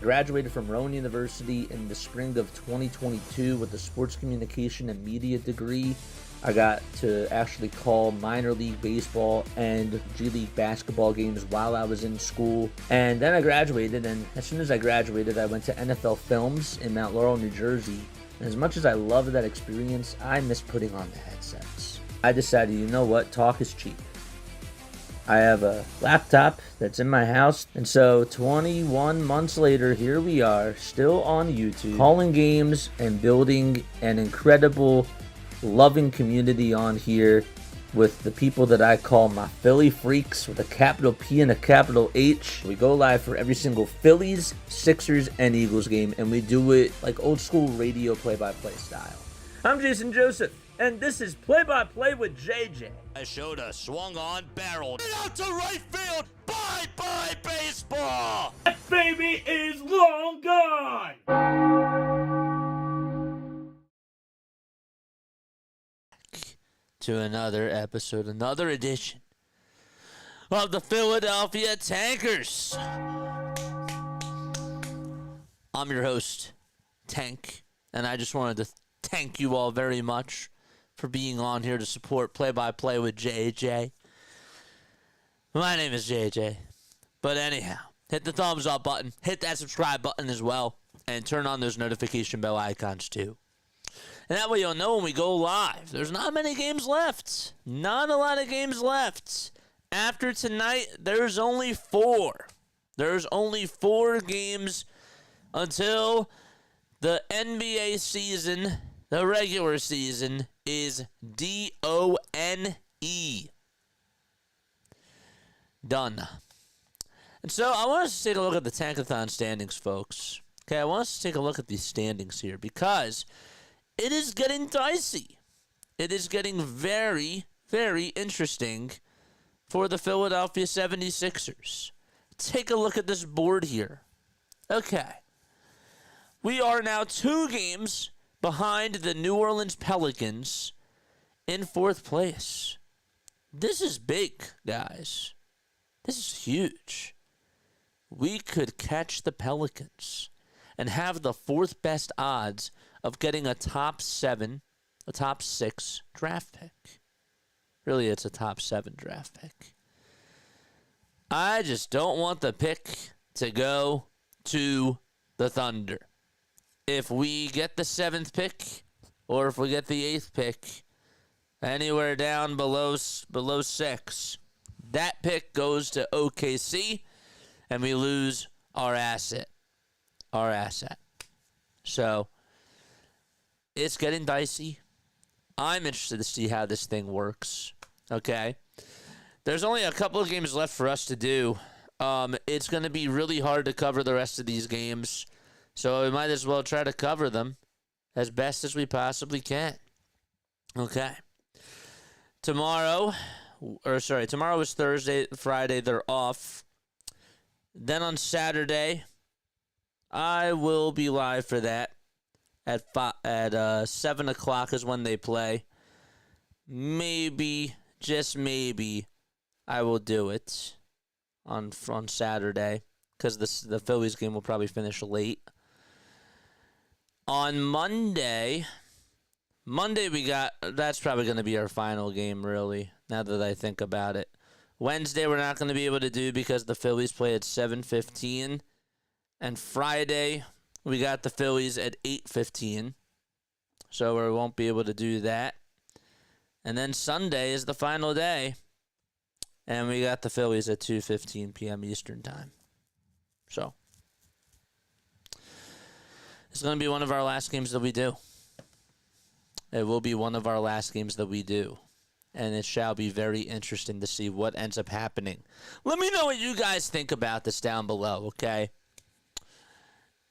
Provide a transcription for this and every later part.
Graduated from Rowan University in the spring of 2022 with a sports communication and media degree. I got to actually call minor league baseball and G League basketball games while I was in school. And then I graduated, and as soon as I graduated, I went to NFL Films in Mount Laurel, New Jersey. And as much as I loved that experience, I miss putting on the headsets. I decided, you know what, talk is cheap. I have a laptop that's in my house, and so 21 months later, here we are, still on YouTube, calling games and building an incredible, loving community on here with the people that I call my Philly freaks with a capital P and a capital H. We go live for every single Phillies, Sixers, and Eagles game, and we do it like old school radio play-by-play style. I'm Jason Joseph, and this is Play-by-Play with JJ. Showed swung on, barreled, and out to right field. Bye-bye baseball. That baby is long gone. To another episode, another edition of the Philadelphia Tankers. I'm your host, Tank, and I just wanted to thank you all very much for being on here to support Play-by-Play with JJ. My name is JJ. But anyhow, hit the thumbs up button, hit that subscribe button as well, and turn on those notification bell icons too. And that way you'll know when we go live. There's not many games left. Not a lot of games left. After tonight, there's only 4. There's only 4 games until the NBA season, the regular season, is D-O-N-E. Done. And so I want us to take a look at the Tankathon standings, folks. Okay, I want us to take a look at these standings here because it is getting dicey. It is getting very, very interesting for the Philadelphia 76ers. Take a look at this board here. Okay. We are now 2 games behind the New Orleans Pelicans in 4th place. This is big, guys. This is huge. We could catch the Pelicans and have the 4th best odds of getting a top 6 draft pick. Really, it's a top 7 draft pick. I just don't want the pick to go to the Thunder. If we get the 7th pick, or if we get the 8th pick, anywhere down below 6, that pick goes to OKC, and we lose our asset. So, it's getting dicey. I'm interested to see how this thing works. Okay? There's only a couple of games left for us to do. It's going to be really hard to cover the rest of these games. So we might as well try to cover them as best as we possibly can. Okay. Tomorrow is Thursday, Friday, they're off. Then on Saturday, I will be live for that. At 7 o'clock is when they play. Maybe, just maybe, I will do it on Saturday because the Phillies game will probably finish late. On Monday that's probably going to be our final game, really, now that I think about it. Wednesday we're not going to be able to do because the Phillies play at 7:15. And Friday we got the Phillies at 8:15. So we won't be able to do that. And then Sunday is the final day. And we got the Phillies at 2:15 p.m. Eastern time. So it's going to be one of our last games that we do. It will be one of our last games that we do. And it shall be very interesting to see what ends up happening. Let me know what you guys think about this down below, okay?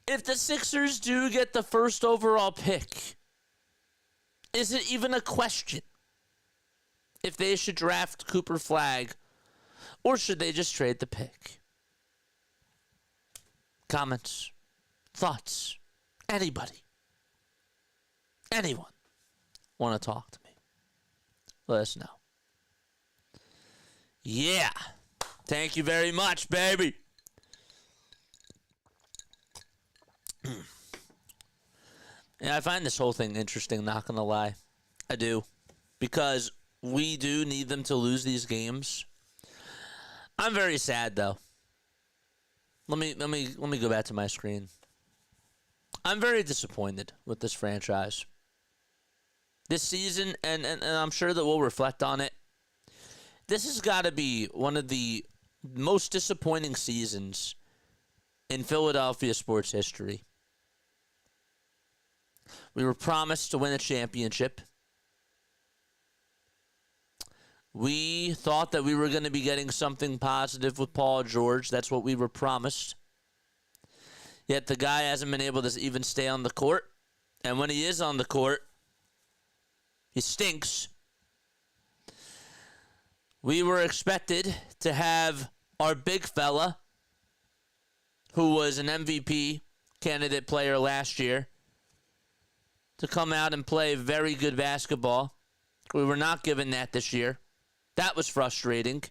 If the Sixers do get the 1st overall pick, is it even a question if they should draft Cooper Flagg or should they just trade the pick? Comments, thoughts, anybody, anyone want to talk to me? Let us know. Yeah. Thank you very much, baby. Yeah, I find this whole thing interesting, not going to lie. I do. Because we do need them to lose these games. I'm very sad, though. Let me go back to my screen. I'm very disappointed with this franchise. This season, and I'm sure that we'll reflect on it, this has got to be one of the most disappointing seasons in Philadelphia sports history. We were promised to win a championship. We thought that we were going to be getting something positive with Paul George. That's what we were promised. Yet the guy hasn't been able to even stay on the court. And when he is on the court, he stinks. We were expected to have our big fella, who was an MVP candidate player last year, to come out and play very good basketball. We were not given that this year. That was frustrating.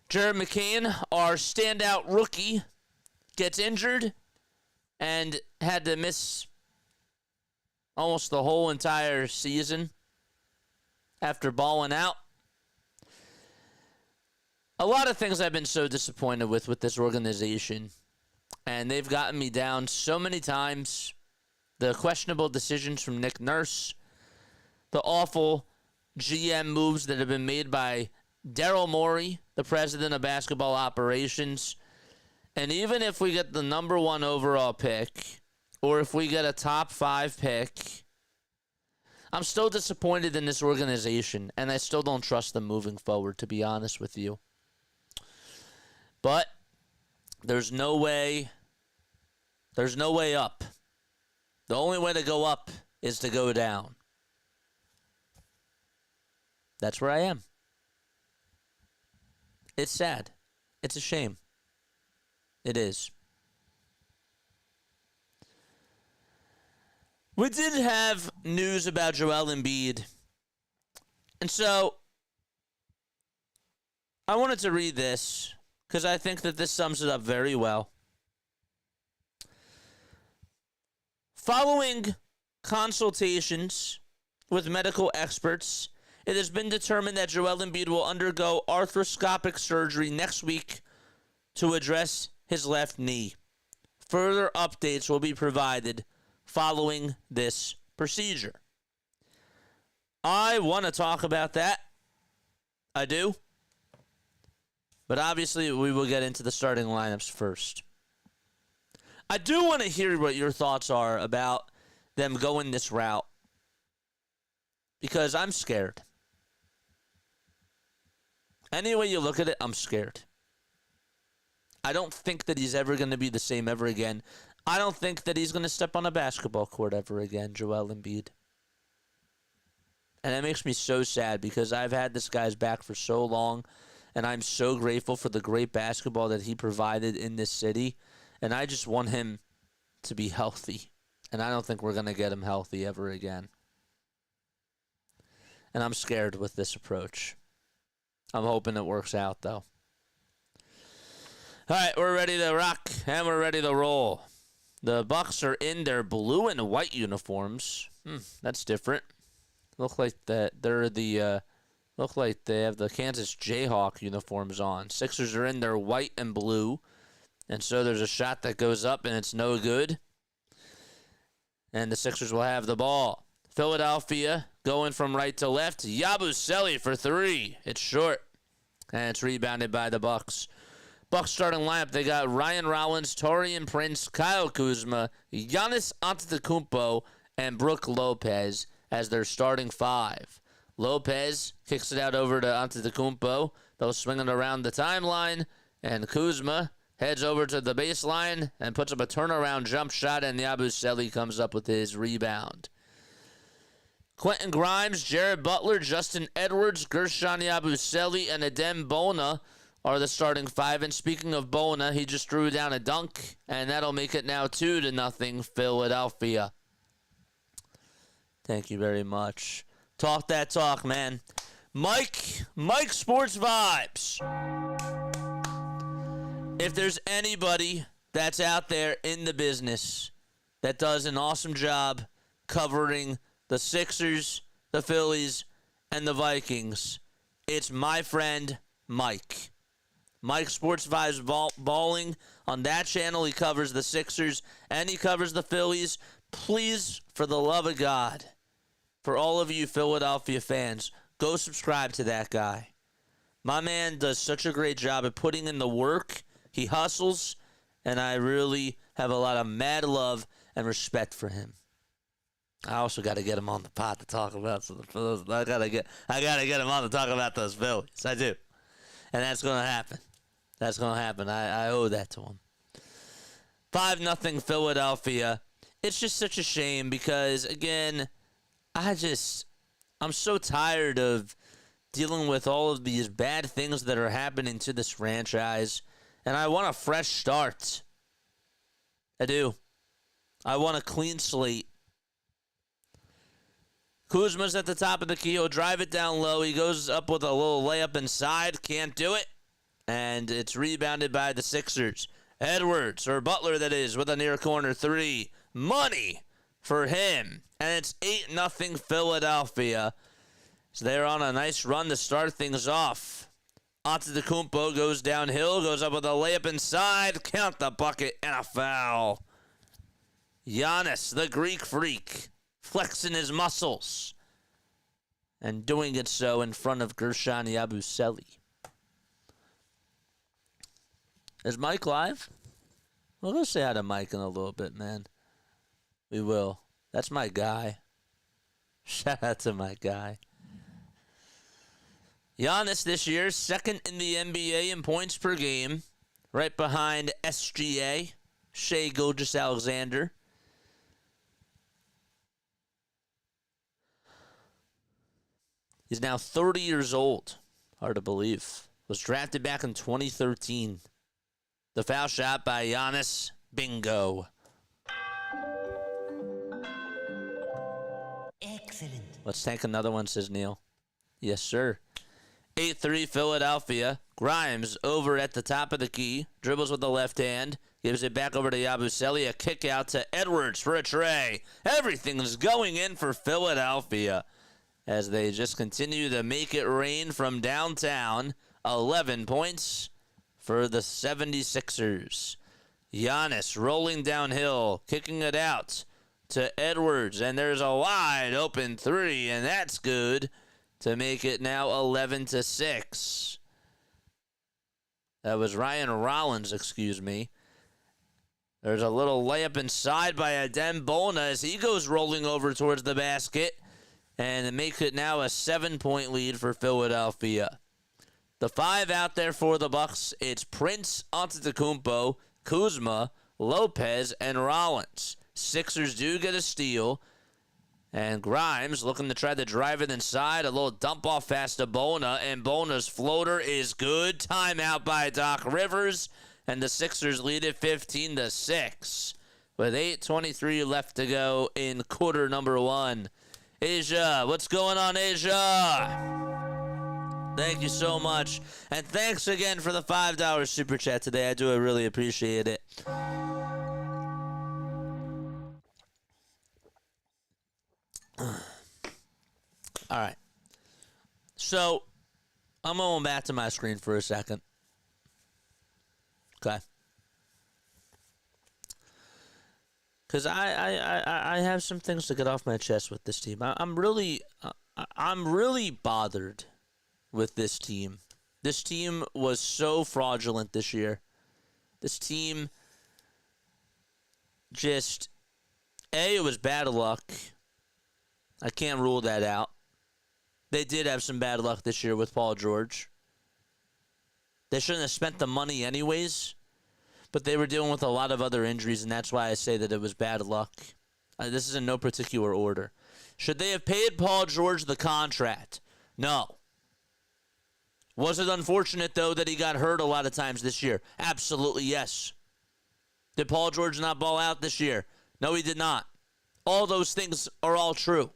Jared McCain, our standout rookie, gets injured and had to miss almost the whole entire season after balling out. A lot of things I've been so disappointed with this organization, and they've gotten me down so many times. The questionable decisions from Nick Nurse, the awful GM moves that have been made by Daryl Morey, the president of basketball operations. And even if we get the number 1 overall pick, or if we get a top 5 pick, I'm still disappointed in this organization, and I still don't trust them moving forward, to be honest with you. But there's no way up. The only way to go up is to go down. That's where I am. It's sad. It's a shame. It is. We did have news about Joel Embiid. And so I wanted to read this because I think that this sums it up very well. Following consultations with medical experts, it has been determined that Joel Embiid will undergo arthroscopic surgery next week to address his left knee. Further updates will be provided following this procedure. I want to talk about that. I do. But obviously, we will get into the starting lineups first. I do want to hear what your thoughts are about them going this route, because I'm scared. Any way you look at it, I'm scared. I don't think that he's ever going to be the same ever again. I don't think that he's going to step on a basketball court ever again, Joel Embiid. And that makes me so sad because I've had this guy's back for so long, and I'm so grateful for the great basketball that he provided in this city. And I just want him to be healthy. And I don't think we're going to get him healthy ever again. And I'm scared with this approach. I'm hoping it works out, though. All right, we're ready to rock, and we're ready to roll. The Bucks are in their blue and white uniforms. That's different. Look like that they're the look like they have the Kansas Jayhawk uniforms on. Sixers are in their white and blue. And so there's a shot that goes up, and it's no good. And the Sixers will have the ball. Philadelphia going from right to left. Yabusele for 3. It's short. And it's rebounded by the Bucks. Bucks starting lineup, they got Ryan Rollins, Taurean Prince, Kyle Kuzma, Giannis Antetokounmpo, and Brook Lopez as their starting 5. Lopez kicks it out over to Antetokounmpo. They'll swing it around the timeline. And Kuzma heads over to the baseline and puts up a turnaround jump shot, and Yabusele comes up with his rebound. Quentin Grimes, Jared Butler, Justin Edwards, Guerschon Yabusele, and Adem Bona are the starting 5. And speaking of Bona, he just threw down a dunk, and that'll make it now 2-0 Philadelphia. Thank you very much. Talk that talk, man. Mike Sports Vibes. If there's anybody that's out there in the business that does an awesome job covering the Sixers, the Phillies, and the Vikings. It's my friend Mike. Mike Sports Vibes Balling. On that channel, he covers the Sixers and he covers the Phillies. Please, for the love of God, for all of you Philadelphia fans, go subscribe to that guy. My man does such a great job at putting in the work. He hustles, and I really have a lot of mad love and respect for him. I also got to get him on the pod to talk about some of the Phillies. I gotta get him on to talk about those Phillies. I do, and that's gonna happen. That's gonna happen. I owe that to him. 5-0 Philadelphia. It's just such a shame because again, I'm so tired of dealing with all of these bad things that are happening to this franchise, and I want a fresh start. I do. I want a clean slate. Kuzma's at the top of the key. He'll drive it down low. He goes up with a little layup inside. Can't do it. And it's rebounded by the Sixers. Edwards, or Butler that is, with a near corner three. Money for him. And it's 8-0 Philadelphia. So they're on a nice run to start things off. Antetokounmpo goes downhill, goes up with a layup inside. Count the bucket and a foul. Giannis, the Greek freak, flexing his muscles and doing it so in front of Guerschon Yabusele. Is Mike live? We'll go say hi to Mike in a little bit, man. We will. That's my guy. Shout out to my guy. Giannis this year, second in the NBA in points per game, right behind SGA, Shai Gilgeous-Alexander. He's now 30 years old. Hard to believe. Was drafted back in 2013. The foul shot by Giannis. Bingo. Excellent. Let's take another one, says Neil. Yes, sir. 8-3 Philadelphia. Grimes over at the top of the key. Dribbles with the left hand. Gives it back over to Yabusele. A kick out to Edwards for a tray. Everything is going in for Philadelphia as they just continue to make it rain from downtown. 11 points for the 76ers. Giannis rolling downhill, kicking it out to Edwards, and there's a wide open three, and that's good to make it now 11-6. That was Ryan Rollins, excuse me. There's a little layup inside by Adem Bona as he goes rolling over towards the basket, and it makes it now a 7-point lead for Philadelphia. The five out there for the Bucks, it's Prince, Antetokounmpo, Kuzma, Lopez, and Rollins. Sixers do get a steal. And Grimes looking to try to drive it inside. A little dump off pass to Bona. And Bona's floater is good. Timeout by Doc Rivers. And the Sixers lead it 15-6. With 8:23 left to go in quarter number one. Asia, what's going on, Asia? Thank you so much. And thanks again for the $5 super chat today. I really appreciate it. All right. So, I'm going back to my screen for a second. Okay. Because I have some things to get off my chest with this team. I'm really bothered with this team. This team was so fraudulent this year. This team just, it was bad luck. I can't rule that out. They did have some bad luck this year with Paul George. They shouldn't have spent the money anyways, but they were dealing with a lot of other injuries, and that's why I say that it was bad luck. This is in no particular order. Should they have paid Paul George the contract? No. Was it unfortunate, though, that he got hurt a lot of times this year? Absolutely, yes. Did Paul George not ball out this year? No, he did not. All those things are all true.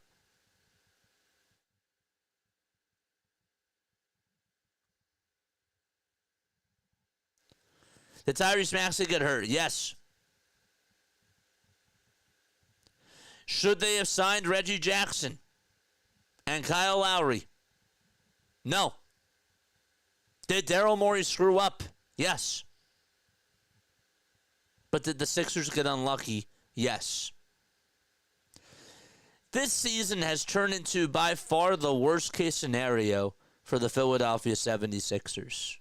Did Tyrese Maxey get hurt? Yes. Should they have signed Reggie Jackson and Kyle Lowry? No. Did Daryl Morey screw up? Yes. But did the Sixers get unlucky? Yes. This season has turned into by far the worst case scenario for the Philadelphia 76ers.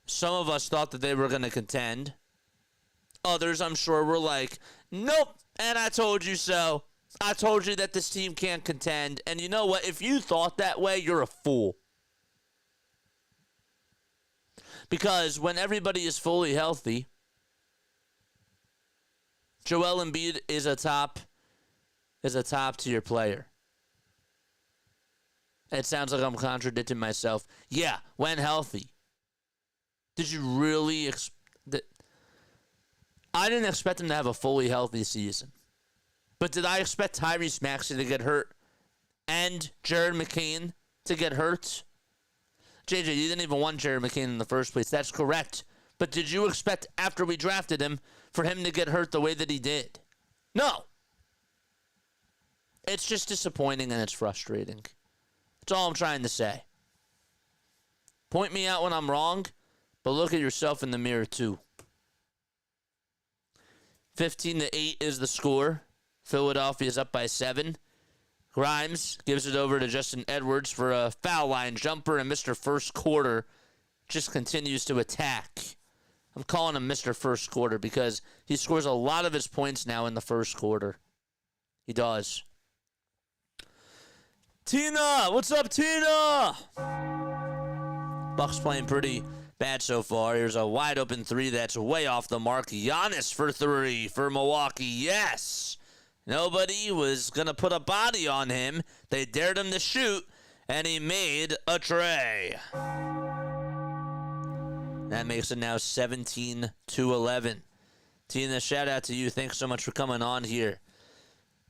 Some of us thought that they were going to contend. Others, I'm sure, were like, nope, and I told you so. I told you that this team can't contend. And you know what? If you thought that way, you're a fool. Because when everybody is fully healthy, Joel Embiid is a top tier player. It sounds like I'm contradicting myself. Yeah, when healthy. Did you really I didn't expect him to have a fully healthy season. But did I expect Tyrese Maxey to get hurt and Jared McCain to get hurt? JJ, you didn't even want Jared McCain in the first place. That's correct. But did you expect, after we drafted him, for him to get hurt the way that he did? No. It's just disappointing and it's frustrating. That's all I'm trying to say. Point me out when I'm wrong, but look at yourself in the mirror too. 15-8 is the score. Philadelphia is up by 7. Grimes gives it over to Justin Edwards for a foul line jumper, and Mr. First Quarter just continues to attack. I'm calling him Mr. First Quarter because he scores a lot of his points now in the first quarter. He does. Tina! What's up, Tina? Bucks playing pretty bad so far. Here's a wide open three that's way off the mark. Giannis for 3 for Milwaukee. Yes! Nobody was going to put a body on him. They dared him to shoot, and he made a tray. That makes it now 17-11. Tina, shout out to you. Thanks so much for coming on here.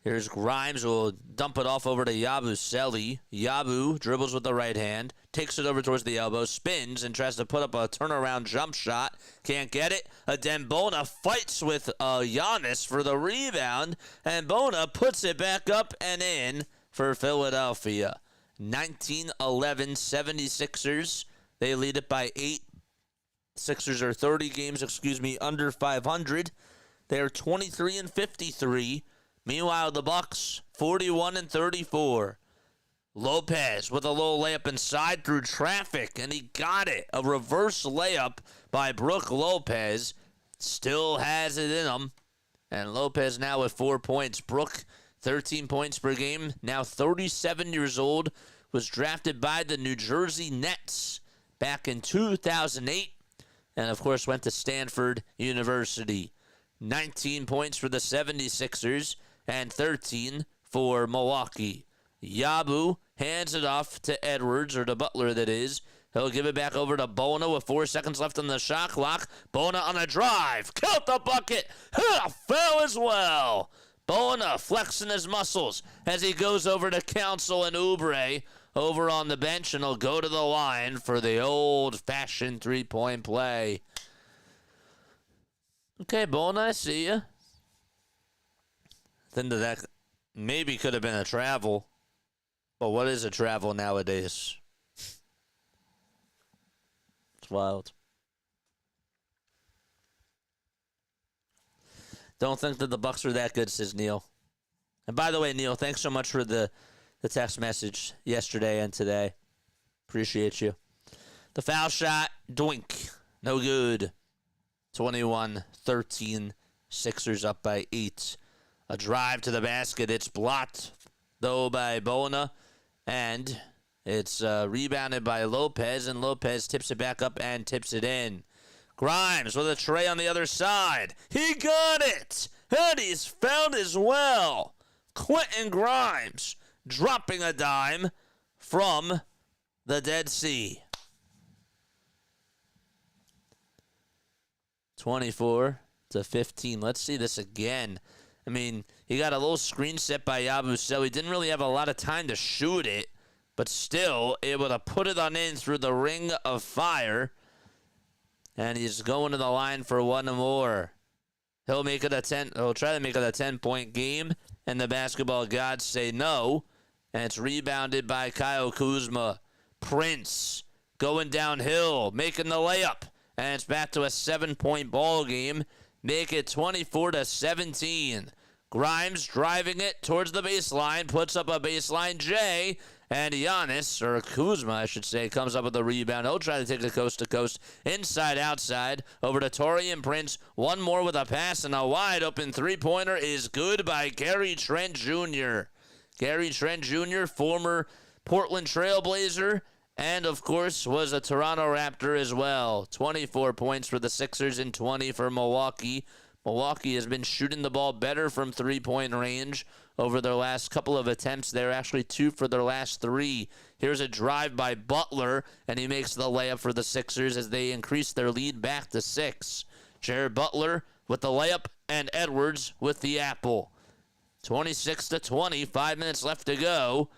Here's Grimes. We'll dump it off over to yabusele. Yabu dribbles with the right hand, takes it over towards the elbow, spins, and tries to put up a turnaround jump shot. Can't get it. Dembona fights with Giannis for the rebound, and Bona puts it back up and in for Philadelphia. 19-11 76ers. They lead it by 8. Sixers are 30 games, under 500. They are 23-53. Meanwhile, the Bucks, 41-34. Lopez with a little layup inside through traffic, and he got it. A reverse layup by Brook Lopez. Still has it in him. And Lopez now with 4 points. Brook, 13 points per game. Now 37 years old. Was drafted by the New Jersey Nets back in 2008. And, of course, went to Stanford University. 19 points for the 76ers. And 13 for Milwaukee. Yabu hands it off to Edwards, or to Butler, that is. He'll give it back over to Bona with 4 seconds left on the shot clock. Bona on a drive. Count the bucket. Foul as well. Bona flexing his muscles as he goes over to Council and Oubre over on the bench, and he'll go to the line for the old-fashioned three-point play. Okay, Bona, I see you. Then that maybe could have been a travel. But what is a travel nowadays? It's wild. Don't think that the Bucks are that good, says Neil. And by the way, Neil, thanks so much for the text message yesterday and today. Appreciate you. The foul shot, doink. No good. 21-13. Sixers up by 8. A drive to the basket. It's blocked, though, by Bona. And it's rebounded by Lopez. And Lopez tips it back up and tips it in. Grimes with a tray on the other side. He got it. And he's fouled as well. Quentin Grimes dropping a dime from the Dead Sea. 24-15. Let's see this again. I mean, he got a little screen set by Yabusele. He didn't really have a lot of time to shoot it, but still able to put it on in through the ring of fire. And he's going to the line for one more. He'll try to make it a 10-point game, and the basketball gods say no. And it's rebounded by Kyle Kuzma. Prince going downhill, making the layup. And it's back to a 7-point ball game. Make it 24-17. Grimes driving it towards the baseline, puts up a baseline J, and Giannis, or Kuzma, I should say, comes up with a rebound. He'll try to take it coast-to-coast, inside-outside, over to Taurean Prince. One more with a pass, and a wide-open three-pointer is good by Gary Trent Jr. Gary Trent Jr., former Portland Trailblazer, and, of course, was a Toronto Raptor as well. 24 points for the Sixers and 20 for Milwaukee. Milwaukee has been shooting the ball better from three-point range over their last couple of attempts. They're actually 2 for their last 3. Here's a drive by Butler, and he makes the layup for the Sixers as they increase their lead back to 6. Jared Butler with the layup, and Edwards with the apple. 26-20, 5 minutes left to go.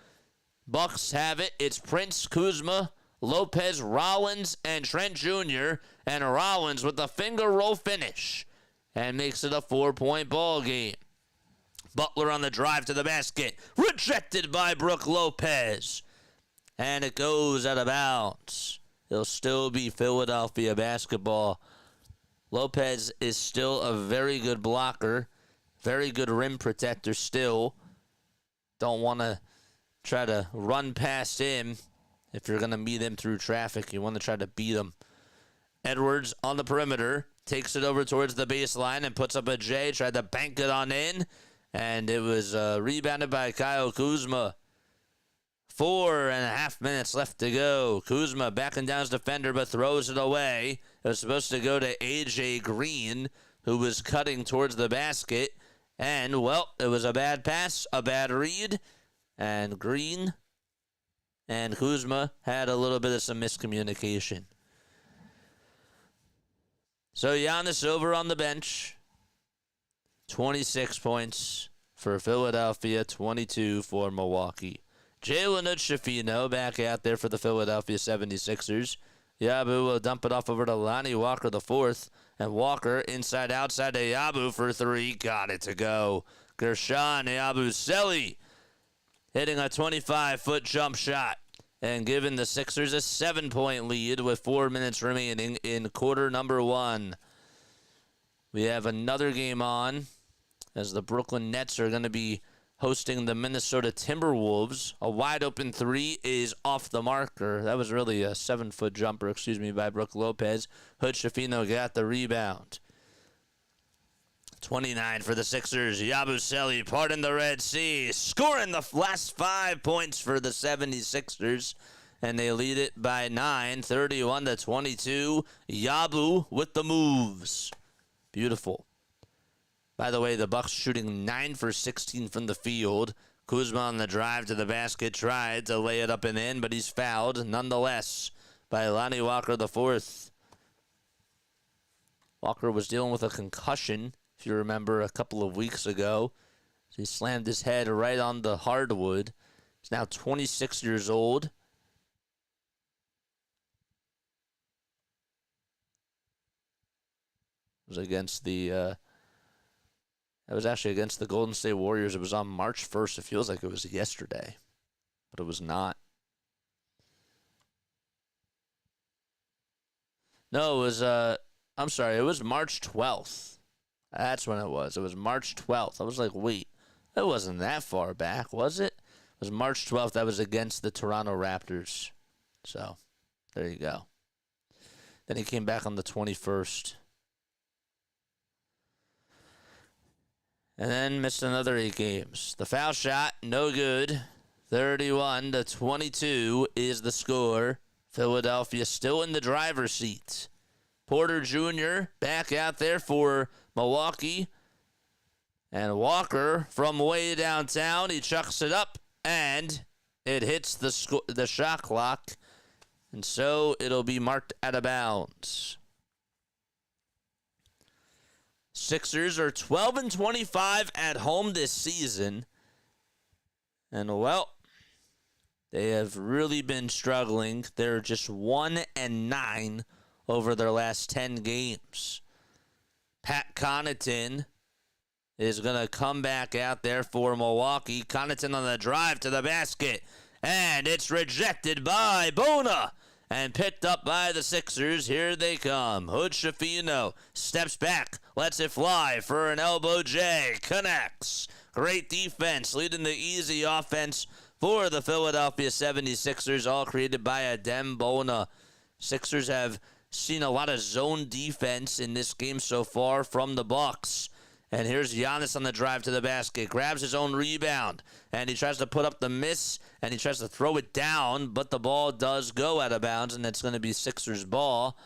Bucks have it. It's Prince, Kuzma, Lopez, Rollins, and Trent Jr., and Rollins with the finger roll finish, and makes it a 4-point ball game. Butler on the drive to the basket. Rejected by Brook Lopez. And it goes out of bounds. It'll still be Philadelphia basketball. Lopez is still a very good blocker. Very good rim protector still. Don't want to try to run past him. If you're going to meet him through traffic, you want to try to beat him. Edwards on the perimeter. Takes it over towards the baseline and puts up a J. Tried to bank it on in. And it was rebounded by Kyle Kuzma. 4.5 minutes left to go. Kuzma backing down his defender but throws it away. It was supposed to go to A.J. Green, who was cutting towards the basket. And, well, it was a bad pass, a bad read. And Green and Kuzma had a little bit of some miscommunication. So Giannis over on the bench. 26 points for Philadelphia, 22 for Milwaukee. Jalen Hood-Schifino back out there for the Philadelphia 76ers. Yabu will dump it off over to Lonnie Walker the fourth. And Walker inside-outside to Yabu for 3. Got it to go. Guerschon Yabusele hitting a 25-foot jump shot and giving the Sixers a 7-point lead with 4 minutes remaining in quarter number 1. We have another game on as the Brooklyn Nets are going to be hosting the Minnesota Timberwolves. A wide-open 3 is off the marker. That was really a 7-foot jumper, by Brook Lopez. Hood-Schifino got the rebound. 29 for the Sixers. Yabusele parting the Red Sea, scoring the last 5 points for the 76ers, and they lead it by 9, 31-22. Yabu with the moves. Beautiful. By the way, the Bucks shooting 9 for 16 from the field. Kuzma on the drive to the basket tried to lay it up and in, but he's fouled nonetheless by Lonnie Walker the fourth. Walker was dealing with a concussion, if you remember, a couple of weeks ago. He slammed his head right on the hardwood. He's now 26 years old. It was against the It was actually against the Golden State Warriors. It was on March 1st. It feels like it was yesterday, but it was not. No, it was, I'm sorry, it was March 12th. That's when it was. It was March 12th. I was like, wait, that wasn't that far back, was it? It was March 12th. That was against the Toronto Raptors. So, there you go. Then he came back on the 21st. And then missed another 8 games. The foul shot, no good. 31-22 is the score. Philadelphia still in the driver's seat. Porter Jr. back out there for Milwaukee. And Walker from way downtown. He chucks it up, and it hits the shot clock. And so it'll be marked out of bounds. Sixers are 12-25 at home this season. And, well, they have really been struggling. They're just 1-9 over their last 10 games. Pat Connaughton is going to come back out there for Milwaukee. Connaughton on the drive to the basket. And it's rejected by Bona. And picked up by the Sixers. Here they come. Hood Schifino steps back. Lets it fly for an elbow J. Connects. Great defense. Leading the easy offense for the Philadelphia 76ers. All created by Adem Bona. Sixers have seen a lot of zone defense in this game so far from the Bucks. And here's Giannis on the drive to the basket. Grabs his own rebound. And he tries to put up the miss. And he tries to throw it down. But the ball does go out of bounds. And it's going to be Sixers ball.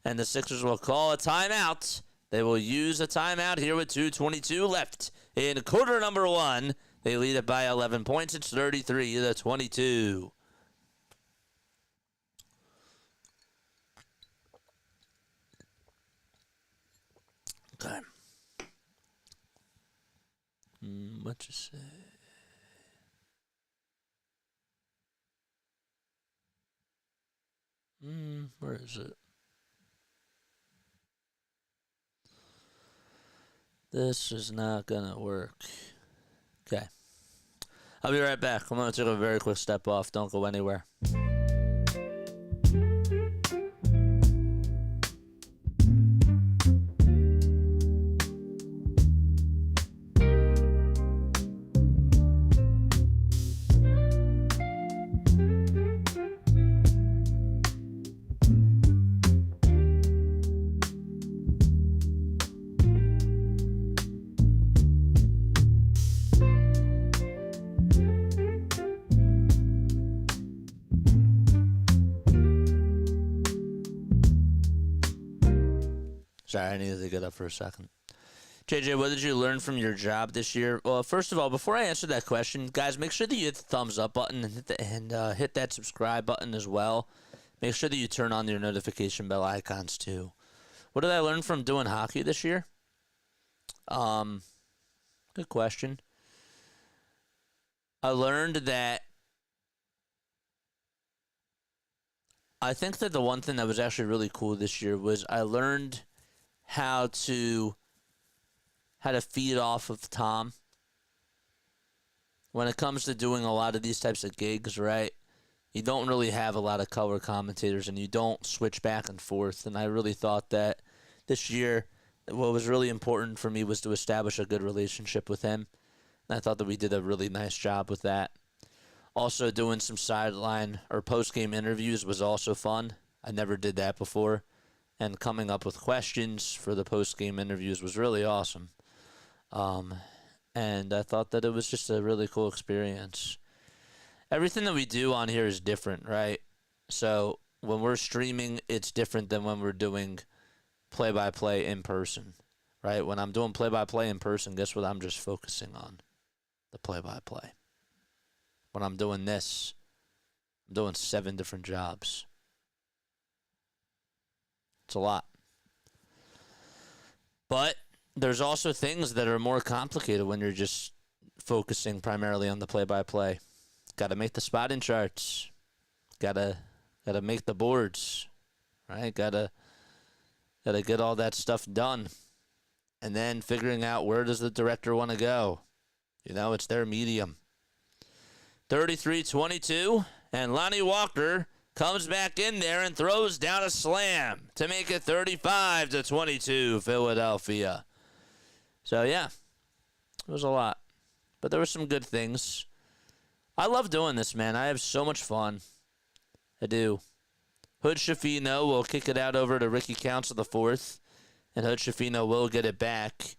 And the Sixers will call a timeout. They will use a timeout here with 2:22 left in quarter number 1. They lead it by 11 points. It's 33-22. Okay. What you say? Where is it? This is not gonna work. Okay. I'll be right back. I'm gonna take a very quick step off. Don't go anywhere. Sorry, I needed to get up for a second. JJ, what did you learn from your job this year? Well, first of all, before I answer that question, guys, make sure that you hit the thumbs up button and hit that subscribe button as well. Make sure that you turn on your notification bell icons too. What did I learn from doing hockey this year? Good question. I learned that I think that the one thing that was actually really cool this year was I learned how to feed off of Tom when it comes to doing a lot of these types of gigs, right? You don't really have a lot of color commentators and you don't switch back and forth. And I really thought that this year, what was really important for me was to establish a good relationship with him. And I thought that we did a really nice job with that. Also, doing some sideline or post-game interviews was also fun. I never did that before. And coming up with questions for the post-game interviews was really awesome. And I thought that it was just a really cool experience. Everything that we do on here is different, right? So when we're streaming, it's different than when we're doing play-by-play in person, right? When I'm doing play-by-play in person, guess what I'm just focusing on? The play-by-play. When I'm doing this, I'm doing 7 different jobs. It's a lot. But there's also things that are more complicated when you're just focusing primarily on the play-by-play. Got to make the spotting charts. Got to make the boards, right? Got to get all that stuff done. And then figuring out where does the director want to go. You know, it's their medium. 33-22, and Lonnie Walker comes back in there and throws down a slam to make it 35-22 Philadelphia. So, yeah, it was a lot. But there were some good things. I love doing this, man. I have so much fun. I do. Hood Schifino will kick it out over to Ricky Council the fourth, and Hood Schifino will get it back.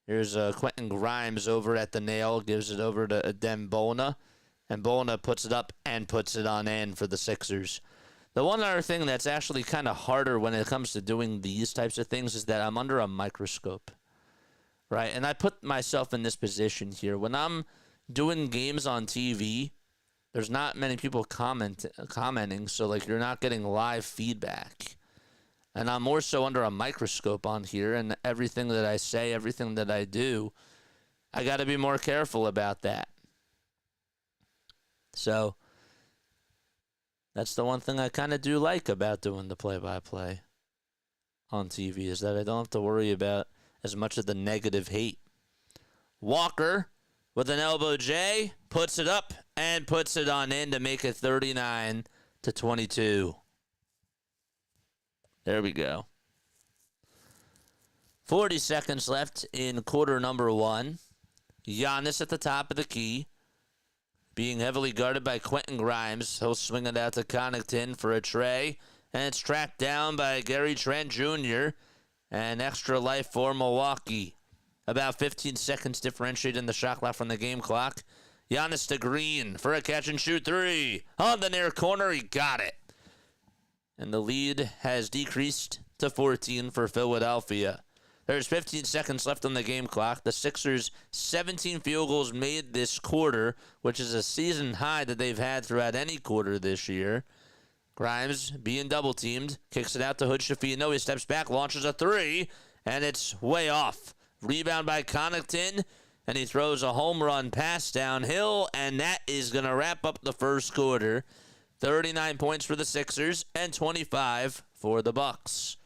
Here's Quentin Grimes over at the nail, gives it over to Adem Bona, and Bona puts it up and puts it on in for the Sixers. The one other thing that's actually kind of harder when it comes to doing these types of things is that I'm under a microscope, right? And I put myself in this position here. When I'm doing games on TV, there's not many people commenting, so like you're not getting live feedback. And I'm more so under a microscope on here, and everything that I say, everything that I do, I got to be more careful about that. So That's the one thing I kind of do like about doing the play-by-play on TV, is that I don't have to worry about as much of the negative hate. Walker with an elbow J, puts it up and puts it on in to make it 39-22. There we go. 40 seconds left in quarter number one. Giannis at the top of the key, being heavily guarded by Quentin Grimes. He'll swing it out to Connaughton for a tray, and it's tracked down by Gary Trent Jr. And extra life for Milwaukee. About 15 seconds differentiating the shot clock from the game clock. Giannis to Green for a catch-and-shoot three. On the near corner, he got it. And the lead has decreased to 14 for Philadelphia. There's 15 seconds left on the game clock. The Sixers' 17 field goals made this quarter, which is a season high that they've had throughout any quarter this year. Grimes being double-teamed, kicks it out to Hood Schifino. He steps back, launches a three, and it's way off. Rebound by Connaughton, and he throws a home run pass downhill, and that is going to wrap up the first quarter. 39 points for the Sixers and 25 for the Bucks.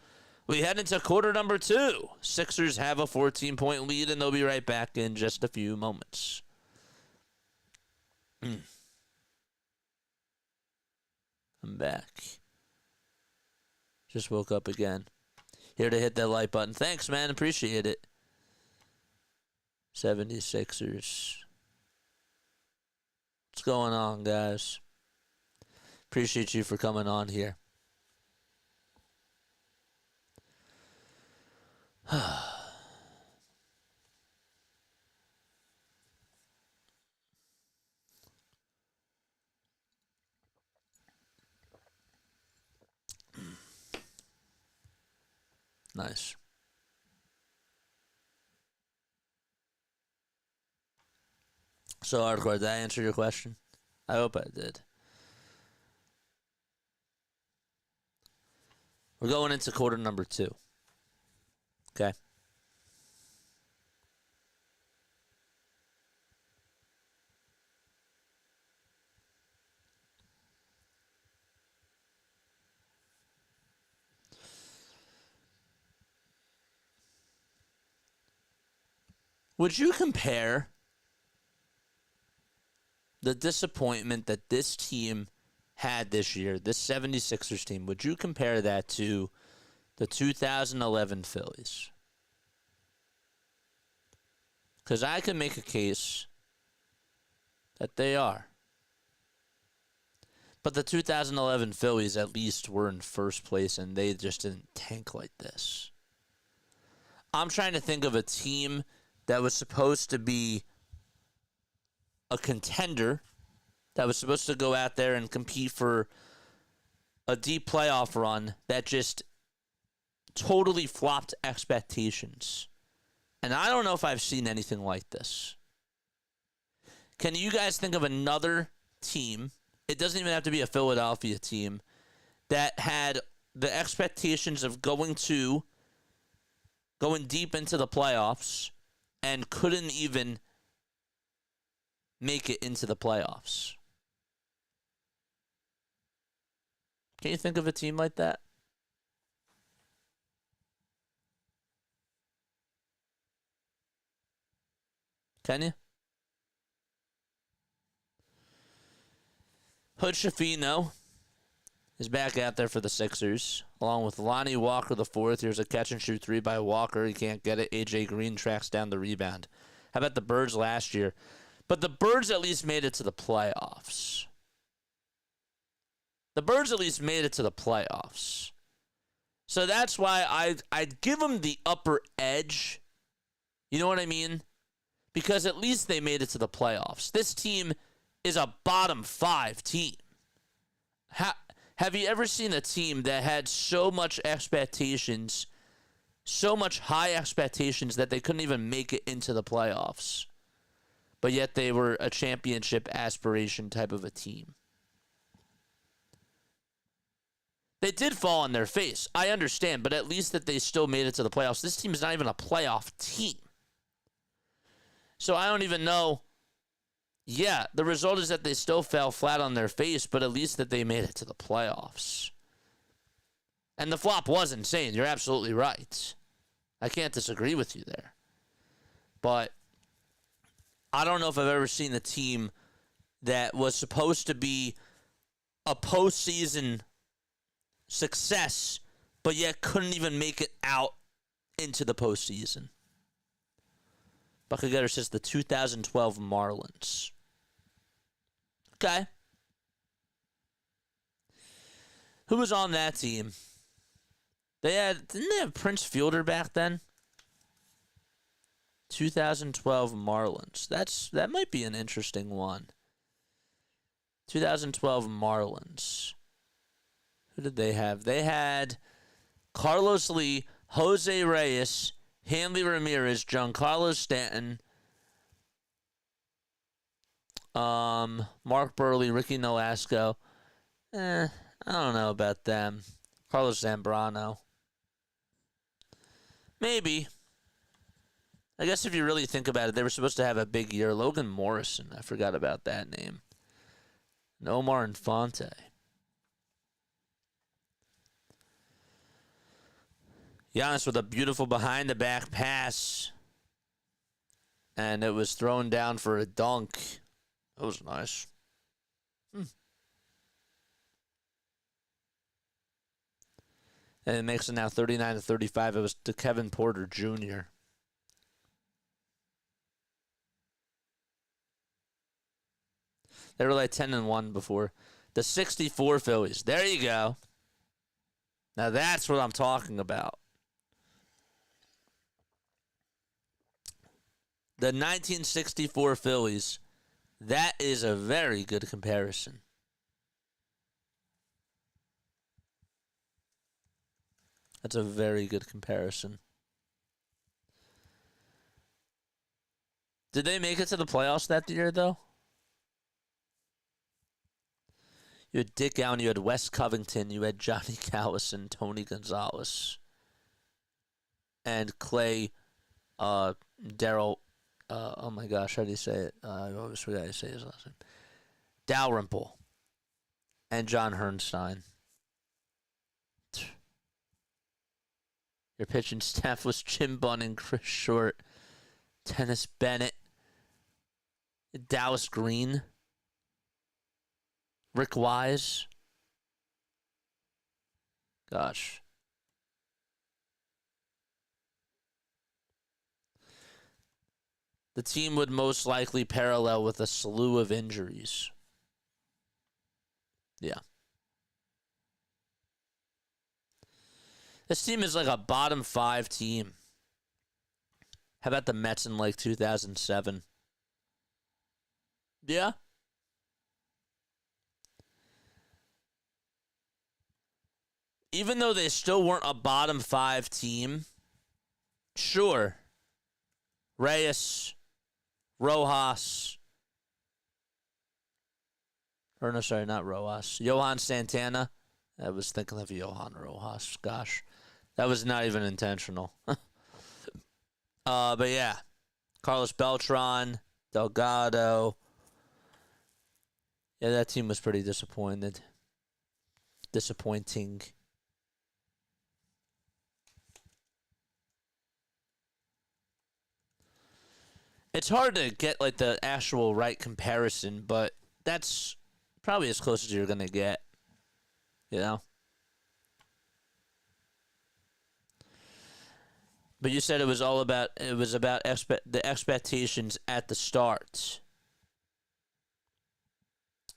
We head into quarter number two. Sixers have a 14-point lead, and they'll be right back in just a few moments. I'm back. Just woke up again. Here to hit that like button. Thanks, man. Appreciate it. 76ers. What's going on, guys? Appreciate you for coming on here. Nice. So, Hardcore, did I answer your question? I hope I did. We're going into quarter number two. Okay. Would you compare the disappointment that this team had this year, this 76ers team, would you compare that to the 2011 Phillies? Because I can make a case that they are. But the 2011 Phillies at least were in first place, and they just didn't tank like this. I'm trying to think of a team that was supposed to be a contender, that was supposed to go out there and compete for a deep playoff run, that just totally flopped expectations. And I don't know if I've seen anything like this. Can you guys think of another team, it doesn't even have to be a Philadelphia team, that had the expectations of going deep into the playoffs and couldn't even make it into the playoffs? Can you think of a team like that? Can you? Hood Schifino is back out there for the Sixers, along with Lonnie Walker the fourth. Here's a catch-and-shoot three by Walker. He can't get it. A.J. Green tracks down the rebound. How about the Birds last year? But the Birds at least made it to the playoffs. The Birds at least made it to the playoffs. So that's why I'd give them the upper edge. You know what I mean? Because at least they made it to the playoffs. This team is a bottom five team. Have you ever seen a team that had so much expectations, so much high expectations that they couldn't even make it into the playoffs, but yet they were a championship aspiration type of a team? They did fall on their face. I understand, but at least that they still made it to the playoffs. This team is not even a playoff team. So I don't even know Yeah, the result is that they still fell flat on their face, but at least that they made it to the playoffs. And the flop was insane. You're absolutely right. I can't disagree with you there. But I don't know if I've ever seen a team that was supposed to be a postseason success, but yet couldn't even make it out into the postseason. Buckagetter says the 2012 Marlins. Okay. Who was on that team? Didn't they have Prince Fielder back then? 2012 Marlins. That might be an interesting one. 2012 Marlins. Who did they have? They had Carlos Lee, Jose Reyes, Hanley Ramirez, Giancarlo Stanton, Mark Burley, Ricky Nolasco. I don't know about them. Carlos Zambrano. Maybe. I guess if you really think about it, they were supposed to have a big year. Logan Morrison. I forgot about that name. And Omar Infante. Giannis with a beautiful behind-the-back pass. And it was thrown down for a dunk. That was nice. And it makes it now 39-35. It was to Kevin Porter Jr. They were like 10-1 before. The 64 Phillies. There you go. Now that's what I'm talking about. The 1964 Phillies. That is a very good comparison. That's a very good comparison. Did they make it to the playoffs that year, though? You had Dick Allen, you had Wes Covington, you had Johnny Callison, Tony Gonzalez, and Clay, Daryl, oh my gosh, how do you say it? I always forgot how to say his last name. Dalrymple, and John Herrnstein. Your pitching staff was Jim Bunning, Chris Short, Dennis Bennett, Dallas Green, Rick Wise. Gosh. The team would most likely parallel with a slew of injuries. Yeah. This team is like a bottom 5 team. How about the Mets in like 2007? Yeah. Even though they still weren't a bottom 5 team, sure. Reyes, Rojas, or no, sorry, not Rojas. Johan Santana. I was thinking of Johan Rojas. Gosh, that was not even intentional. But yeah, Carlos Beltran, Delgado. Yeah, that team was pretty disappointing. It's hard to get like the actual right comparison, but that's probably as close as you're gonna get. You know? But you said it was about the expectations at the start.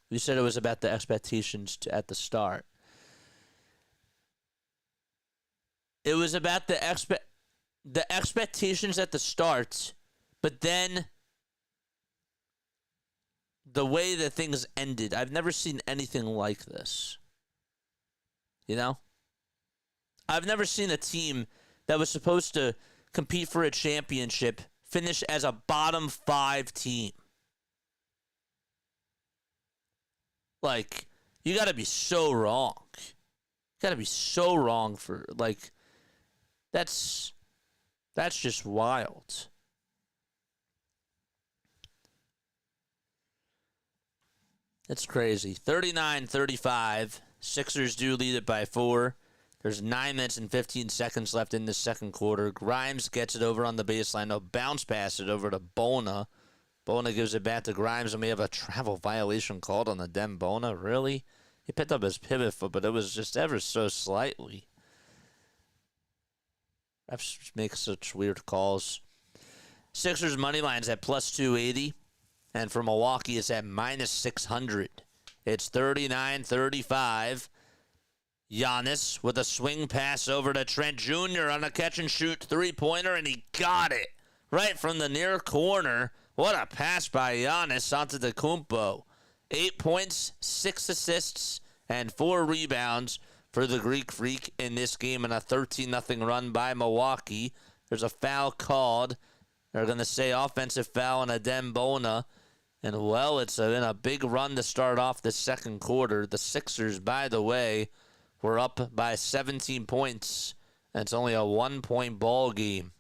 You said it was about the expectations at the start. It was about the expectations at the start, but then the way that things ended. I've never seen anything like this. You know? I've never seen a team that was supposed to compete for a championship finish as a bottom 5 team. Like, you got to be so wrong. You got to be so wrong for, like, that's just wild. It's crazy. 39-35. Sixers do lead it by 4. There's 9 minutes and 15 seconds left in the second quarter. Grimes gets it over on the baseline. They'll bounce pass it over to Bona. Bona gives it back to Grimes, and we have a travel violation called on the Dem Bona. Really? He picked up his pivot foot, but it was just ever so slightly. Refs make such weird calls. Sixers money line's at plus 280, and for Milwaukee it's at minus 600. It's 39-35. Giannis with a swing pass over to Trent Jr. on a catch-and-shoot three-pointer, and he got it right from the near corner. What a pass by Giannis onto Antetokounmpo. 8 points, 6 assists, and 4 rebounds for the Greek Freak in this game in a 13-0 run by Milwaukee. There's a foul called. They're going to say offensive foul on Adem Bona. And, well, it's been a big run to start off the second quarter. The Sixers, by the way, were up by 17 points. And it's only a 1-point ball game.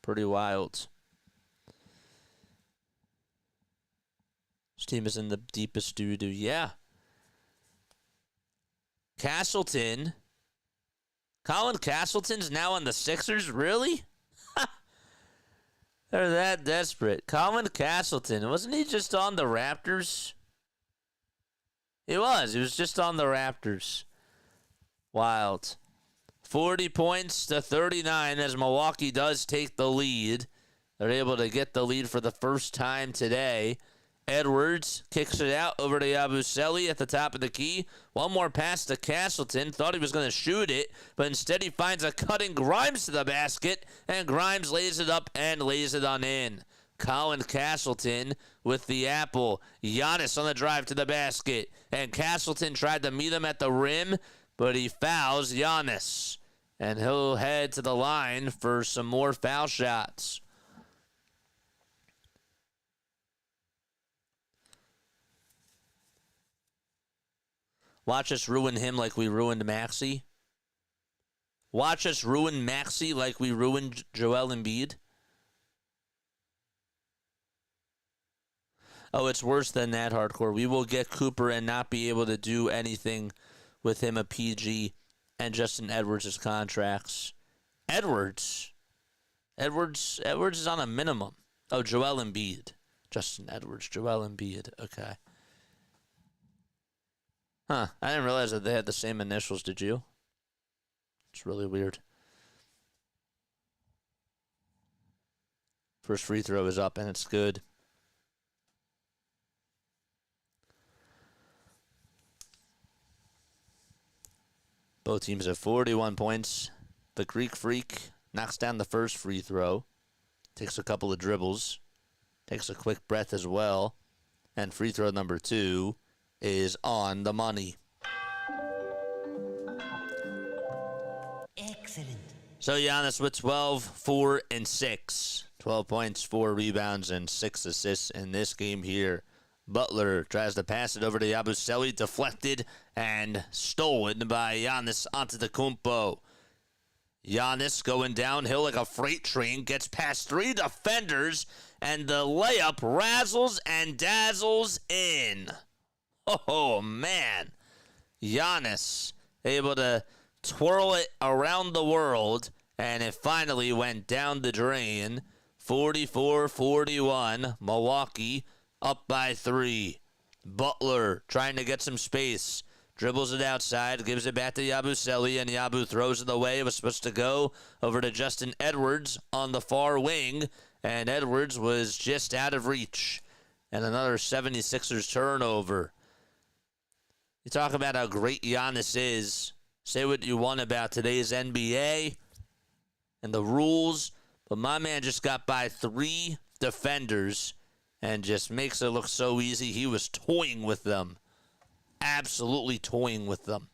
Pretty wild. This team is in the deepest doo-doo. Yeah. Castleton. Colin Castleton's now on the Sixers? Really? They're that desperate. Colin Castleton. Wasn't he just on the Raptors? He was. He was just on the Raptors. Wild. 40 points to 39 as Milwaukee does take the lead. They're able to get the lead for the first time today. Edwards kicks it out over to Yabusele at the top of the key. One more pass to Castleton. Thought he was going to shoot it, but instead he finds a cutting Grimes to the basket, and Grimes lays it up and lays it on in. Colin Castleton with the apple. Giannis on the drive to the basket, and Castleton tried to meet him at the rim, but he fouls Giannis, and he'll head to the line for some more foul shots. Watch us ruin him like we ruined Maxey. Watch us ruin Maxey like we ruined Joel Embiid. Oh, it's worse than that, Hardcore. We will get Cooper and not be able to do anything with him, a PG, and Justin Edwards' contracts. Edwards is on a minimum. Oh, Joel Embiid. Justin Edwards, Joel Embiid. Okay. Huh, I didn't realize that they had the same initials, did you? It's really weird. First free throw is up, and it's good. Both teams have 41 points. The Greek Freak knocks down the first free throw, takes a couple of dribbles, takes a quick breath as well, and free throw number 2 is on the money. Excellent. So Giannis with 12, 4, and 6. 12 points, 4 rebounds, and 6 assists in this game here. Butler tries to pass it over to Yabusele, deflected and stolen by Giannis Antetokounmpo. Giannis going downhill like a freight train, gets past 3 defenders, and the layup razzles and dazzles in. Oh, man. Giannis able to twirl it around the world, and it finally went down the drain. 44-41. Milwaukee up by 3. Butler trying to get some space. Dribbles it outside, gives it back to Yabusele, and Yabu throws it away. It was supposed to go over to Justin Edwards on the far wing, and Edwards was just out of reach. And another 76ers turnover. You talk about how great Giannis is. Say what you want about today's NBA and the rules, but my man just got by 3 defenders and just makes it look so easy. He was toying with them. Absolutely toying with them.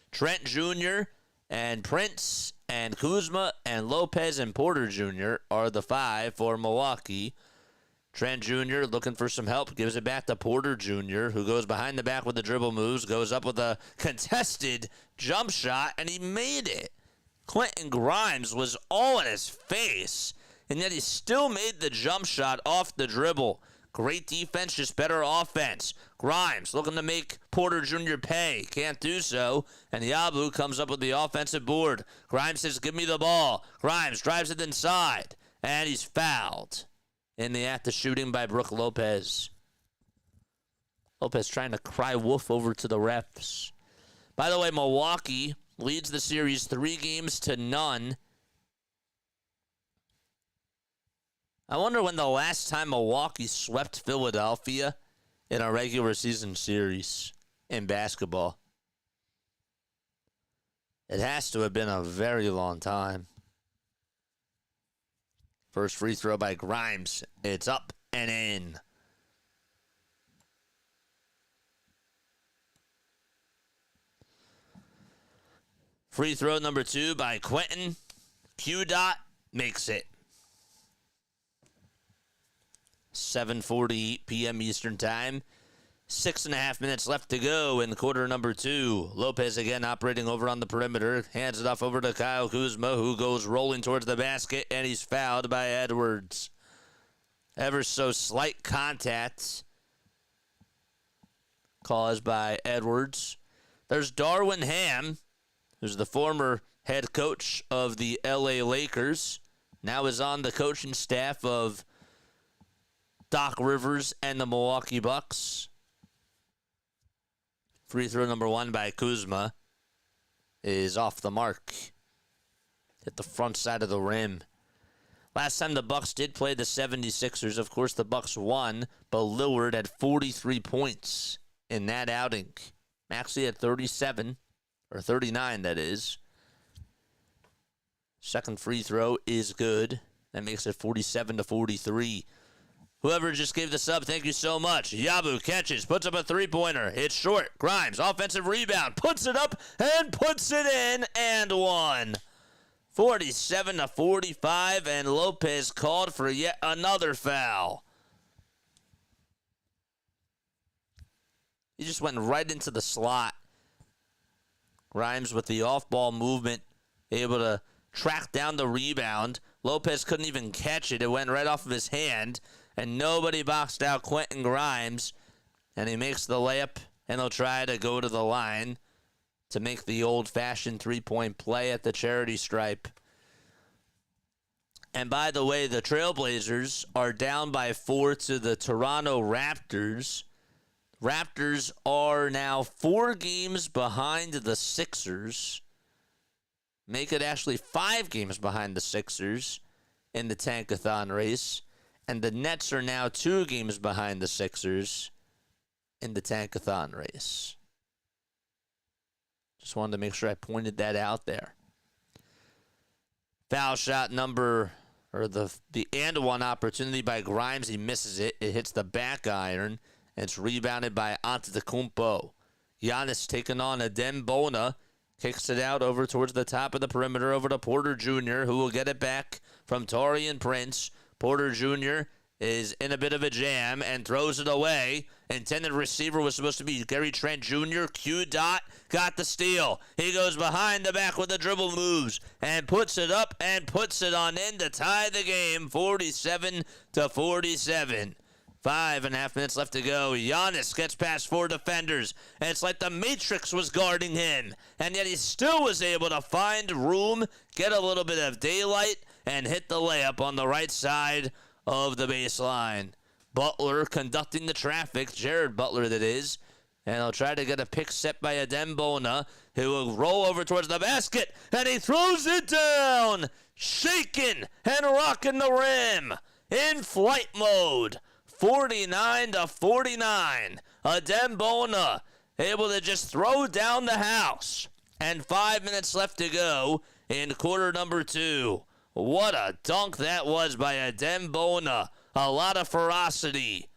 Trent Jr. and Prince and Kuzma and Lopez and Porter Jr. are the 5 for Milwaukee. Trent Jr. looking for some help, gives it back to Porter Jr., who goes behind the back with the dribble moves, goes up with a contested jump shot, and he made it. Quentin Grimes was all in his face, and yet he still made the jump shot off the dribble. Great defense, just better offense. Grimes looking to make Porter Jr. pay. Can't do so. And Yabu comes up with the offensive board. Grimes says, give me the ball. Grimes drives it inside. And he's fouled in the act of shooting by Brook Lopez. Lopez trying to cry wolf over to the refs. By the way, Milwaukee leads the series 3-0. I wonder when the last time Milwaukee swept Philadelphia in a regular season series in basketball. It has to have been a very long time. First free throw by Grimes. It's up and in. Free throw number 2 by Quentin. Q. Dot makes it. 7:48 p.m. Eastern Time. 6.5 minutes left to go in quarter number 2. Lopez again operating over on the perimeter. Hands it off over to Kyle Kuzma, who goes rolling towards the basket, and he's fouled by Edwards. Ever so slight contact caused by Edwards. There's Darwin Ham, who's the former head coach of the LA Lakers, now is on the coaching staff of Doc Rivers and the Milwaukee Bucks. Free throw number 1 by Kuzma is off the mark. Hit the front side of the rim. Last time the Bucks did play the 76ers, of course the Bucks won, but Lillard had 43 points in that outing. Maxey had 37, or 39 that is. Second free throw is good. That makes it 47-43. Whoever just gave the sub, thank you so much. Yabu catches, puts up a three-pointer. It's short. Grimes, offensive rebound, puts it up and puts it in and one. 47-45, and Lopez called for yet another foul. He just went right into the slot. Grimes with the off-ball movement, able to track down the rebound. Lopez couldn't even catch it. It went right off of his hand. And nobody boxed out Quentin Grimes. And he makes the layup, and he'll try to go to the line to make the old-fashioned three-point play at the charity stripe. And by the way, the Trailblazers are down by 4 to the Toronto Raptors. Raptors are now 4 games behind the Sixers. Make it actually 5 games behind the Sixers in the Tankathon race. And the Nets are now 2 games behind the Sixers in the Tankathon race. Just wanted to make sure I pointed that out there. Foul shot number, or the and one opportunity by Grimes. He misses it. It hits the back iron, and it's rebounded by Antetokounmpo. Giannis taking on Adembona. Kicks it out over towards the top of the perimeter over to Porter Jr., who will get it back from Taurean Prince. Porter Jr. is in a bit of a jam and throws it away. Intended receiver was supposed to be Gary Trent Jr. Q. Dot got the steal. He goes behind the back with the dribble moves and puts it up and puts it on in to tie the game 47-47. 5.5 minutes left to go. Giannis gets past 4 defenders, and it's like the Matrix was guarding him, and yet he still was able to find room, get a little bit of daylight, and hit the layup on the right side of the baseline. Butler conducting the traffic, Jared Butler that is, and he'll try to get a pick set by Adembona, who will roll over towards the basket, and he throws it down, shaking and rocking the rim, in flight mode. 49-49. Adembona able to just throw down the house. And 5 minutes left to go in quarter number 2. What a dunk that was by Adembona. A lot of ferocity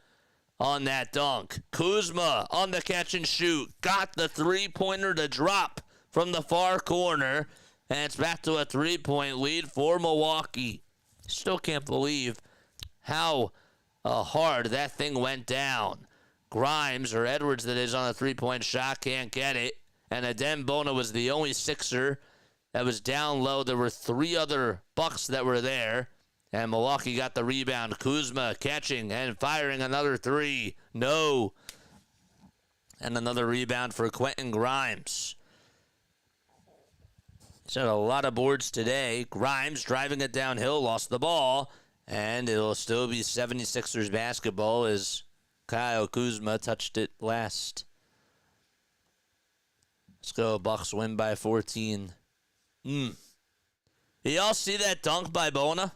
on that dunk. Kuzma on the catch and shoot. Got the three-pointer to drop from the far corner. And it's back to a three-point lead for Milwaukee. Still can't believe how hard that thing went down. Grimes, or Edwards that is, on a three-point shot, can't get it. And Adembona was the only Sixer that was down low. There were 3 other Bucks that were there. And Milwaukee got the rebound. Kuzma catching and firing another 3. No. And another rebound for Quentin Grimes. He's had a lot of boards today. Grimes driving it downhill, lost the ball. And it'll still be 76ers basketball as Kyle Kuzma touched it last. Let's go. Bucks win by 14. Y'all see that dunk by Bona?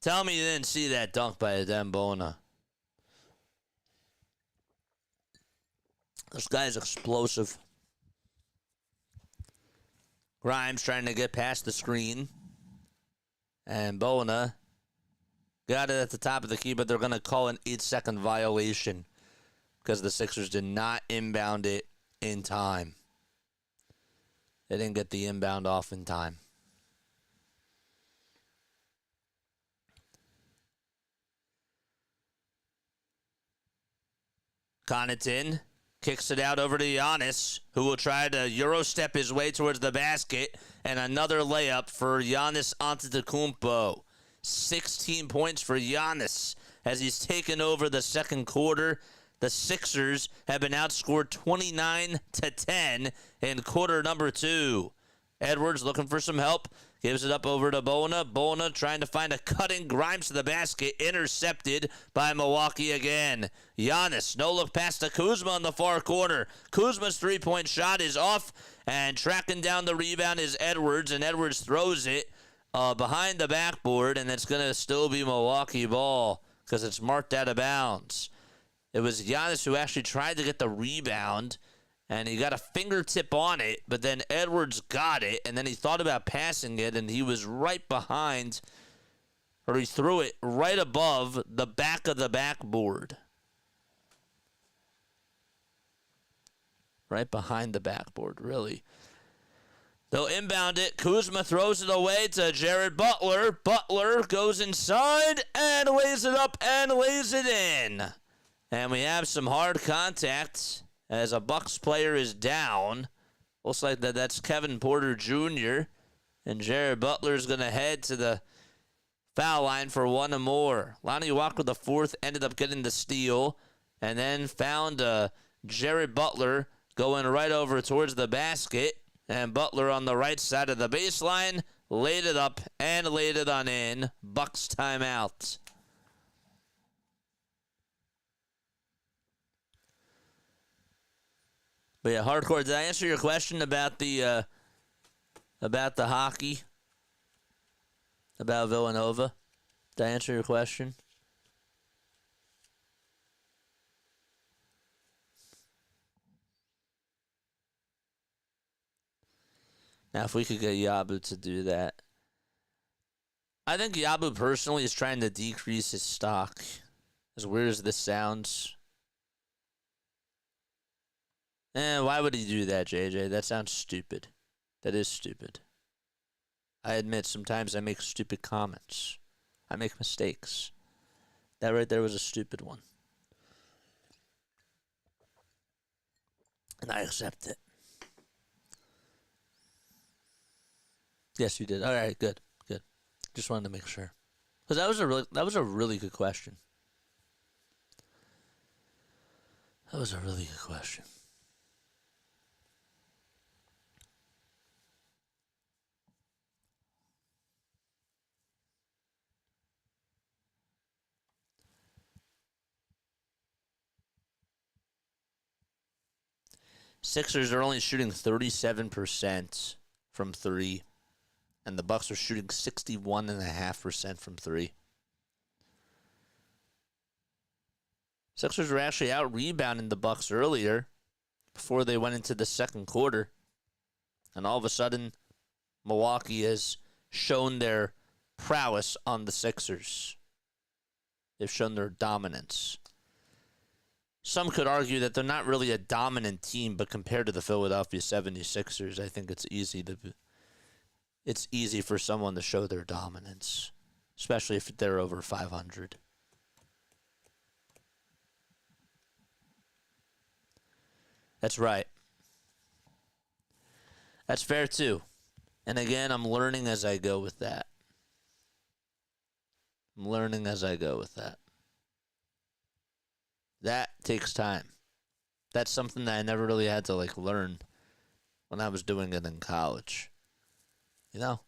Tell me you didn't see that dunk by Adem Bona. This guy's explosive. Grimes trying to get past the screen. And Bona got it at the top of the key, but they're going to call an 8-second violation because the Sixers did not inbound it in time. They didn't get the inbound off in time. Connaughton kicks it out over to Giannis, who will try to Euro step his way towards the basket. And another layup for Giannis Antetokounmpo. 16 points for Giannis as he's taken over the second quarter. The Sixers have been outscored 29-10 in quarter number 2. Edwards looking for some help. Gives it up over to Bona. Bona trying to find a cutting Grimes to the basket. Intercepted by Milwaukee again. Giannis, no look pass to Kuzma in the far corner. Kuzma's three-point shot is off. And tracking down the rebound is Edwards. And Edwards throws it behind the backboard. And it's going to still be Milwaukee ball because it's marked out of bounds. It was Giannis who actually tried to get the rebound. And he got a fingertip on it, but then Edwards got it, and then he thought about passing it, and he was right behind, or he threw it right above the back of the backboard. Right behind the backboard, really. They'll inbound it. Kuzma throws it away to Jared Butler. Butler goes inside and lays it up and lays it in. And we have some hard contact as a Bucks player is down. Looks like that's Kevin Porter Jr. And Jared Butler is going to head to the foul line for one or more. Lonnie Walker, the fourth, ended up getting the steal. And then found Jared Butler going right over towards the basket. And Butler on the right side of the baseline laid it up and laid it on in. Bucks timeout. But yeah, hardcore. Did I answer your question about the hockey? About Villanova? Did I answer your question? Now, if we could get Yabu to do that. I think Yabu personally is trying to decrease his stock. As weird as this sounds. Why would he do that, JJ? That sounds stupid. That is stupid. I admit sometimes I make stupid comments. I make mistakes. That right there was a stupid one. And I accept it. Yes, you did. All right, good. Good. Just wanted to make sure. Because that was a really good question. That was a really good question. Sixers are only shooting 37% from three, and the Bucks are shooting 61.5% from three. Sixers were actually out rebounding the Bucks earlier before they went into the second quarter, and all of a sudden, Milwaukee has shown their prowess on the Sixers. They've shown their dominance. Some could argue that they're not really a dominant team, but compared to the Philadelphia 76ers, I think it's easy for someone to show their dominance, especially if they're over 500. That's right. That's fair too. And again, I'm learning as I go with that. That takes time. That's something that I never really had to learn when I was doing it in college. You know?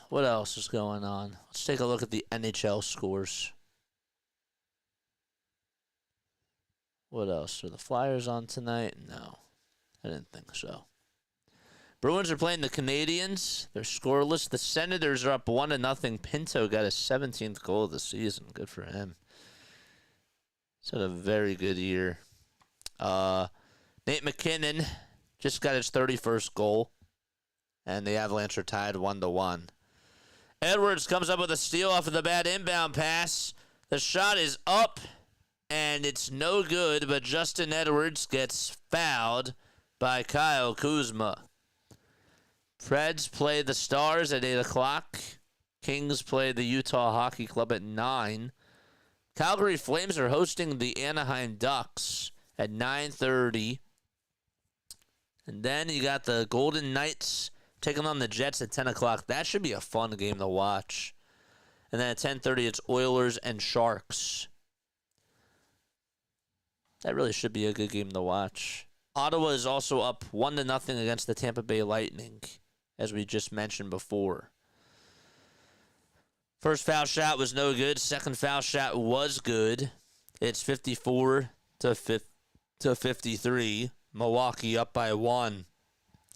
What else is going on? Let's take a look at the NHL scores. What else? Are the Flyers on tonight? No, I didn't think so. Bruins are playing the Canadiens. They're scoreless. The Senators are up 1-0. Pinto got his 17th goal of the season. Good for him. He's had a very good year. Nate McKinnon just got his 31st goal. And the Avalanche are tied 1-1. Edwards comes up with a steal off of the bad inbound pass. The shot is up, and it's no good, but Justin Edwards gets fouled by Kyle Kuzma. Preds play the Stars at 8 o'clock. Kings play the Utah Hockey Club at 9. Calgary Flames are hosting the Anaheim Ducks at 9:30. And then you got the Golden Knights taking on the Jets at 10 o'clock. That should be a fun game to watch. And then at 10:30, it's Oilers and Sharks. That really should be a good game to watch. Ottawa is also up 1-0 against the Tampa Bay Lightning, as we just mentioned before. First foul shot was no good. Second foul shot was good. It's 54-53. Milwaukee up by 1.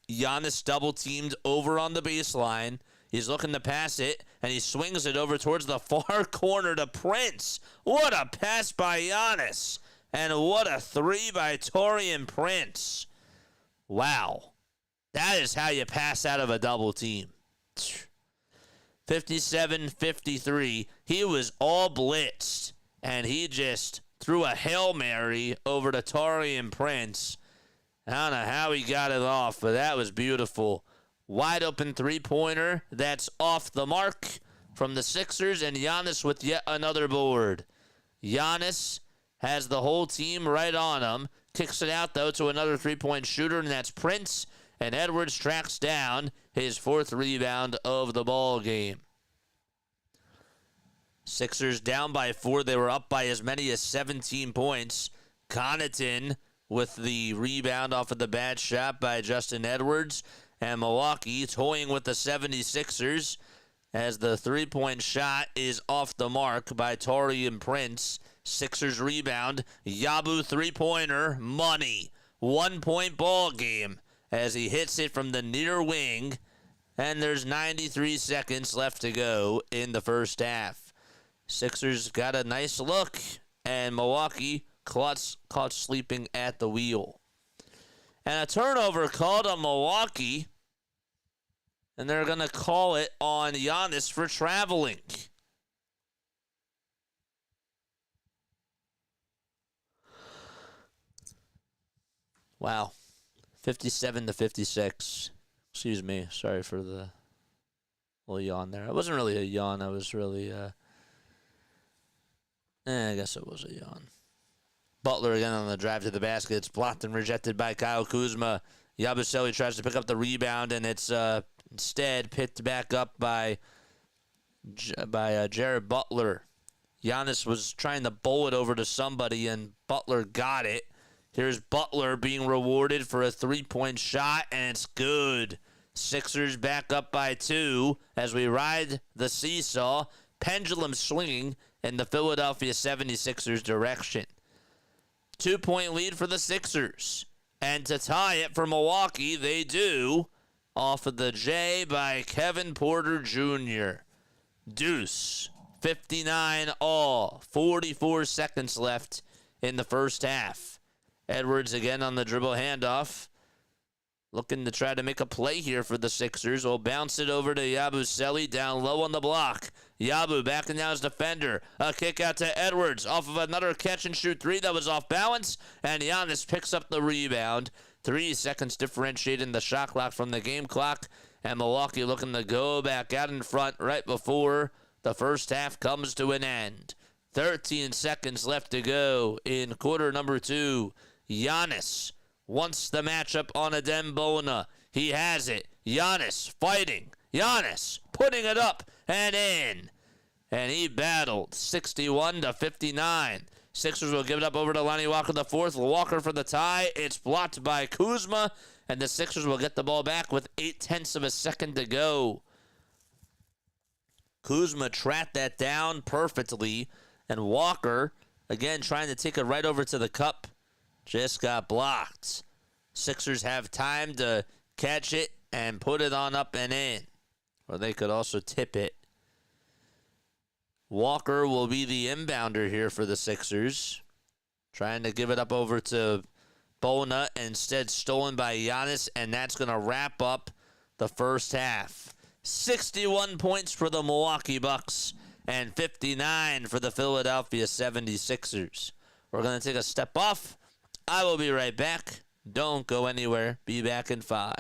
Giannis double-teamed over on the baseline. He's looking to pass it, and he swings it over towards the far corner to Prince. What a pass by Giannis. And what a three by Taurean Prince. Wow. That is how you pass out of a double team. 57-53. He was all blitzed, and he just threw a Hail Mary over to Taurean Prince. I don't know how he got it off, but that was beautiful. Wide open three-pointer. That's off the mark from the Sixers, and Giannis with yet another board. Giannis has the whole team right on him. Kicks it out, though, to another three-point shooter, and that's Prince. And Edwards tracks down his 4th rebound of the ball game. Sixers down by 4. They were up by as many as 17 points. Connaughton with the rebound off of the bad shot by Justin Edwards. And Milwaukee toying with the 76ers as the three-point shot is off the mark by Taurean Prince. Sixers rebound. Yabu three-pointer. Money. 1-point ball game as he hits it from the near wing. And there's 93 seconds left to go in the first half. Sixers got a nice look, and Milwaukee caught sleeping at the wheel. And a turnover called on Milwaukee, and they're going to call it on Giannis for traveling. Wow. 57-56. Excuse me. Sorry for the little yawn there. It wasn't really a yawn. I was really, I guess it was a yawn. Butler again on the drive to the basket. It's blocked and rejected by Kyle Kuzma. Yabusele tries to pick up the rebound, and it's instead picked back up by Jared Butler. Giannis was trying to bowl it over to somebody, and Butler got it. Here's Butler being rewarded for a three-point shot, and it's good. Sixers back up by 2 as we ride the seesaw. Pendulum swinging in the Philadelphia 76ers direction. 2-point lead for the Sixers. And to tie it for Milwaukee, they do, off of the J by Kevin Porter Jr. Deuce, 59 all, 44 seconds left in the first half. Edwards again on the dribble handoff. Looking to try to make a play here for the Sixers. Will bounce it over to Yabusele down low on the block. Yabu backing down his defender. A kick out to Edwards off of another catch-and-shoot three that was off balance. And Giannis picks up the rebound. 3 seconds differentiating the shot clock from the game clock. And Milwaukee looking to go back out in front right before the first half comes to an end. 13 seconds left to go in quarter number 2. Giannis wants the matchup on Adem Bona. He has it. Giannis fighting. Giannis putting it up and in. And he battled 61-59. Sixers will give it up over to Lonnie Walker the fourth. Walker for the tie. It's blocked by Kuzma. And the Sixers will get the ball back with 0.8 of a second to go. Kuzma tracked that down perfectly. And Walker, again, trying to take it right over to the cup. Just got blocked. Sixers have time to catch it and put it on up and in. Or they could also tip it. Walker will be the inbounder here for the Sixers. Trying to give it up over to Bona. Instead stolen by Giannis. And that's going to wrap up the first half. 61 points for the Milwaukee Bucks. And 59 for the Philadelphia 76ers. We're going to take a step off. I will be right back. Don't go anywhere. Be back in 5.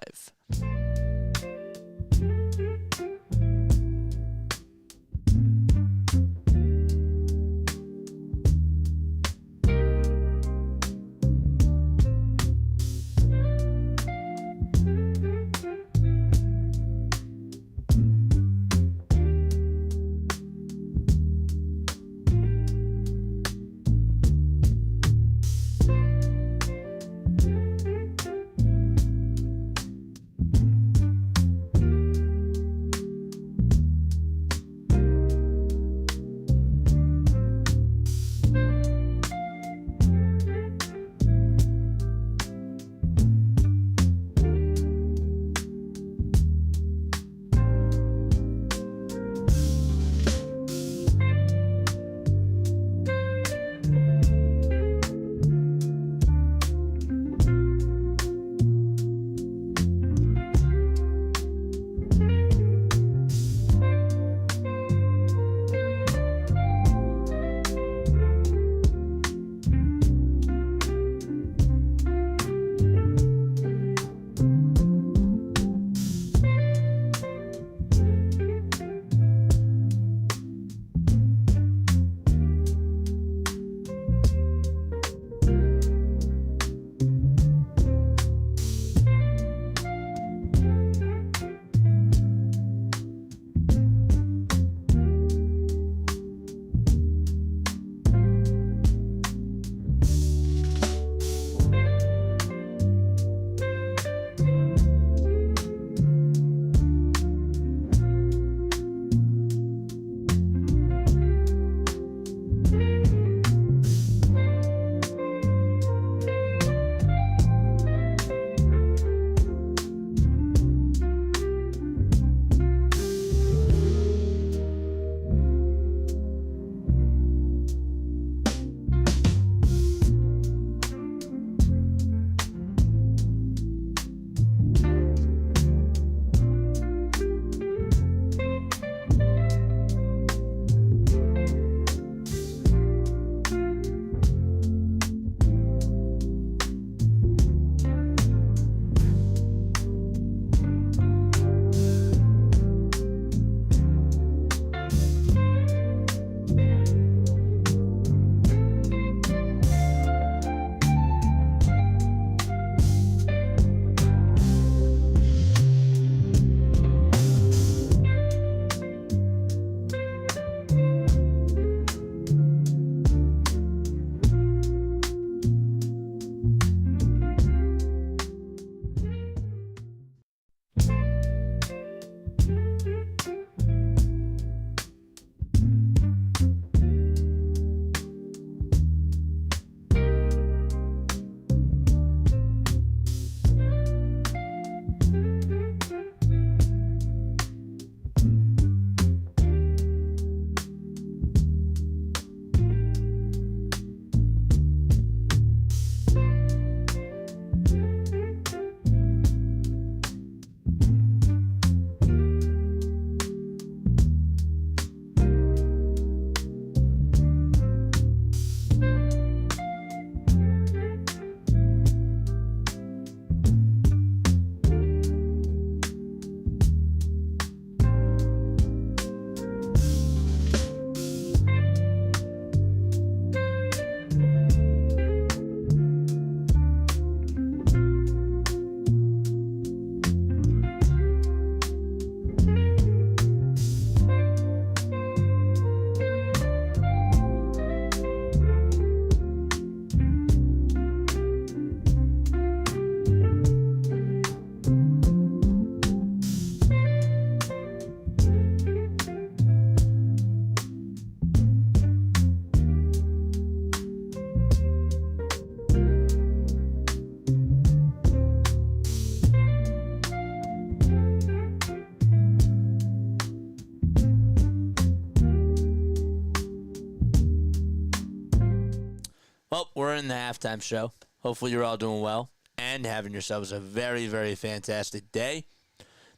Well, we're in the halftime show. Hopefully you're all doing well and having yourselves a very, very fantastic day.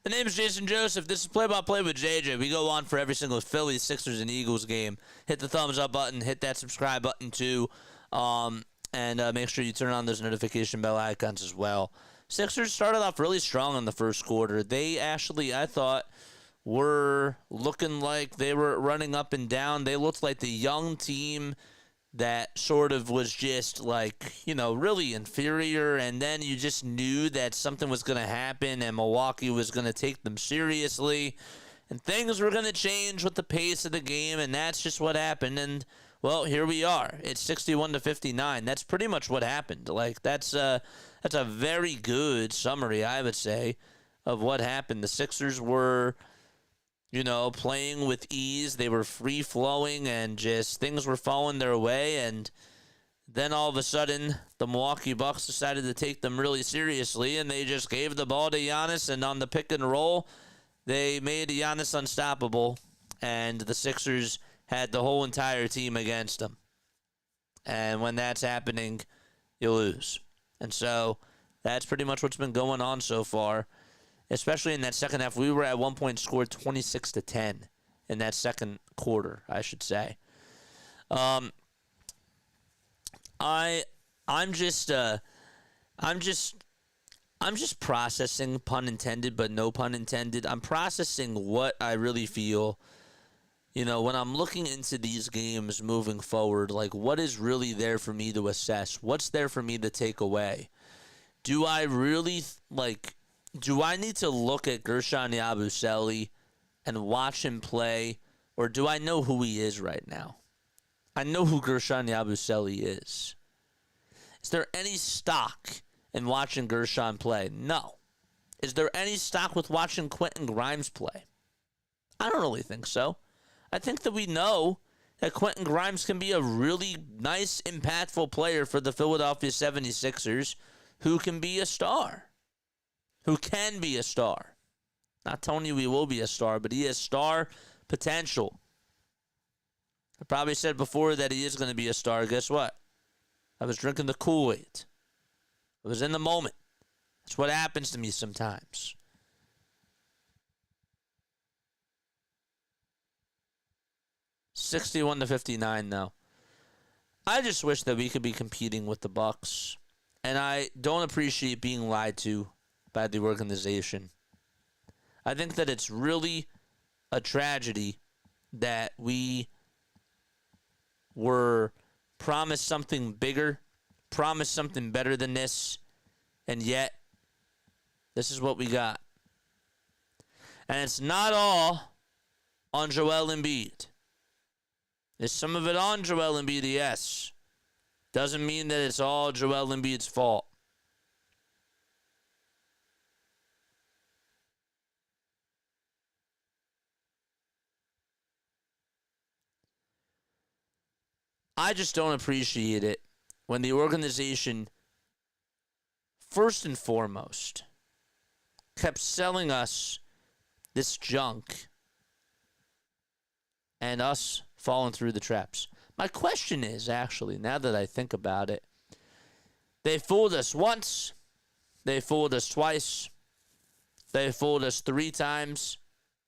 The name is Jason Joseph. This is Play-by-Play with JJ. We go on for every single Phillies, Sixers, and Eagles game. Hit the thumbs up button. Hit that subscribe button too. And make sure you turn on those notification bell icons as well. Sixers started off really strong in the first quarter. They actually, I thought, were looking like they were running up and down. They looked like the young team that sort of was just like, really inferior. And then you just knew that something was going to happen and Milwaukee was going to take them seriously. And things were going to change with the pace of the game. And that's just what happened. And, well, here we are. It's 61-59. That's pretty much what happened. Like, that's a very good summary, I would say, of what happened. The Sixers were, playing with ease. They were free-flowing, and just things were falling their way. And then all of a sudden, the Milwaukee Bucks decided to take them really seriously, and they just gave the ball to Giannis, and on the pick and roll, they made Giannis unstoppable, and the Sixers had the whole entire team against them. And when that's happening, you lose. And so that's pretty much what's been going on so far, especially in that second half. We were at one point scored 26-10 in that second quarter, I should say. I'm just processing, pun intended, but no pun intended. I'm processing what I really feel. When I'm looking into these games moving forward, like, what is really there for me to assess? What's there for me to take away? Do I really, do I need to look at Guerschon Yabusele and watch him play, or do I know who he is right now? I know who Guerschon Yabusele is. Is there any stock in watching Guerschon play? No. Is there any stock with watching Quentin Grimes play? I don't really think so. I think that we know that Quentin Grimes can be a really nice, impactful player for the Philadelphia 76ers who can be a star. Who can be a star. Not telling you he will be a star, but he has star potential. I probably said before that he is going to be a star. Guess what? I was drinking the Kool-Aid. I was in the moment. That's what happens to me sometimes. $61-59, though. I just wish that we could be competing with the Bucks, and I don't appreciate being lied to by the organization. I think that it's really a tragedy that we were promised something bigger, promised something better than this, and yet this is what we got. And it's not all on Joel Embiid. There's some of it on Joel Embiid, yes. Doesn't mean that it's all Joel Embiid's fault. I just don't appreciate it when the organization, first and foremost, kept selling us this junk and us falling through the traps. My question is, actually, now that I think about it, they fooled us once, they fooled us twice, they fooled us 3 times,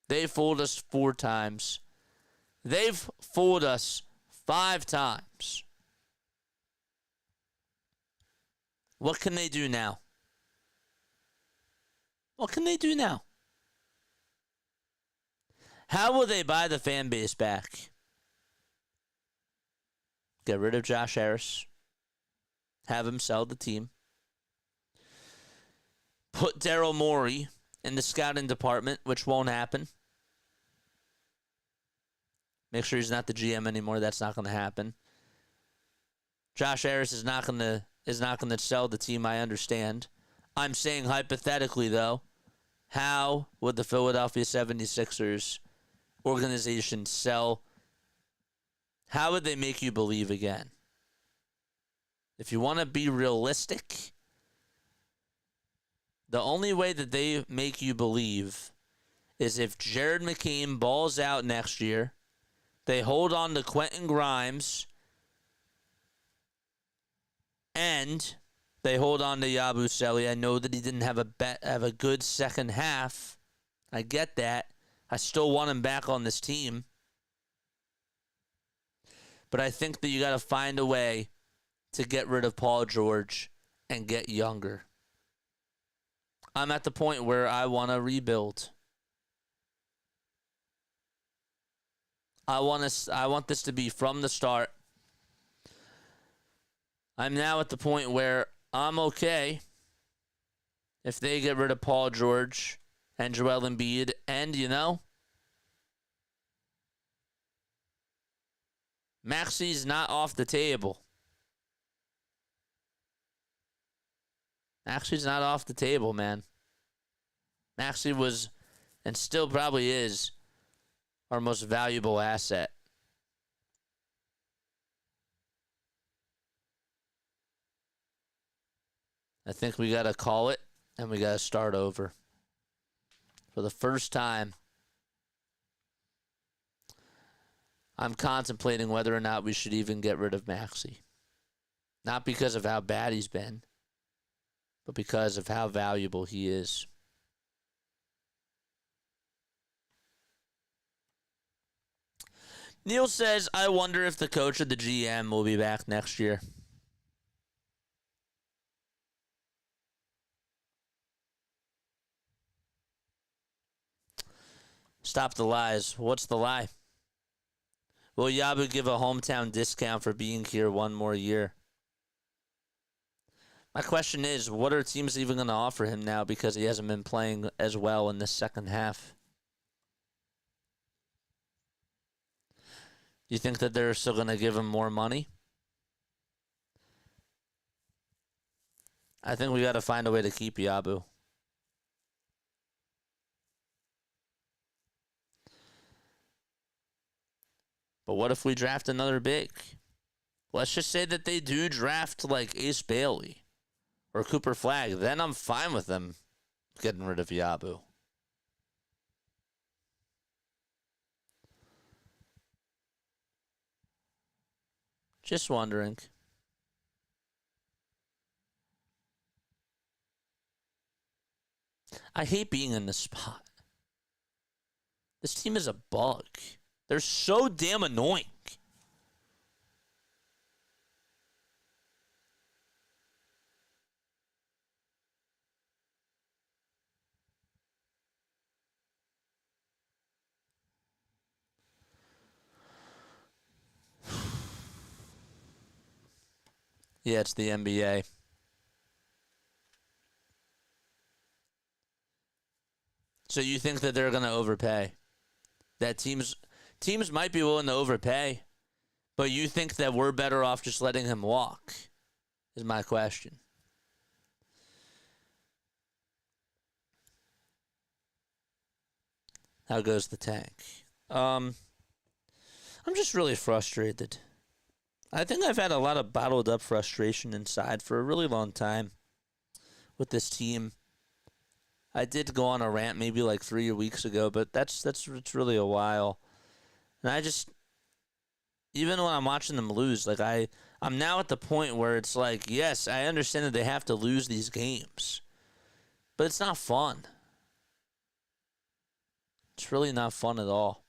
they fooled us 4 times, they've fooled us 5 times. What can they do now? What can they do now? How will they buy the fan base back? Get rid of Josh Harris. Have him sell the team. Put Daryl Morey in the scouting department, which won't happen. Make sure he's not the GM anymore. That's not going to happen. Josh Harris is not going to sell the team, I understand. I'm saying hypothetically, though, how would the Philadelphia 76ers organization sell? How would they make you believe again? If you want to be realistic, the only way that they make you believe is if Jared McCain balls out next year, they hold on to Quentin Grimes, and they hold on to Yabusele. I know that he didn't have a good second half. I get that. I still want him back on this team. But I think that you got to find a way to get rid of Paul George and get younger. I'm at the point where I want to rebuild. I want this to be from the start. I'm now at the point where I'm okay if they get rid of Paul George and Joel Embiid, and, Maxey's not off the table. Maxey's not off the table, man. Maxey was, and still probably is, our most valuable asset. I think we got to call it, and we got to start over. For the first time, I'm contemplating whether or not we should even get rid of Maxey. Not because of how bad he's been, but because of how valuable he is. Neil says, I wonder if the coach or the GM will be back next year. Stop the lies. What's the lie? Will Yabu give a hometown discount for being here one more year? My question is, what are teams even going to offer him now because he hasn't been playing as well in the second half? You think that they're still going to give him more money? I think we got to find a way to keep Yabu. But what if we draft another big? Let's just say that they do draft like Ace Bailey or Cooper Flagg. Then I'm fine with them getting rid of Yabu. Just wondering. I hate being in this spot. This team is a bug. They're so damn annoying. Yeah, it's the NBA. So you think that they're going to overpay? That teams might be willing to overpay, but you think that we're better off just letting him walk? Is my question. How goes the tank? I'm just really frustrated. I think I've had a lot of bottled up frustration inside for a really long time with this team. I did go on a rant maybe like 3 weeks ago, but it's really a while. And I just, even when I'm watching them lose, like I'm now at the point where it's like, yes, I understand that they have to lose these games, but it's not fun. It's really not fun at all.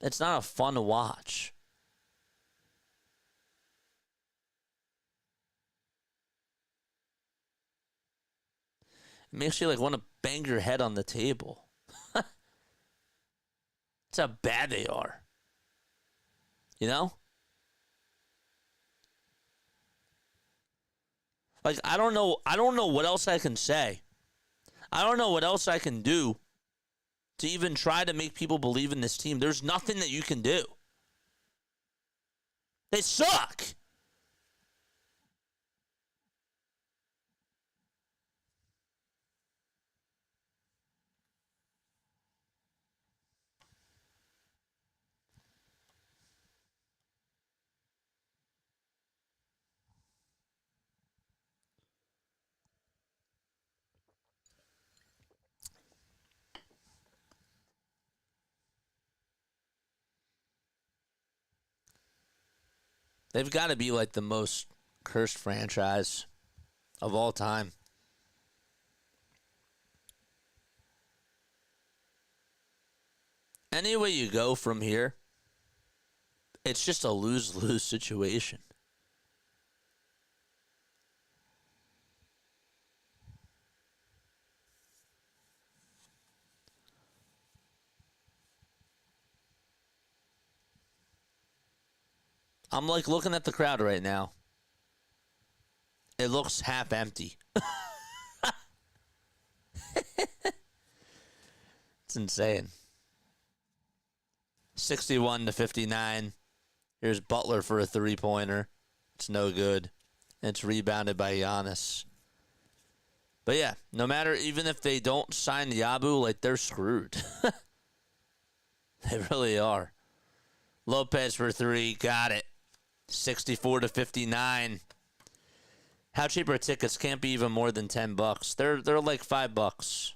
It's not a fun to watch. It makes you like want to bang your head on the table. That's how bad they are. You know? Like I don't know what else I can say. I don't know what else I can do to even try to make people believe in this team. There's nothing that you can do. They suck. They've got to be like the most cursed franchise of all time. Any way you go from here, it's just a lose-lose situation. I'm like looking at the crowd right now. It looks half empty. It's insane. 61-59. Here's Butler for a three-pointer. It's no good. It's rebounded by Giannis. But yeah, no matter, even if they don't sign Yabu, like, they're screwed. They really are. Lopez for three. Got it. 64-59. How cheap are tickets? Can't be even more than $10. They're like $5.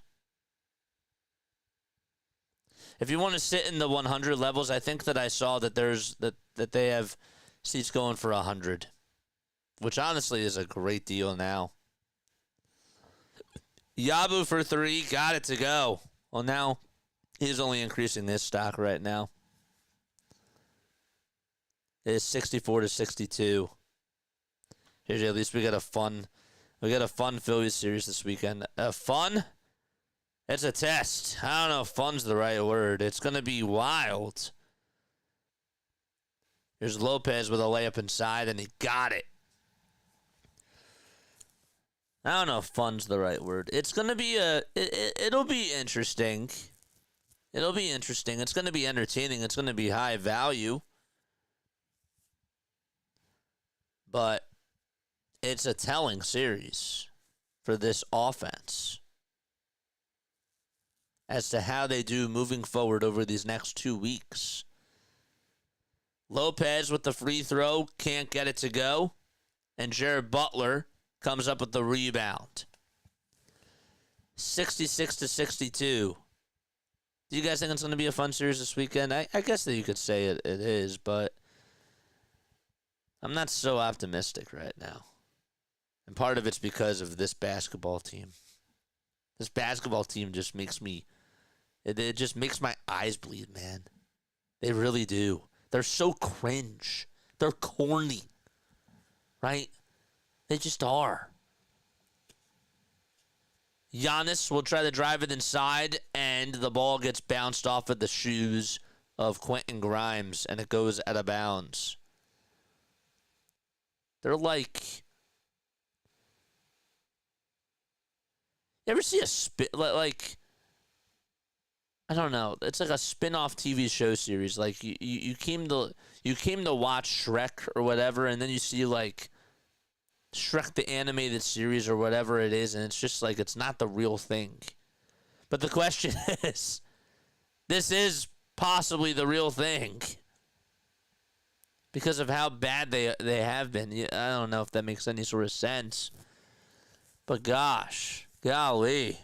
If you want to sit in the 100 levels, I think that I saw that that they have seats going for 100, which honestly is a great deal now. Yabu for three, got it to go. Well, now he's only increasing his stock right now. It is 64-62. Here's at least we got a fun Phillies series this weekend. Fun? It's a test. I don't know if fun's the right word. It's going to be wild. Here's Lopez with a layup inside, and he got it. I don't know if fun's the right word. It's going to be it'll be interesting. It'll be interesting. It's going to be entertaining. It's going to be high value. But it's a telling series for this offense as to how they do moving forward over these next 2 weeks. Lopez with the free throw, can't get it to go. And Jared Butler comes up with the rebound. 66-62. Do you guys think it's going to be a fun series this weekend? I guess that you could say it is, but I'm not so optimistic right now. And part of it's because of this basketball team. This basketball team just makes me... It just makes my eyes bleed, man. They really do. They're so cringe. They're corny. Right? They just are. Giannis will try to drive it inside, and the ball gets bounced off of the shoes of Quentin Grimes, and it goes out of bounds. They're like... You ever see a spin... Like... I don't know. It's like a spin-off TV show series. Like you came to watch Shrek or whatever, and then you see like Shrek the animated series or whatever it is, and it's just like it's not the real thing. But the question is, this is possibly the real thing because of how bad they have been. I don't know if that makes any sort of sense, but gosh, golly.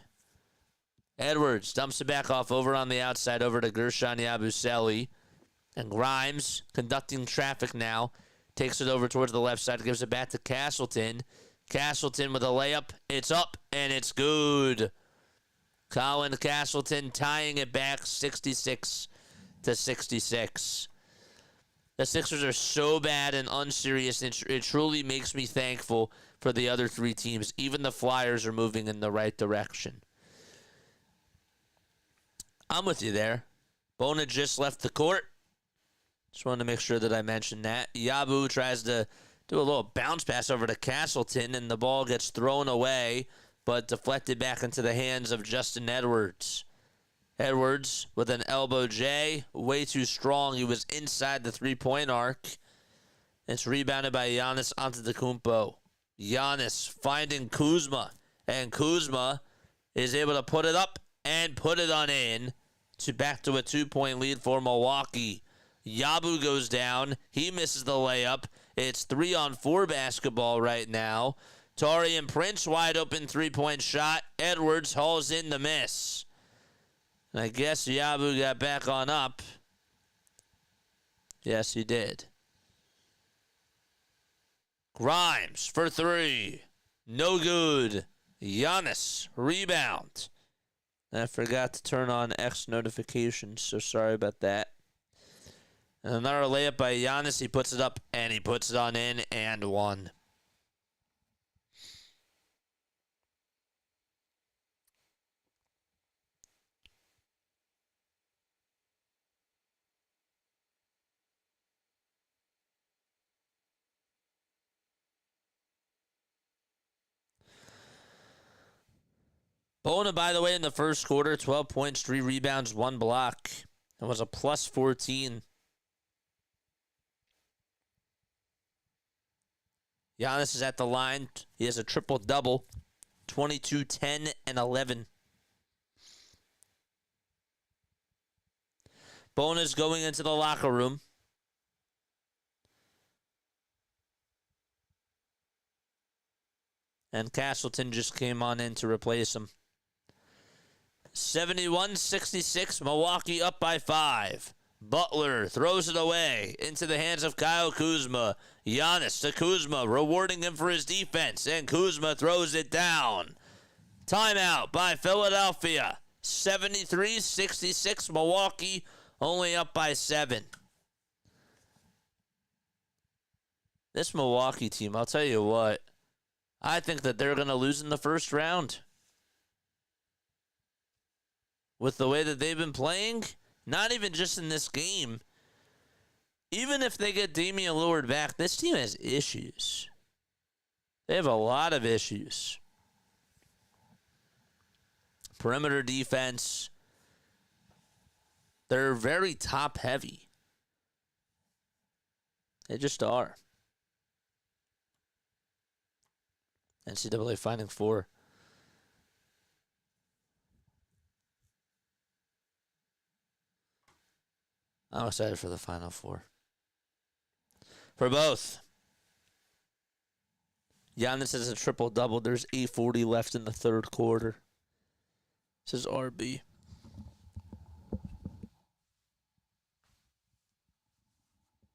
Edwards dumps it back off over on the outside over to Guerschon Yabusele. And Grimes, conducting traffic now, takes it over towards the left side, gives it back to Castleton. Castleton with a layup. It's up, and it's good. Colin Castleton tying it back 66-66. The Sixers are so bad and unserious, it truly makes me thankful for the other three teams. Even the Flyers are moving in the right direction. I'm with you there. Bona just left the court. Just wanted to make sure that I mentioned that. Yabu tries to do a little bounce pass over to Castleton, and the ball gets thrown away, but deflected back into the hands of Justin Edwards. Edwards with an elbow J, way too strong. He was inside the three-point arc. It's rebounded by Giannis Antetokounmpo. Giannis finding Kuzma, and Kuzma is able to put it up and put it on in. Back to a 2-point lead for Milwaukee. Yabu goes down. He misses the layup. It's 3-on-4 basketball right now. Taurean Prince wide open 3-point shot. Edwards hauls in the miss. And I guess Yabu got back on up. Yes, he did. Grimes for three. No good. Giannis, rebound. I forgot to turn on X notifications, so sorry about that. And another layup by Giannis. He puts it up, and he puts it on in, and one. Bona, by the way, in the first quarter, 12 points, 3 rebounds, 1 block. It was a plus 14. Giannis is at the line. He has a triple-double, 22, 10, and 11. Bona's going into the locker room. And Castleton just came on in to replace him. 71-66, Milwaukee up by 5. Butler throws it away into the hands of Kyle Kuzma. Giannis to Kuzma, rewarding him for his defense, and Kuzma throws it down. Timeout by Philadelphia. 73-66, Milwaukee only up by 7. This Milwaukee team, I'll tell you what, I think that they're going to lose in the first round. With the way that they've been playing, not even just in this game. Even if they get Damian Lillard back, this team has issues. They have a lot of issues. Perimeter defense. They're very top heavy. They just are. NCAA Final Four. I'm excited for the Final Four. For both. Giannis has a triple-double. There's 8:40 left in the third quarter. This is RB.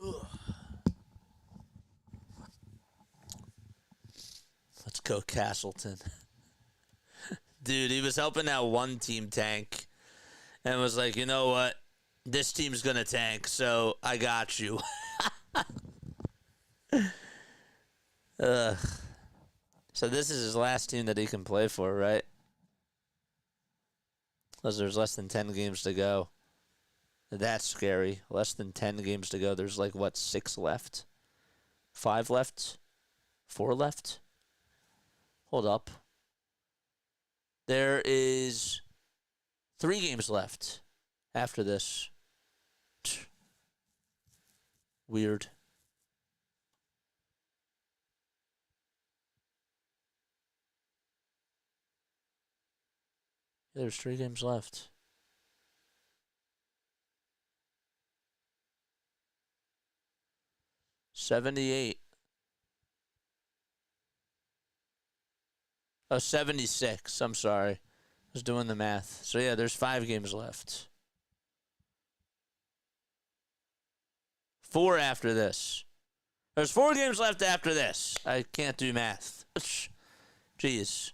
Ugh. Let's go, Castleton. Dude, he was helping that one team tank and was like, you know what? This team's going to tank, so I got you. So this is his last team that he can play for, right? Because there's less than 10 games to go. That's scary. Less than 10 games to go. There's like, what, 6 left? 5 left? 4 left? Hold up. There is 3 games left after this. Weird. There's 3 games left. $78. Oh, 76. I'm sorry. I was doing the math. So, yeah, there's 5 games left. 4 after this. There's 4 games left after this. I can't do math. Jeez.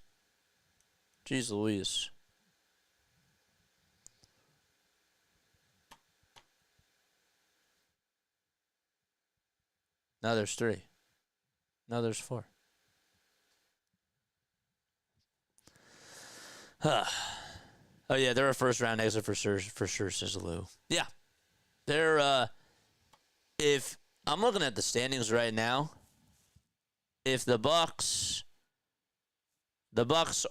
Jeez Louise. Now there's 3. Now there's 4. Oh, yeah, they're a first-round exit for sure, says Lou. Yeah. They're, if I'm looking at the standings right now, if the Bucks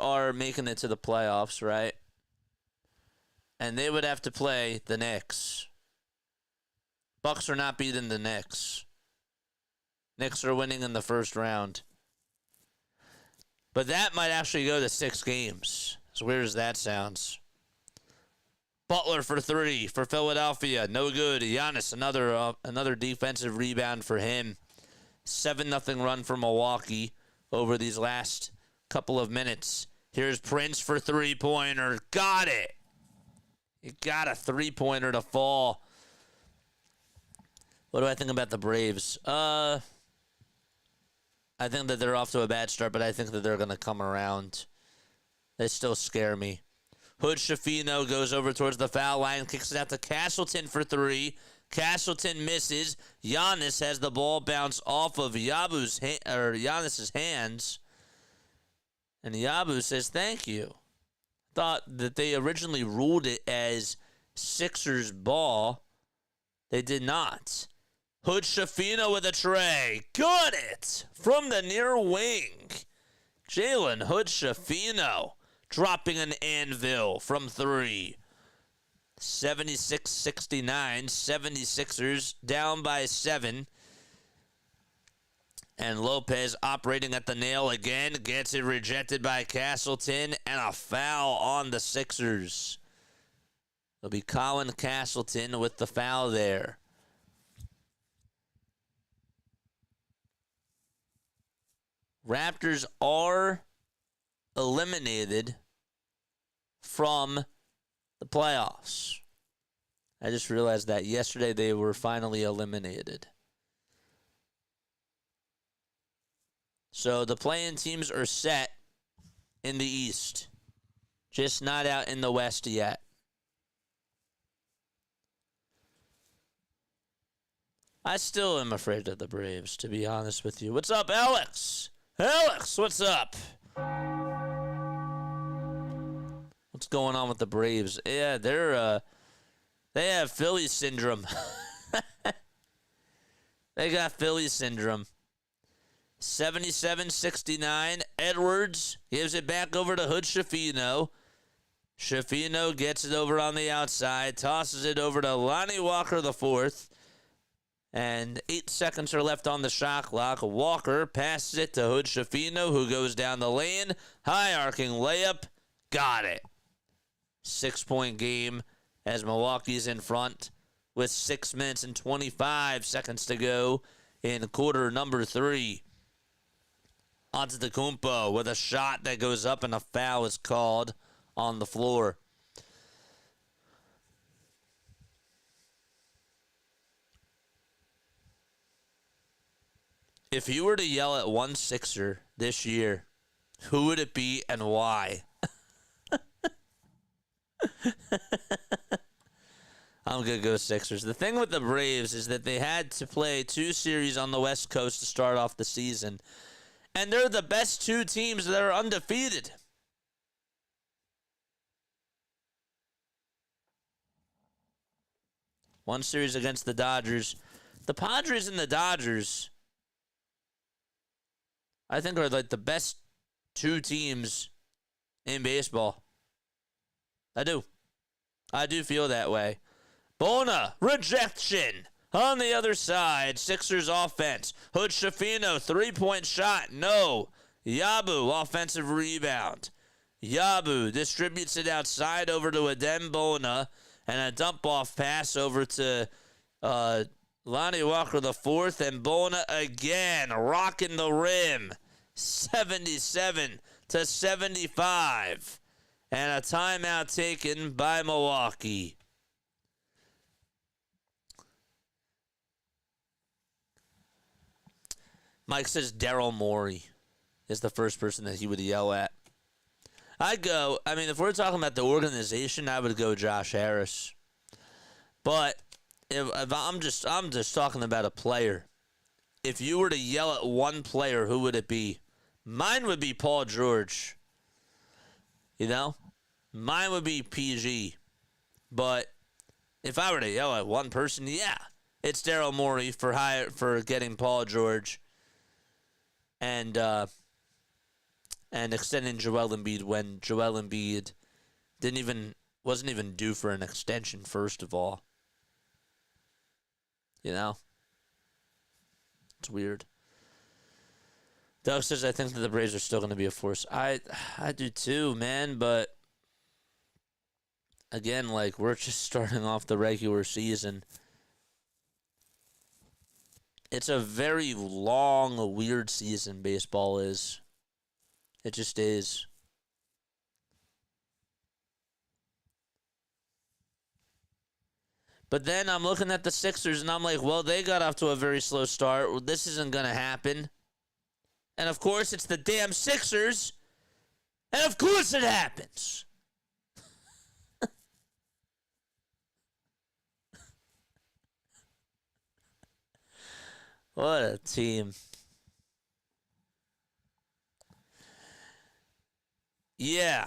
are making it to the playoffs, right? And they would have to play the Knicks. Bucks are not beating the Knicks. Knicks are winning in the first round. But that might actually go to 6 games. As weird as that sounds. Butler for 3 for Philadelphia. No good. Giannis, another defensive rebound for him. 7-0 run for Milwaukee over these last couple of minutes. Here's Prince for 3-pointer. Got it. You got a 3-pointer to fall. What do I think about the Braves? I I think that they're off to a bad start, but I think that they're going to come around. They still scare me. Hood Schifino goes over towards the foul line, kicks it out to Castleton for three. Castleton misses. Giannis has the ball bounce off of Giannis's hands. And Yabu says, thank you. Thought that they originally ruled it as Sixers ball. They did not. Hood Schifino with a tray. Got it from the near wing. Jalen Hood Schifino dropping an anvil from three. 76-69. 76ers down by 7. And Lopez operating at the nail again. Gets it rejected by Castleton. And a foul on the Sixers. It'll be Colin Castleton with the foul there. Raptors are eliminated from the playoffs. I just realized that yesterday they were finally eliminated. So the play-in teams are set in the East, just not out in the West yet. I still am afraid of the Braves, to be honest with you. What's up, Alex? Alex, what's up? What's going on with the Braves? Yeah, they have Philly syndrome. They got Philly syndrome. 77-69. Edwards gives it back over to Hood Schifino. Schifino gets it over on the outside, tosses it over to Lonnie Walker the fourth. And 8 seconds are left on the shot clock. Walker passes it to Hood Schifino, who goes down the lane. High arcing layup. Got it. 6-point game as Milwaukee's in front with 6 minutes and 25 seconds to go in quarter number 3. Antetokounmpo with a shot that goes up and a foul is called on the floor. If you were to yell at one Sixer this year, who would it be and why? I'm going to go Sixers. The thing with the Braves is that they had to play 2 series on the West Coast to start off the season. And they're the best 2 teams that are undefeated. One series against the Dodgers. The Padres and the Dodgers, I think, are like the best 2 teams in baseball. I do feel that way. Bona, rejection. On the other side, Sixers offense. Hood Schifino, 3-point shot. No. Yabu, offensive rebound. Yabu distributes it outside over to Adem Bona. And a dump-off pass over to Lonnie Walker the fourth. And Bona again, rocking the rim. 77-75. And a timeout taken by Milwaukee. Mike says Daryl Morey is the first person that he would yell at. If we're talking about the organization, I would go Josh Harris. But if I'm just talking about a player. If you were to yell at one player, who would it be? Mine would be Paul George. You know? Mine would be PG. But if I were to yell at one person, yeah, it's Daryl Morey for getting Paul George and extending Joel Embiid when Joel Embiid wasn't even due for an extension, first of all. You know? It's weird. Doug says, I think that the Braves are still going to be a force. I do too, man, but again, like, we're just starting off the regular season. It's a very long, weird season, baseball is. It just is. But then I'm looking at the Sixers, and I'm like, well, they got off to a very slow start. This isn't going to happen. And of course, it's the damn Sixers. And of course it happens. What a team. Yeah.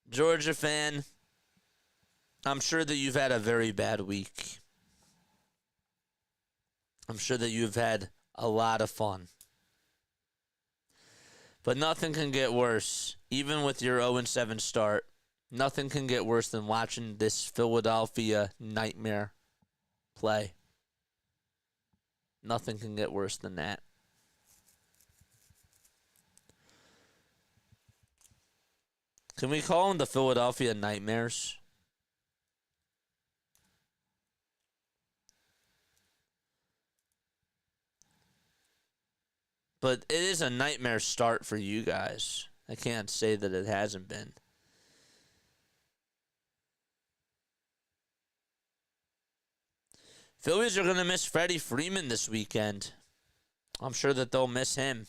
Georgia fan, I'm sure that you've had a very bad week. I'm sure that you've had a lot of fun. But nothing can get worse, even with your 0-7 start. Nothing can get worse than watching this Philadelphia nightmare play. Nothing can get worse than that. Can we call them the Philadelphia Nightmares? But it is a nightmare start for you guys. I can't say that it hasn't been. Phillies are going to miss Freddie Freeman this weekend. I'm sure that they'll miss him.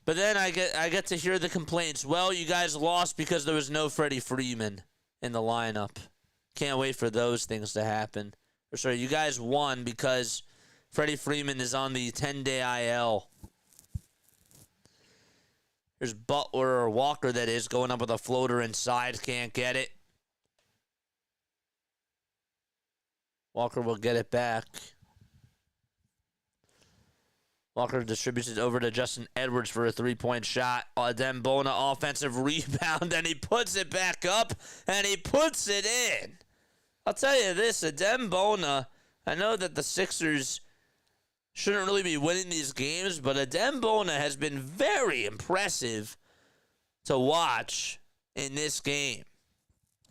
But then I get to hear the complaints. Well, you guys lost because there was no Freddie Freeman in the lineup. Can't wait for those things to happen. Or sorry, you guys won because Freddie Freeman is on the 10-day IL. There's Butler or Walker, that is, going up with a floater inside. Can't get it. Walker will get it back. Walker distributes it over to Justin Edwards for a three-point shot. Adem Bona offensive rebound, and he puts it back up, and he puts it in. I'll tell you this, Adem Bona, I know that the Sixers shouldn't really be winning these games, but Adem Bona has been very impressive to watch in this game.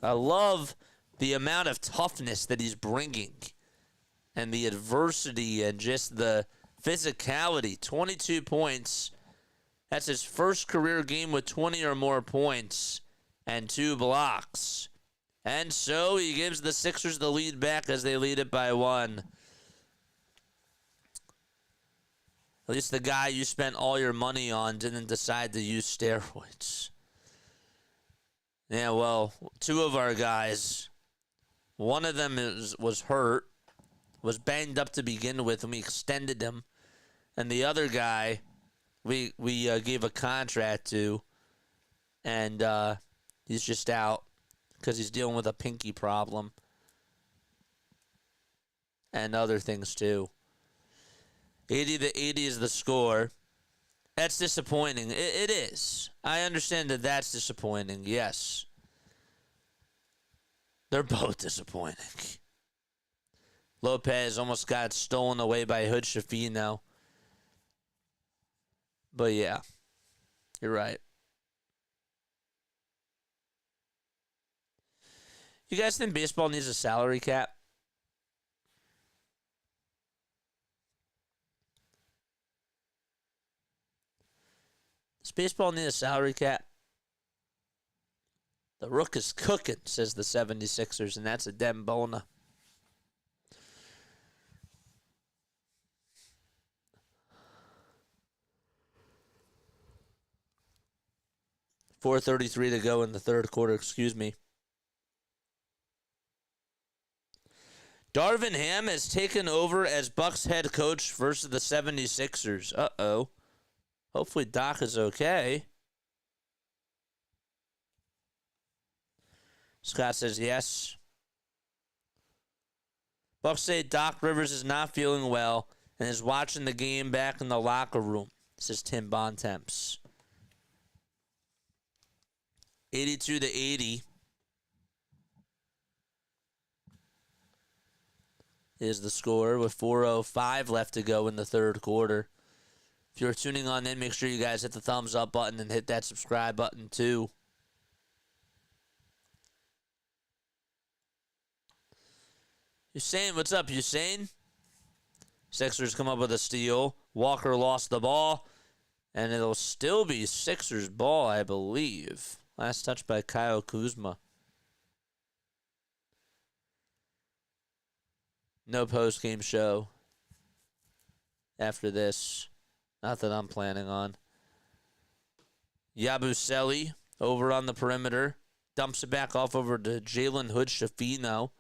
I love the amount of toughness that he's bringing and the adversity and just the physicality. 22 points. That's his first career game with 20 or more points and 2 blocks. And so he gives the Sixers the lead back as they lead it by 1. At least the guy you spent all your money on didn't decide to use steroids. Yeah, well, 2 of our guys, one of them was hurt, was banged up to begin with, and we extended him. And the other guy, we gave a contract to, and he's just out because he's dealing with a pinky problem and other things too. 80-80 is the score. That's disappointing. It is. I understand that that's disappointing. Yes. They're both disappointing. Lopez almost got stolen away by Hood Shafino. But yeah, you're right. You guys think baseball needs a salary cap? Does baseball need a salary cap? The Rook is cooking, says the 76ers, and that's a Adem Bona. .433 to go in the third quarter, excuse me. Darvin Ham has taken over as Bucks head coach versus the 76ers. Uh-oh. Hopefully Doc is okay. Scott says yes. Bucks say Doc Rivers is not feeling well and is watching the game back in the locker room, says Tim Bontemps. 82-80 is the score with 4:05 left to go in the third quarter. If you're tuning on in, make sure you guys hit the thumbs up button and hit that subscribe button too. Hussein, what's up, Hussein? Sixers come up with a steal. Walker lost the ball, and it'll still be Sixers ball, I believe. Last touch by Kyle Kuzma. No post-game show after this. Not that I'm planning on. Yabusele over on the perimeter. Dumps it back off over to Jalen Hood-Schifino.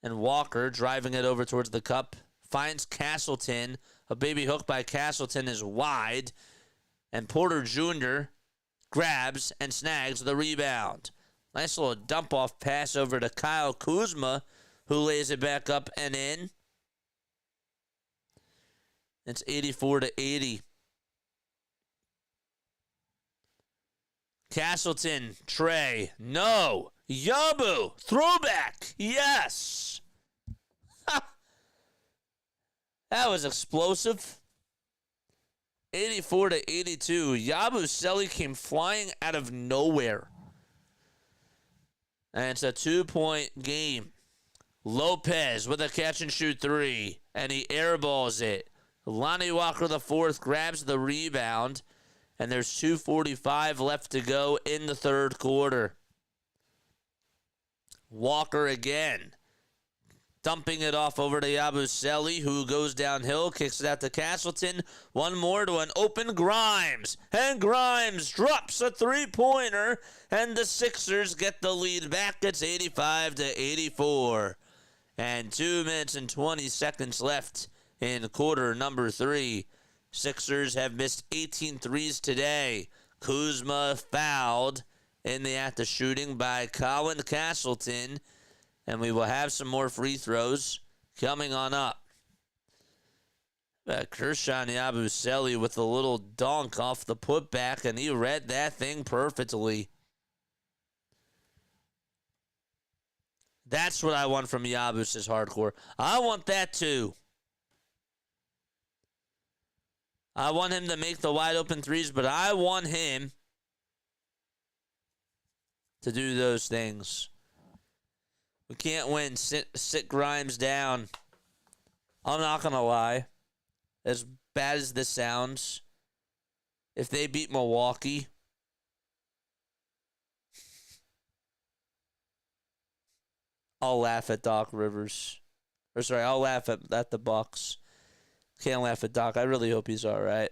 And Walker driving it over towards the cup. Finds Castleton. A baby hook by Castleton is wide. And Porter Jr. grabs and snags the rebound. Nice little dump-off pass over to Kyle Kuzma, who lays it back up and in. It's 84-80. Castleton, Trey, no. Yabu, throwback, yes. That was explosive. 84-82. Yabusele came flying out of nowhere. And it's a 2-point game. Lopez with a catch-and-shoot three, and he airballs it. Lonnie Walker IV grabs the rebound, and there's 2:45 left to go in the third quarter. Walker again, dumping it off over to Yabusele, who goes downhill, kicks it out to Castleton. One more to an open Grimes, and Grimes drops a three-pointer, and the Sixers get the lead back. It's 85-84, and 2 minutes and 20 seconds left in quarter number 3. Sixers have missed 18 threes today. Kuzma fouled in the act of shooting by Colin Castleton. And we will have some more free throws coming on up. Guerschon Yabusele with a little dunk off the putback, and he read that thing perfectly. That's what I want from Yabus is hardcore. I want that too. I want him to make the wide open threes, but I want him to do those things. We can't win. Sit Grimes down. I'm not going to lie. As bad as this sounds, if they beat Milwaukee, I'll laugh at Doc Rivers. I'll laugh at the Bucks. Can't laugh at Doc. I really hope he's all right.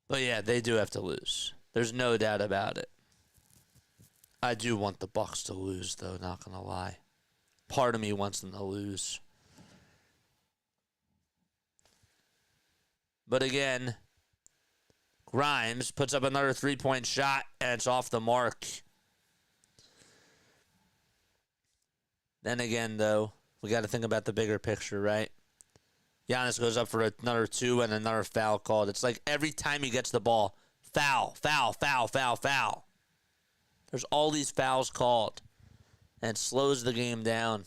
But yeah, they do have to lose. There's no doubt about it. I do want the Bucks to lose, though, not going to lie. Part of me wants them to lose. But again, Grimes puts up another three-point shot, and it's off the mark. Then again, though, we got to think about the bigger picture, right? Giannis goes up for another two and another foul called. It's like every time he gets the ball, foul, foul, foul, foul, foul. There's all these fouls called, and it slows the game down.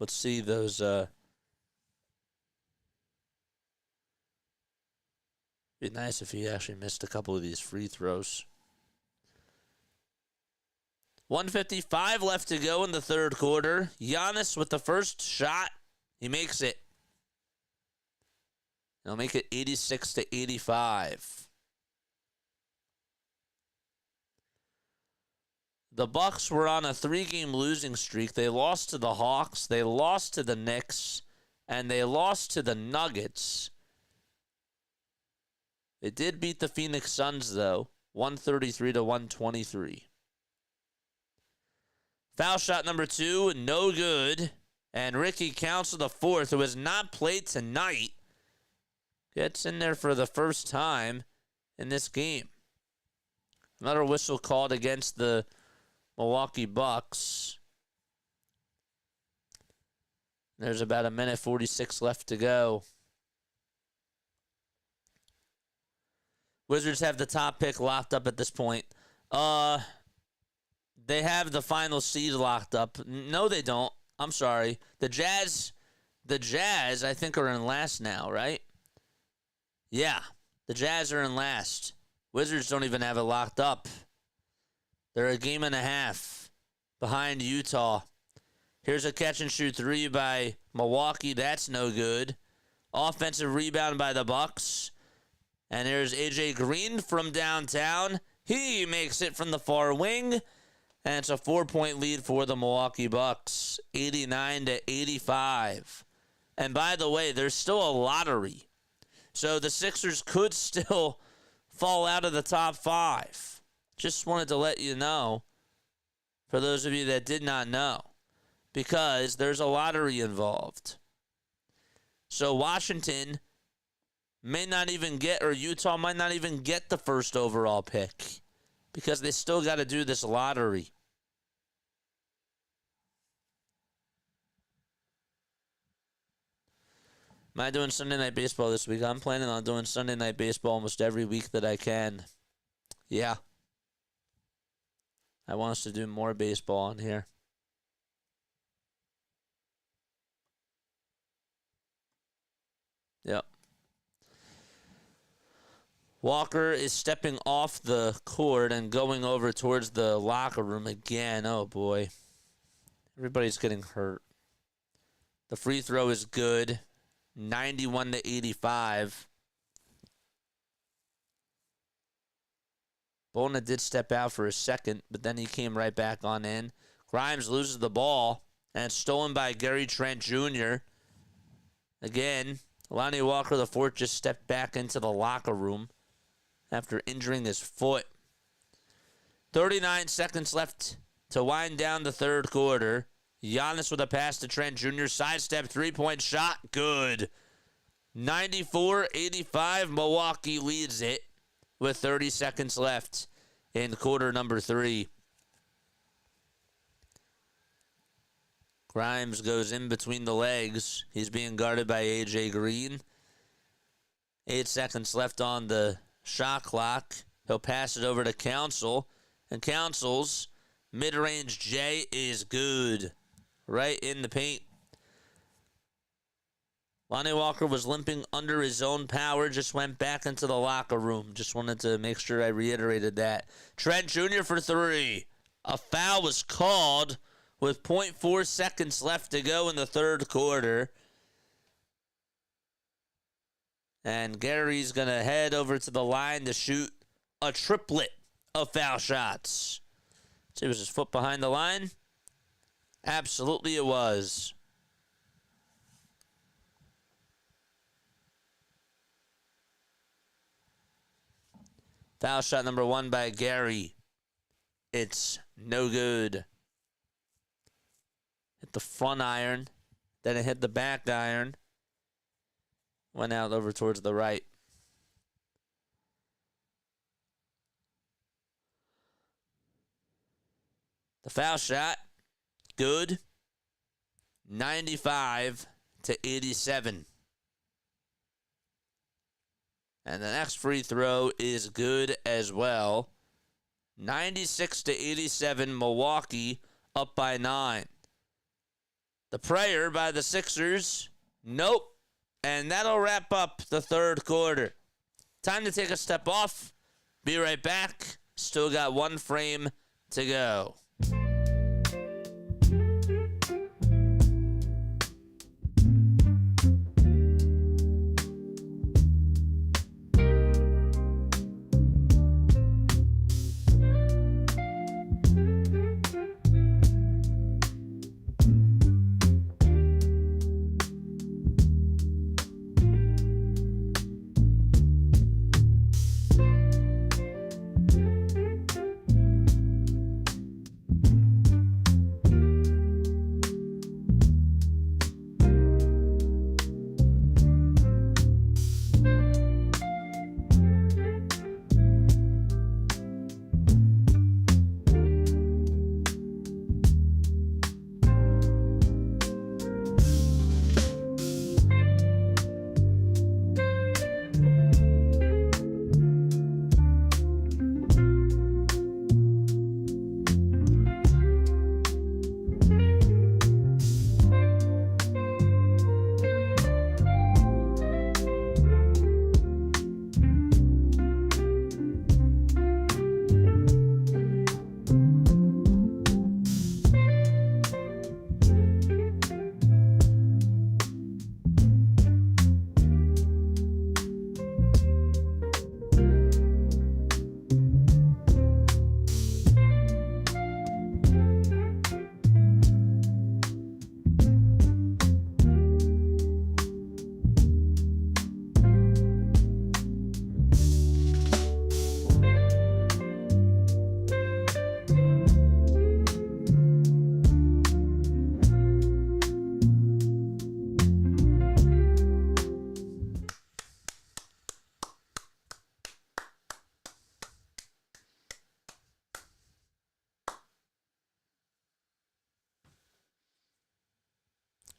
Let's see those. Be nice if he actually missed a couple of these free throws. 1:55 left to go in the third quarter. Giannis with the first shot. He makes it. He'll make it 86-85. The Bucks were on a 3-game losing streak. They lost to the Hawks, they lost to the Knicks, and they lost to the Nuggets. They did beat the Phoenix Suns, though, 133-123. Foul shot number 2, no good. And Ricky Council the fourth, who has not played tonight, gets in there for the first time in this game. Another whistle called against the Milwaukee Bucks. There's about a minute 46 left to go. Wizards have the top pick locked up at this point. They have the final seed locked up. No, they don't. I'm sorry. The Jazz, I think, are in last now, right? Yeah, the Jazz are in last. Wizards don't even have it locked up. They're a game and a half behind Utah. Here's a catch-and-shoot three by Milwaukee. That's no good. Offensive rebound by the Bucks. And here's A.J. Green from downtown. He makes it from the far wing. And it's a 4-point lead for the Milwaukee Bucks, 89-85. And by the way, there's still a lottery. So the Sixers could still fall out of the top 5. Just wanted to let you know, for those of you that did not know, because there's a lottery involved. So Washington may not even get, or Utah might not even get the first overall pick because they still got to do this lottery. Am I doing Sunday Night Baseball this week? I'm planning on doing Sunday Night Baseball almost every week that I can. Yeah. I want us to do more baseball on here. Yep. Walker is stepping off the court and going over towards the locker room again. Oh, boy. Everybody's getting hurt. The free throw is good. 91-85. Bona did step out for a second, but then he came right back on in. Grimes loses the ball, and it's stolen by Gary Trent Jr. Again, Lonnie Walker IV just stepped back into the locker room after injuring his foot. 39 seconds left to wind down the third quarter. Giannis with a pass to Trent Jr. Sidestep three-point shot. Good. 94-85. Milwaukee leads it with 30 seconds left in quarter number 3. Grimes goes in between the legs. He's being guarded by A.J. Green. 8 seconds left on the shot clock. He'll pass it over to Council. And Council's mid-range J is good. Right in the paint. Lonnie Walker was limping under his own power, just went back into the locker room. Just wanted to make sure I reiterated that. Trent Jr. for 3. A foul was called with 0.4 seconds left to go in the third quarter. And Gary's going to head over to the line to shoot a triplet of foul shots. See, was his foot behind the line? Absolutely it was. Foul shot number 1 by Gary. It's no good. Hit the front iron. Then it hit the back iron. Went out over towards the right. The foul shot. Good. 95-87. And the next free throw is good as well. 96-87. Milwaukee up by 9. The prayer by the Sixers. Nope. And that'll wrap up the third quarter. Time to take a step off. Be right back. Still got one frame to go.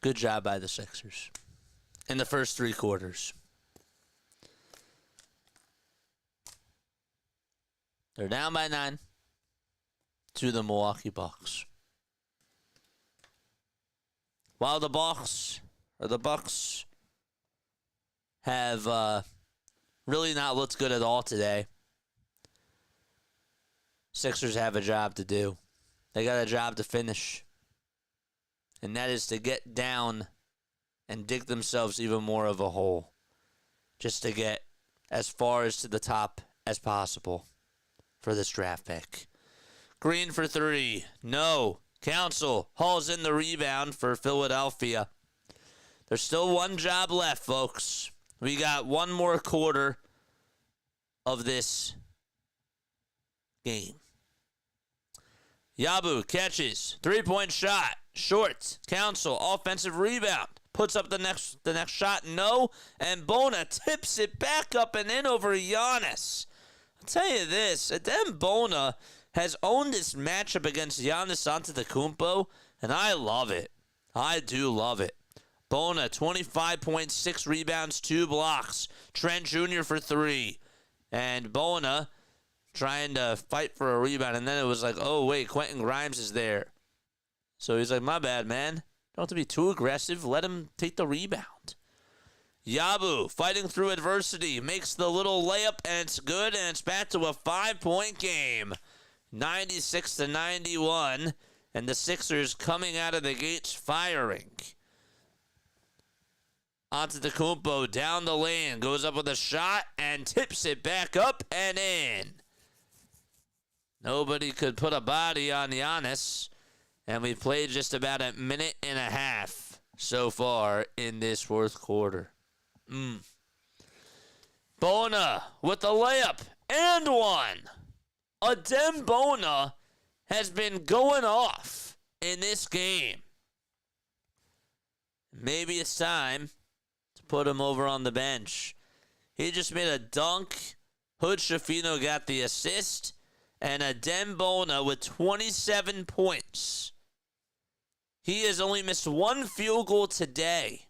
Good job by the Sixers in the first 3 quarters. They're down by 9 to the Milwaukee Bucks. While the Bucks have really not looked good at all today, Sixers have a job to do. They got a job to finish. And that is to get down and dig themselves even more of a hole. Just to get as far as to the top as possible for this draft pick. Green for 3. No. Council hauls in the rebound for Philadelphia. There's still one job left, folks. We got one more quarter of this game. Yabu catches. 3-point shot. Short. Council. Offensive rebound. Puts up the next shot. No. And Bona tips it back up and in over Giannis. I'll tell you this. Adem Bona has owned this matchup against Giannis Antetokounmpo, and I love it. I do love it. Bona, 25.6 rebounds, 2 blocks. Trent Jr. for 3. And Bona trying to fight for a rebound. And then it was like, oh, wait, Quentin Grimes is there. So he's like, my bad, man. Don't have to be too aggressive. Let him take the rebound. Yabu, fighting through adversity, makes the little layup, and it's good. And it's back to a 5-point game. 96-91. And the Sixers coming out of the gates firing. Antetokounmpo down the lane, goes up with a shot and tips it back up and in. Nobody could put a body on Giannis, and we've played just about a minute and a half so far in this fourth quarter. Bona with the layup and one. Adem Bona has been going off in this game. Maybe it's time to put him over on the bench. He just made a dunk. Hood Schifino got the assist. And Adem Bona with 27 points. He has only missed 1 field goal today.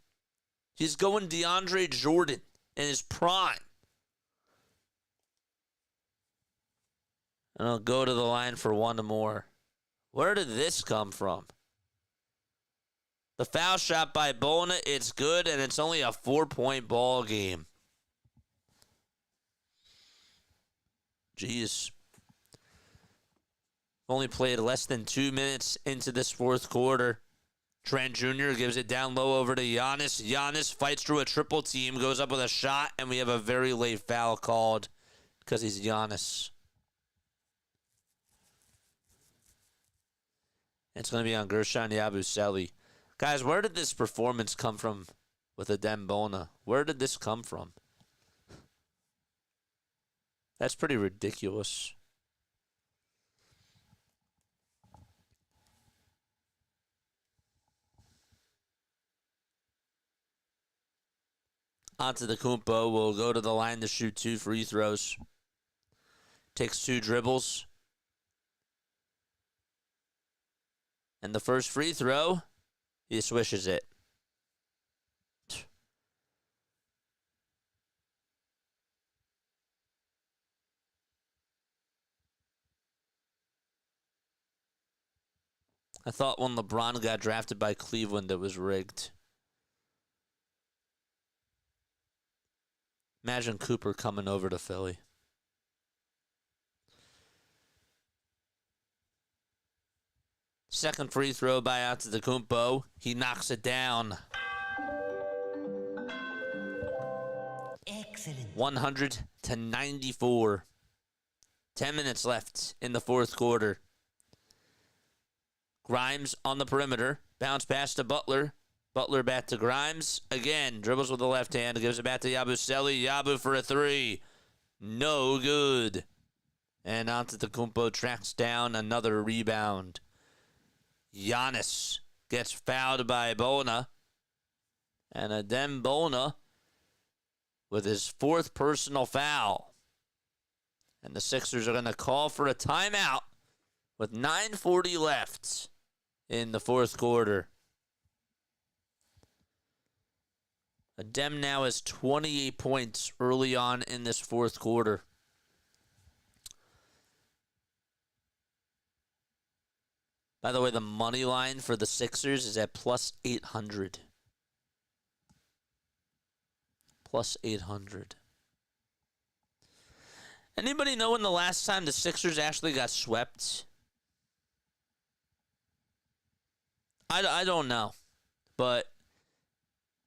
He's going DeAndre Jordan in his prime. And I'll go to the line for one more. Where did this come from? The foul shot by Bona, it's good, and it's only a 4-point ball game. Jeez. Only played less than 2 minutes into this fourth quarter. Trent Jr. gives it down low over to Giannis. Giannis fights through a triple team, goes up with a shot, and we have a very late foul called because he's Giannis. It's going to be on Guerschon Yabusele. Guys, where did this performance come from with Adem Bona? Where did this come from? That's pretty ridiculous. Antetokounmpo will go to the line to shoot 2 free throws. Takes 2 dribbles. And the first free throw, he swishes it. I thought when LeBron got drafted by Cleveland, it was rigged. Imagine Cooper coming over to Philly. Second free throw by Antetokounmpo. He knocks it down. Excellent. 100-94. 10 minutes left in the fourth quarter. Grimes on the perimeter. Bounce pass to Butler. Butler back to Grimes. Again, dribbles with the left hand. Gives it back to Yabusele. Yabu for a 3. No good. And Antetokounmpo tracks down another rebound. Giannis gets fouled by Bona. And Adem Bona with his 4th personal foul. And the Sixers are going to call for a timeout with 9:40 left in the fourth quarter. Dem now has 28 points early on in this fourth quarter. By the way, the money line for the Sixers is at plus 800. Plus 800. Anybody know when the last time the Sixers actually got swept? I don't know. But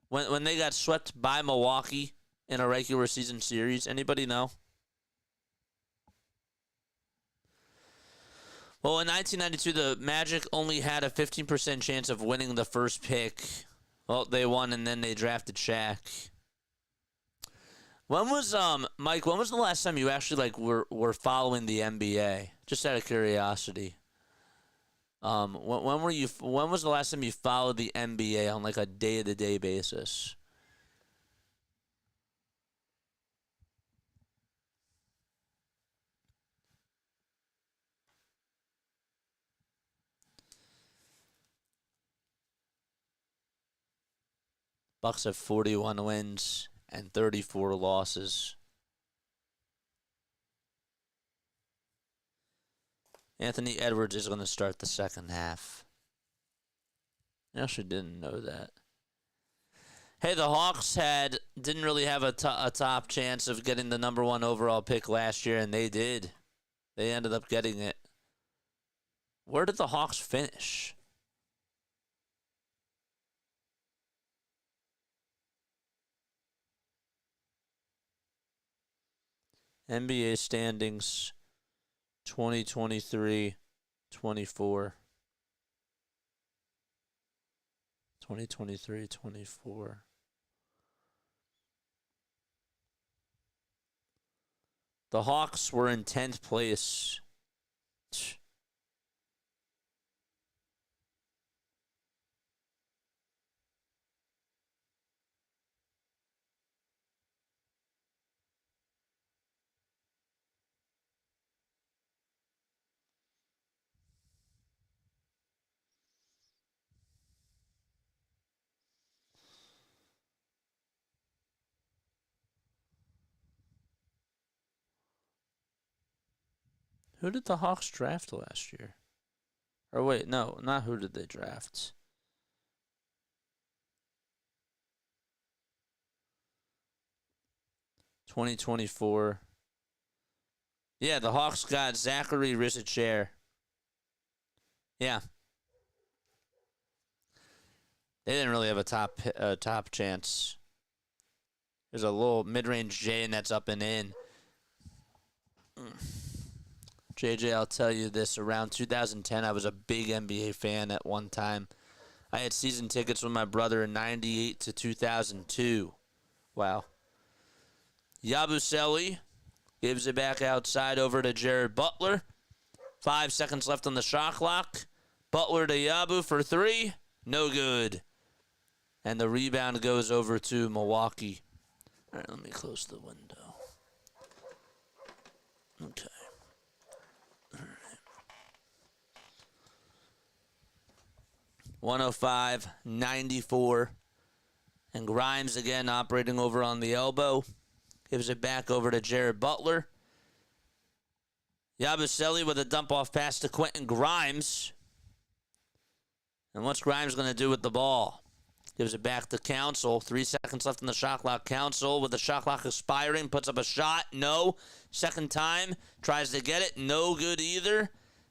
when they got swept by Milwaukee in a regular season series, anybody know? Well, in 1992, the Magic only had a 15% chance of winning the first pick. Well, they won, and then they drafted Shaq. When was Mike? When was the last time you actually were following the NBA? Just out of curiosity. When was the last time you followed the NBA on like a day-to-day basis? Bucks have 41 wins and 34 losses. Anthony Edwards is going to start the second half. I actually didn't know that. Hey, the Hawks didn't really have a top chance of getting the number 1 overall pick last year, and they did. They ended up getting it. Where did the Hawks finish? NBA standings 2023-24. 2023-24. The Hawks were in 10th place. Who did the Hawks draft last year? Or wait, no, not who did they draft? (2024). Yeah, the Hawks got Zachary Risacher. Yeah. They didn't really have a top chance. There's a little mid-range J, and that's up and in. JJ, I'll tell you this. Around 2010, I was a big NBA fan at one time. I had season tickets with my brother in 98 to 2002. Wow. Yabusele gives it back outside over to Jared Butler. 5 seconds left on the shot clock. Butler to Yabu for 3. No good. And the rebound goes over to Milwaukee. All right, let me close the window. Okay. 105-94. And Grimes again operating over on the elbow. Gives it back over to Jared Butler. Yabusele with a dump-off pass to Quentin Grimes. And what's Grimes going to do with the ball? Gives it back to Council. 3 seconds left on the shot clock. Council with the shot clock expiring. Puts up a shot. No. Second time. Tries to get it. No good either.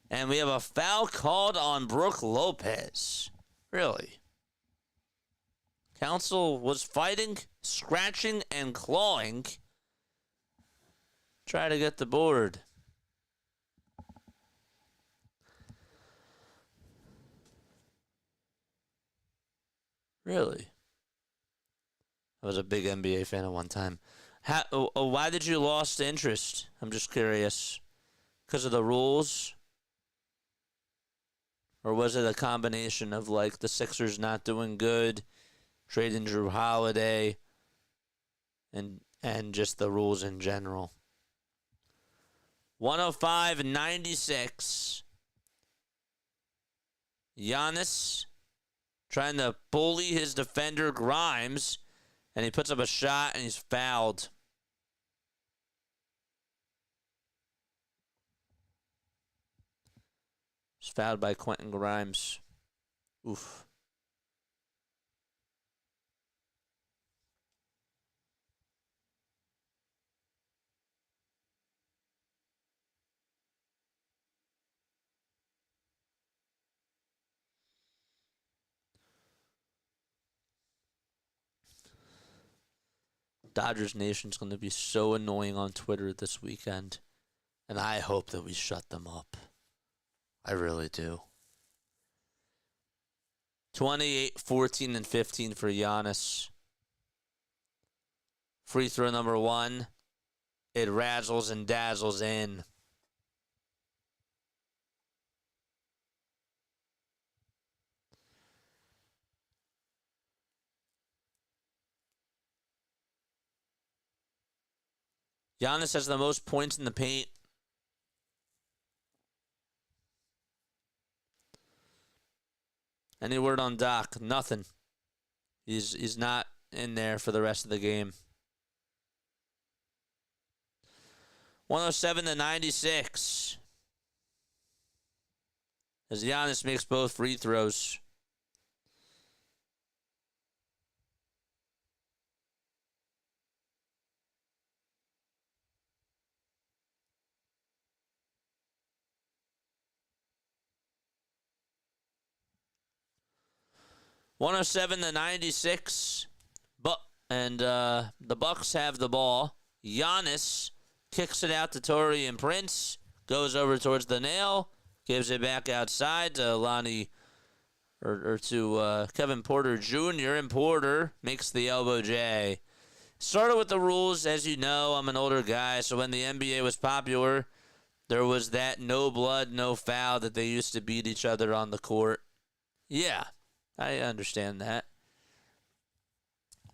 And we have a foul called on Brook Lopez. Really? Council was fighting, scratching, and clawing. Try to get the board. Really? I was a big NBA fan at one time. Why did you lost interest? I'm just curious. Because of the rules? Or was it a combination of like the Sixers not doing good, trading Drew Holiday, and just the rules in general? 105-96. Giannis trying to bully his defender Grimes. And he puts up a shot and he's fouled. He's fouled by Quentin Grimes. Oof. Dodgers Nation's going to be so annoying on Twitter this weekend. And I hope that we shut them up. I really do. 28, 14, and 15 for Giannis. Free throw number 1. It razzles and dazzles in. Giannis has the most points in the paint. Any word on Doc? Nothing. He's not in there for the rest of the game. 107-96. As Giannis makes both free throws. (107-96), and the Bucks have the ball. Giannis kicks it out to Taurean Prince, goes over towards the nail, gives it back outside to Lonnie or to Kevin Porter Jr. and Porter makes the elbow J. Started with the rules, as you know. I'm an older guy, so when the NBA was popular, there was that no blood, no foul that they used to beat each other on the court. Yeah. I understand that.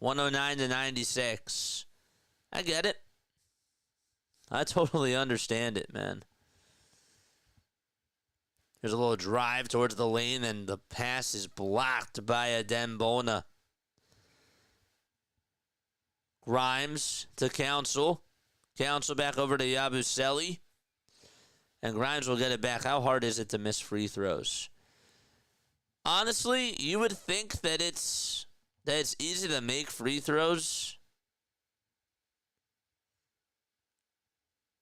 109-96. I get it. I totally understand it, man. There's a little drive towards the lane, and the pass is blocked by a Dembona. Grimes to Council. Council back over to Yabusele. And Grimes will get it back. How hard is it to miss free throws? Honestly, you would think that it's easy to make free throws.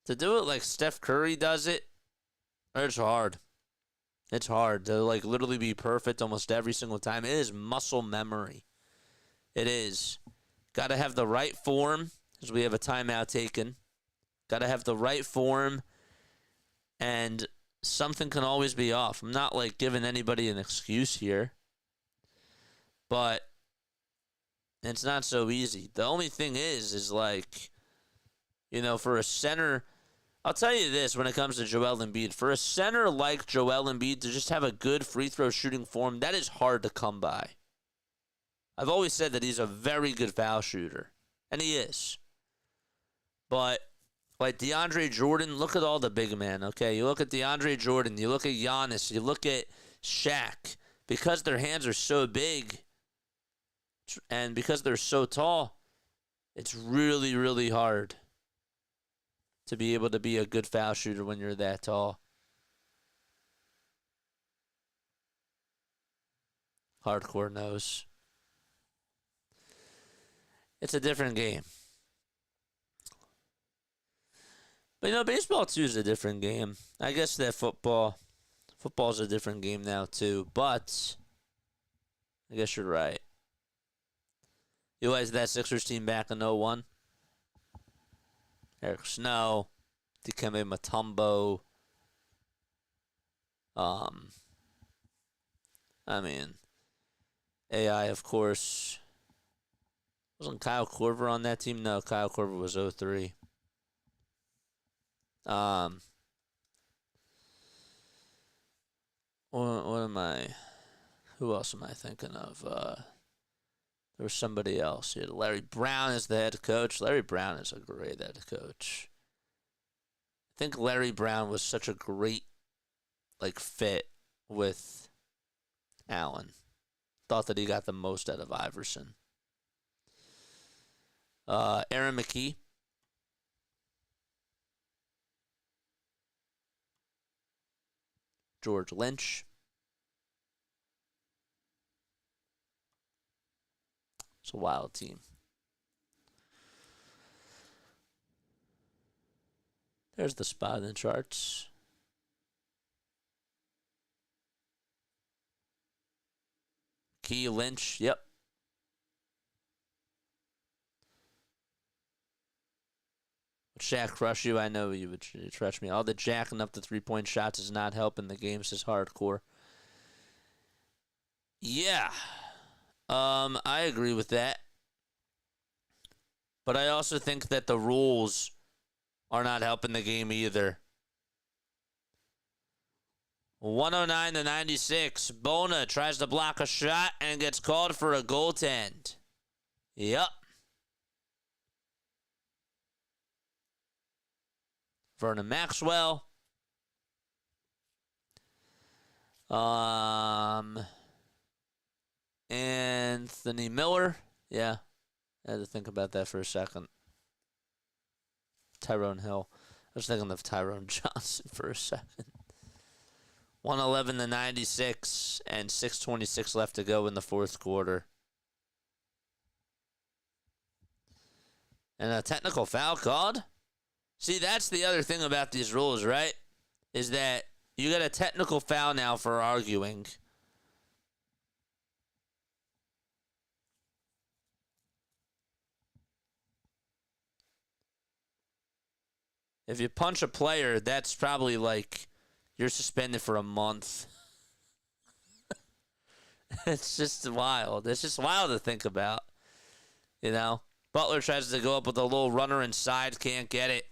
To do it like Steph Curry does it, it's hard. It's hard to like literally be perfect almost every single time. It is muscle memory. It is. Got to have the right form, as we have a timeout taken. Got to have the right form, and something can always be off. I'm not like giving anybody an excuse here, but it's not so easy. The only thing is like, you know, for a center, I'll tell you this when it comes to Joel Embiid. For a center like Joel Embiid to just have a good free throw shooting form, that is hard to come by. I've always said that he's a very good foul shooter, and he is. But like DeAndre Jordan, look at all the big men, okay? You look at DeAndre Jordan, you look at Giannis, you look at Shaq. Because their hands are so big and because they're so tall, it's really, really hard to be able to be a good foul shooter when you're that tall. Hardcore knows. It's a different game. But, you know, baseball, too, is a different game. I guess that football's a different game now, too. But I guess you're right. You realize that Sixers team back in 01? Eric Snow, Dikembe Mutombo. I mean, AI, of course. Wasn't Kyle Korver on that team? No, Kyle Korver was 03. What am I? Who else am I thinking of? There was somebody else. You had Larry Brown as the head coach. Larry Brown is a great head coach. I think Larry Brown was such a great fit with Allen. Thought that he got the most out of Iverson. Aaron McKee. George Lynch. It's a wild team. There's the spot in the charts. Key Lynch, yep. Shaq crush you. I know you would trust me. All the jacking up the 3-point shots is not helping the game. Says hardcore. Yeah, I agree with that. But I also think that the rules are not helping the game either. 109-96. Bona tries to block a shot and gets called for a goaltend. Yep. Vernon Maxwell. Anthony Miller. Yeah. I had to think about that for a second. Tyrone Hill. I was thinking of Tyrone Johnson for a second. 111-96 and 6:26 left to go in the fourth quarter. And a technical foul called? See, that's the other thing about these rules, right? Is that you get a technical foul now for arguing. If you punch a player, that's probably like you're suspended for a month. It's just wild. It's just wild to think about. You know? Butler tries to go up with a little runner inside, can't get it.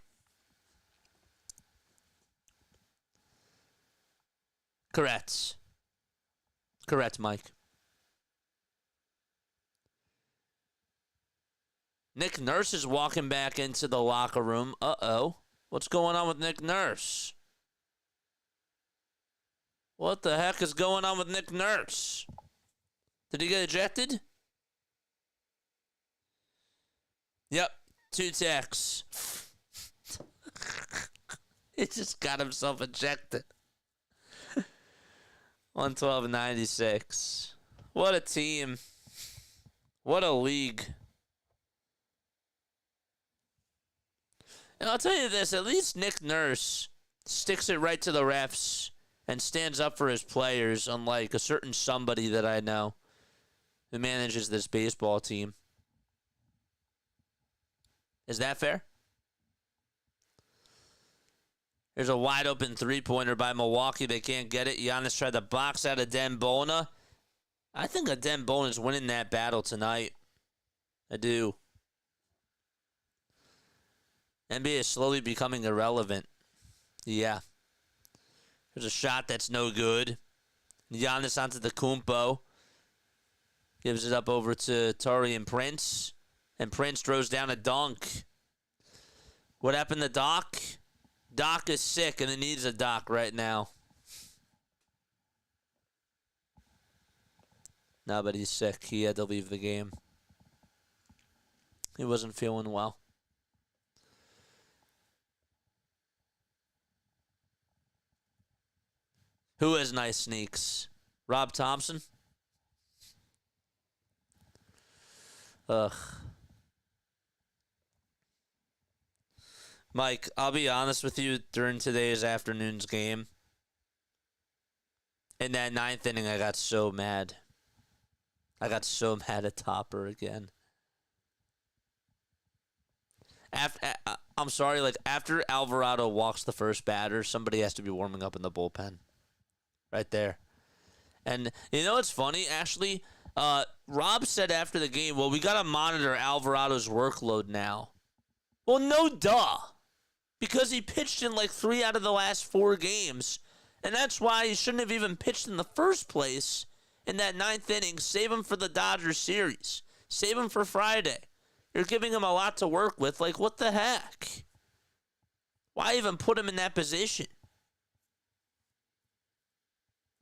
Correct. Correct, Mike. Nick Nurse is walking back into the locker room. Uh-oh. What's going on with Nick Nurse? What the heck is going on with Nick Nurse? Did he get ejected? Yep. 2 techs. He just got himself ejected. 112-96. What a team. What a league. And I'll tell you this, at least Nick Nurse sticks it right to the refs and stands up for his players, unlike a certain somebody that I know who manages this baseball team. Is that fair? There's a wide open 3-pointer by Milwaukee. They can't get it. Giannis tried to box out of Bona. I think Bona's winning that battle tonight. I do. NBA is slowly becoming irrelevant. Yeah. There's a shot that's no good. Giannis onto the Kumpo. Gives it up over to Taurean Prince. And Prince throws down a dunk. What happened to Doc? Doc is sick and he needs a doc right now. No, but he's sick. He had to leave the game. He wasn't feeling well. Who has nice sneaks? Rob Thompson? Ugh. Mike, I'll be honest with you, during today's afternoon's game, in that 9th inning, I got so mad. I got so mad at Topper again. I'm sorry, after Alvarado walks the first batter, somebody has to be warming up in the bullpen. Right there. And you know what's funny, actually? Rob said after the game, well, we got to monitor Alvarado's workload now. Well, no duh. Because he pitched in 3 out of the last 4 games. And that's why he shouldn't have even pitched in the first place in that 9th inning. Save him for the Dodgers series. Save him for Friday. You're giving him a lot to work with. What the heck? Why even put him in that position?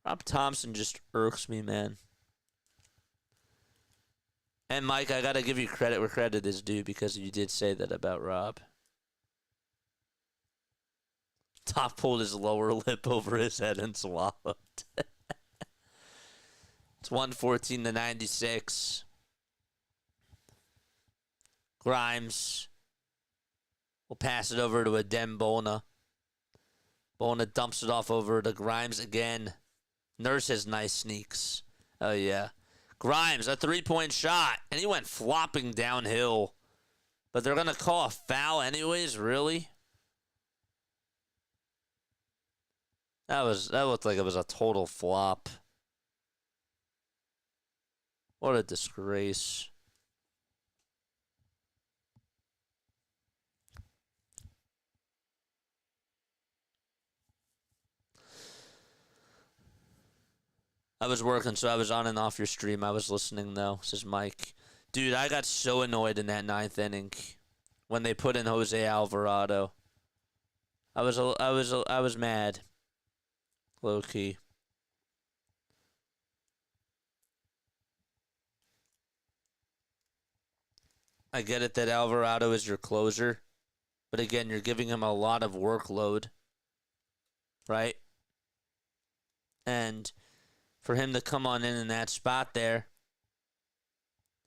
Rob Thompson just irks me, man. And Mike, I gotta give you credit where credit is due because you did say that about Rob. Top pulled his lower lip over his head and swallowed. It's 114 to 96. Grimes will pass it over to Adem Bona. Bona dumps it off over to Grimes again. Nurse has nice sneaks. Oh, yeah. Grimes, a three-point shot, and he went flopping downhill. But they're going to call a foul anyways, really? That looked like it was a total flop. What a disgrace. I was working, so I was on and off your stream. I was listening, though, says Mike. Dude, I got so annoyed in that ninth inning when they put in Jose Alvarado. I was mad. Low key. I get it that Alvarado is your closer, but again, you're giving him a lot of workload, right? And for him to come on in that spot there,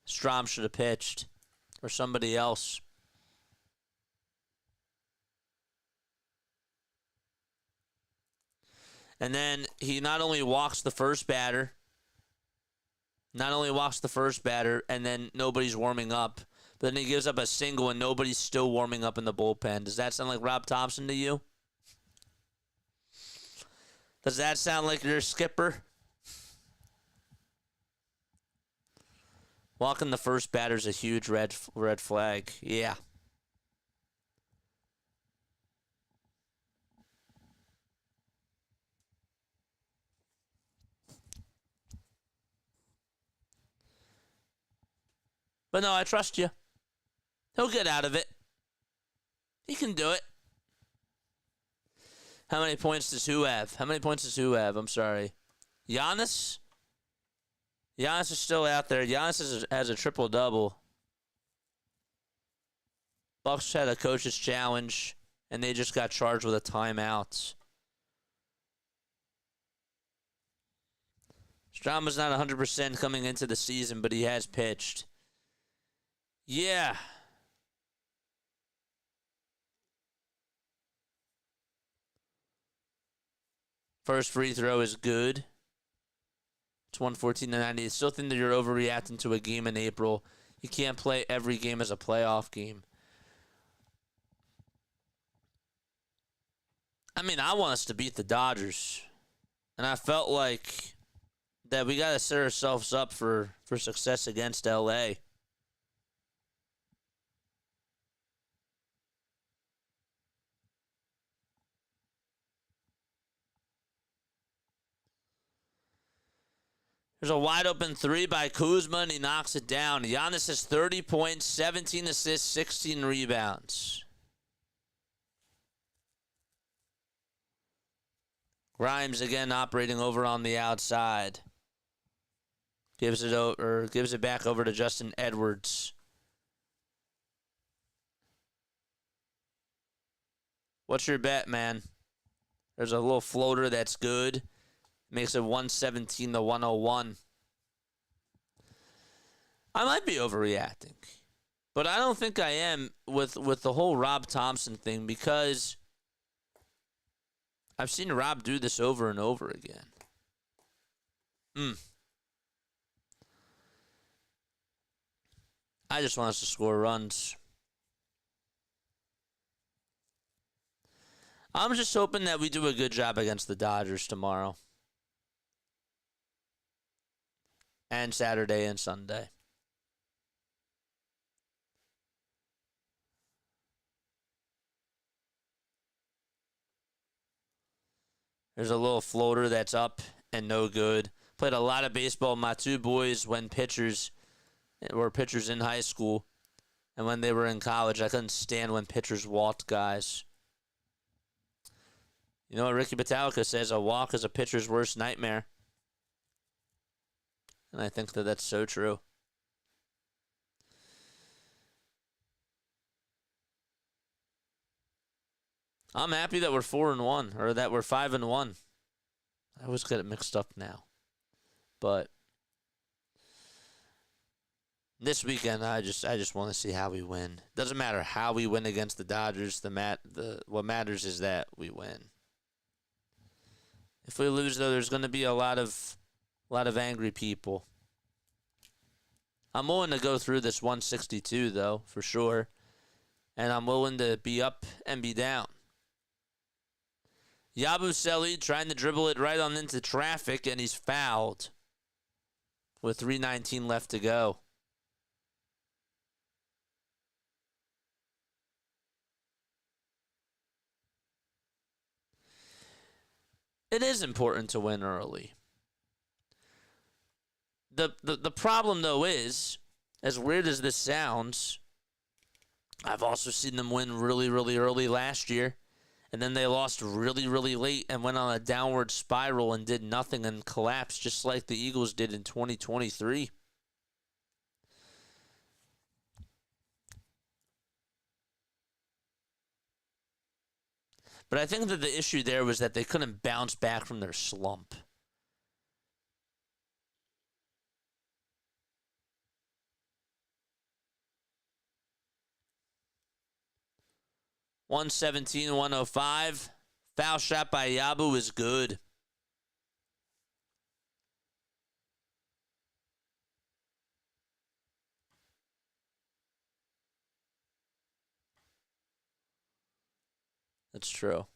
Strom should have pitched, or somebody else. And then he not only walks the first batter, and then nobody's warming up, but then he gives up a single and nobody's still warming up in the bullpen. Does that sound like Rob Thompson to you? Does that sound like your skipper? Walking the first batter's a huge red flag. Yeah. But no, I trust you. He'll get out of it. He can do it. How many points does who have? I'm sorry. Giannis? Giannis is still out there. Giannis has a triple-double. Bucks had a coach's challenge, and they just got charged with a timeout. Strama's not 100% coming into the season, but he has pitched. Yeah. First free throw is good. It's 114 to 90. I still think that you're overreacting to a game in April. You can't play every game as a playoff game. I mean, I want us to beat the Dodgers. And I felt like that we got to set ourselves up for success against LA. There's a wide open three by Kuzma, and he knocks it down. Giannis has 30 points, 17 assists, 16 rebounds. Grimes again operating over on the outside. Gives it back over to Justin Edwards. What's your bet, man? There's a little floater that's good. Makes it 117 to 101. I might be overreacting, but I don't think I am with the whole Rob Thompson thing because I've seen Rob do this over and over again. I just want us to score runs. I'm just hoping that we do a good job against the Dodgers tomorrow. And Saturday and Sunday. There's a little floater that's up and no good. Played a lot of baseball. My two boys were pitchers in high school. And when they were in college, I couldn't stand when pitchers walked guys. You know what Ricky Battalica says? A walk is a pitcher's worst nightmare. And I think that that's so true. I'm happy that we're 4-1 or that we're 5-1. I always get it mixed up now. But this weekend, I just want to see how we win. Doesn't matter how we win against the Dodgers. What matters is that we win. If we lose, though, there's going to be a lot of angry people. I'm willing to go through this 162, though, for sure. And I'm willing to be up and be down. Yabusele trying to dribble it right on into traffic, and he's fouled with 3:19 left to go. It is important to win early. The problem, though, is, as weird as this sounds, I've also seen them win really, really early last year. And then they lost really, really late and went on a downward spiral and did nothing and collapsed just like the Eagles did in 2023. But I think that the issue there was that they couldn't bounce back from their slump. $117-105. Foul shot by Yabu is good. That's true.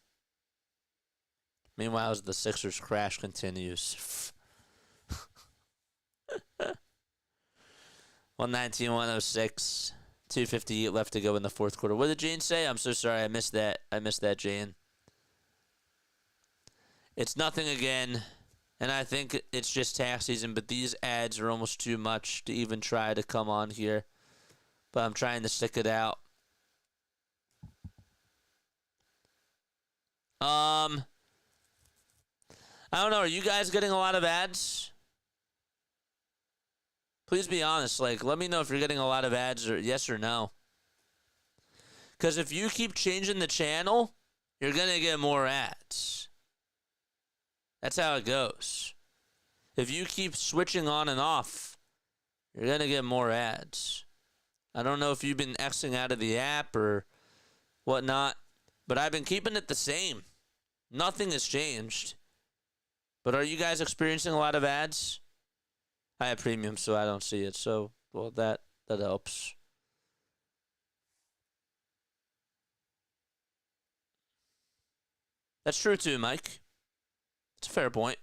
Meanwhile, as the Sixers crash continues. 119-106. 2:58 left to go in the fourth quarter. What did Jane say? I'm so sorry. I missed that. Jane. It's nothing again, and I think it's just tax season, but these ads are almost too much to even try to come on here. But I'm trying to stick it out. I don't know. Are you guys getting a lot of ads? Please be honest. Let me know if you're getting a lot of ads, or yes or no. Because if you keep changing the channel, you're going to get more ads. That's how it goes. If you keep switching on and off, you're going to get more ads. I don't know if you've been Xing out of the app or whatnot, but I've been keeping it the same. Nothing has changed. But are you guys experiencing a lot of ads? I have premium, so I don't see it. So, well, that helps. That's true too, Mike. It's a fair point.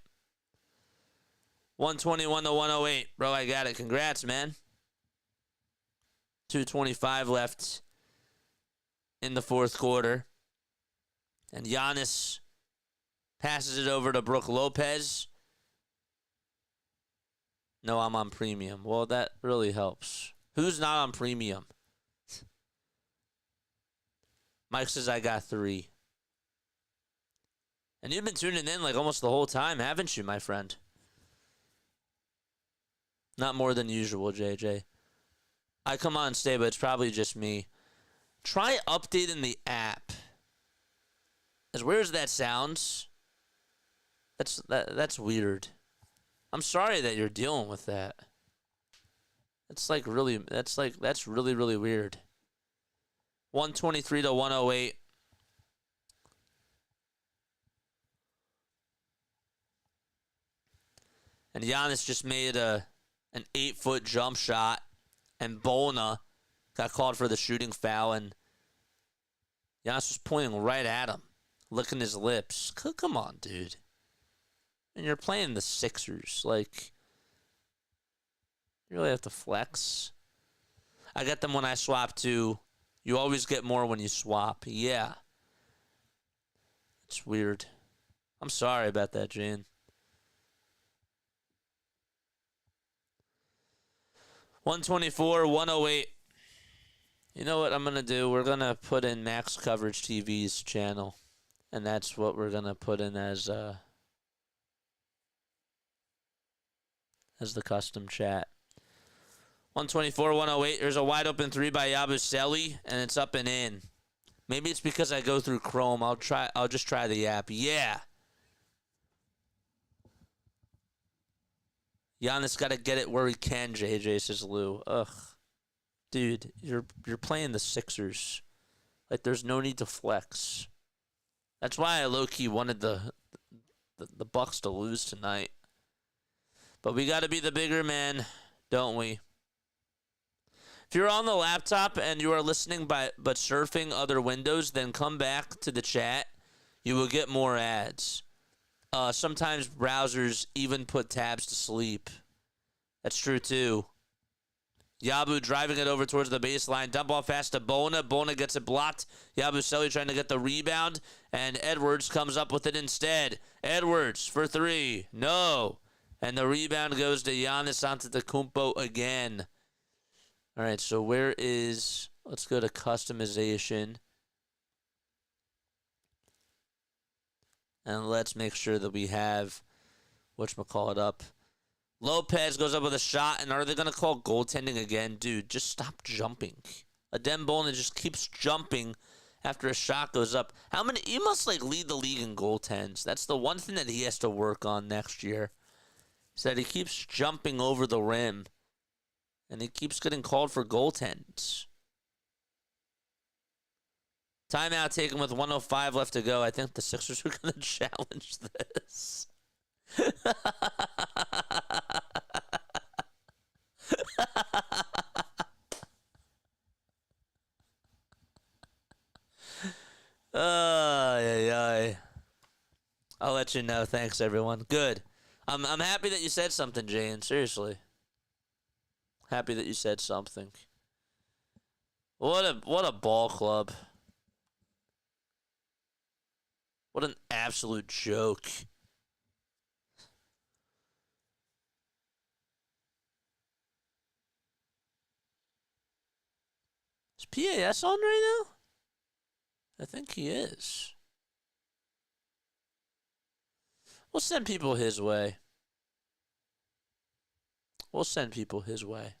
121-108. Bro, I got it. Congrats, man. 2:25 left in the fourth quarter. And Giannis passes it over to Brook Lopez. No, I'm on premium. Well, that really helps. Who's not on premium? Mike says I got 3. And you've been tuning in almost the whole time, haven't you, my friend? Not more than usual, JJ. I come on and stay, but it's probably just me. Try updating the app. As weird as that sounds, that's weird. I'm sorry that you're dealing with that. That's really weird. 123-108. And Giannis just made an 8-foot jump shot, and Bona got called for the shooting foul, and Giannis was pointing right at him, licking his lips. Come on, dude. And you're playing the Sixers. You really have to flex. I get them when I swap, too. You always get more when you swap. Yeah. It's weird. I'm sorry about that, Jane. 124-108. You know what I'm going to do? We're going to put in Max Coverage TV's channel. And that's what we're going to put in as the custom chat. 124-108. There's a wide open 3 by Yabusele, and it's up and in. Maybe it's because I go through Chrome. I'll just try the app. Yeah. Giannis got to get it where he can, JJ, says Lou. Ugh. Dude, you're playing the Sixers. Like, there's no need to flex. That's why I low-key wanted the Bucks to lose tonight. But we got to be the bigger man, don't we? If you're on the laptop and you are listening but surfing other windows, then come back to the chat. You will get more ads. Sometimes browsers even put tabs to sleep. That's true too. Yabu driving it over towards the baseline. Dump off fast to Bona. Bona gets it blocked. Yabusele trying to get the rebound. And Edwards comes up with it instead. Edwards for three. No. And the rebound goes to Giannis Antetokounmpo again. All right, so let's go to customization. And let's make sure that we have, whatchamacallit up. Lopez goes up with a shot, and are they going to call goaltending again? Dude, just stop jumping. Adem Bona just keeps jumping after a shot goes up. He must lead the league in goaltends. That's the one thing that he has to work on next year. Is that he keeps jumping over the rim. And he keeps getting called for goaltends. Timeout taken with 1:05 left to go. I think the Sixers are going to challenge this. I'll let you know. Thanks, everyone. Good. I'm happy that you said something, Jane. Seriously. Happy that you said something. What a ball club. What an absolute joke. Is PAS on right now? I think he is. We'll send people his way. We'll send people his way.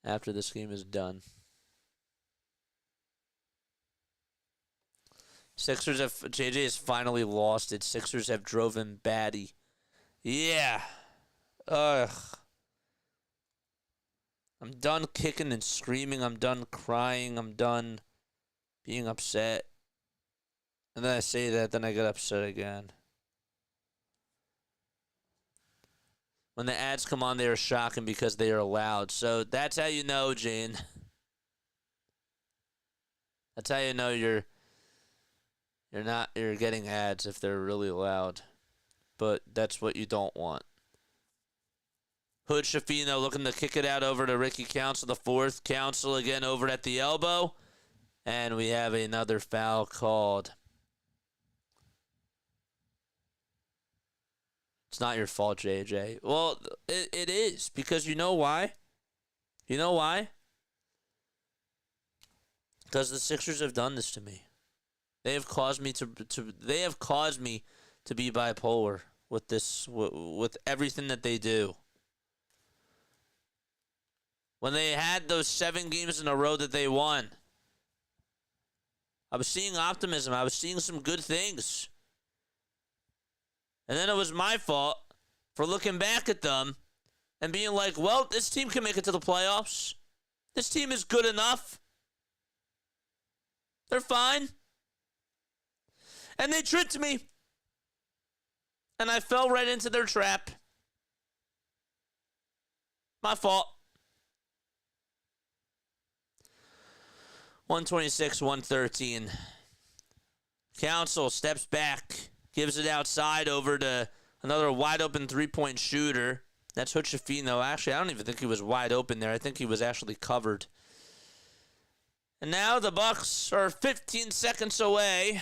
After this game is done. JJ has finally lost it. Sixers have drove him batty. Yeah. Ugh. I'm done kicking and screaming. I'm done crying. I'm done being upset. And then I say that, then I get upset again. When the ads come on, they are shocking because they are loud. So that's how you know, Jane. That's how you know you're getting ads if they're really loud. But that's what you don't want. Hood Shafino looking to kick it out over to Ricky Council, the fourth. Council again over at the elbow. And we have another foul called. It's not your fault, JJ. Well, it is. Because you know why? You know why? Because the Sixers have done this to me. They have caused me to be bipolar with this, with everything that they do. When they had those 7 games in a row that they won, I was seeing optimism. I was seeing some good things. And then it was my fault for looking back at them and being like, well, this team can make it to the playoffs. This team is good enough. They're fine. And they tricked me. And I fell right into their trap. My fault. 126-113. Council steps back. Gives it outside over to another wide-open three-point shooter. That's Hood-Shafino. Actually, I don't even think he was wide open there. I think he was actually covered. And now the Bucks are 15 seconds away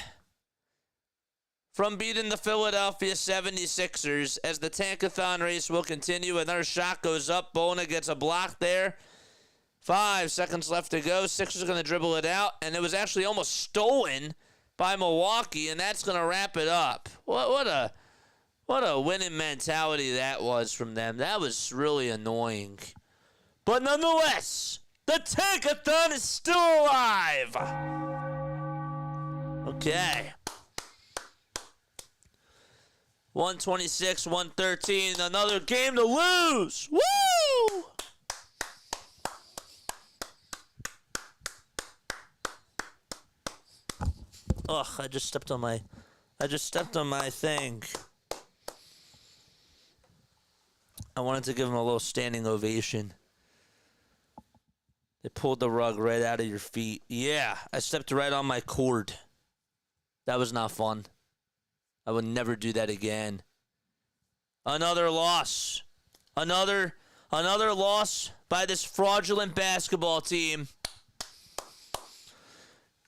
from beating the Philadelphia 76ers as the tankathon race will continue. Another shot goes up. Bona gets a block there. 5 seconds left to go. Sixers are going to dribble it out. And it was actually almost stolen by Milwaukee, and that's going to wrap it up. What What a winning mentality that was from them. That was really annoying. But nonetheless, the Tankathon is still alive. Okay. 126, 113. Another game to lose. Woo! Ugh, I just stepped on my thing. I wanted to give him a little standing ovation. They pulled the rug right out of your feet. Yeah, I stepped right on my cord. That was not fun. I would never do that again. Another loss. Another loss by this fraudulent basketball team.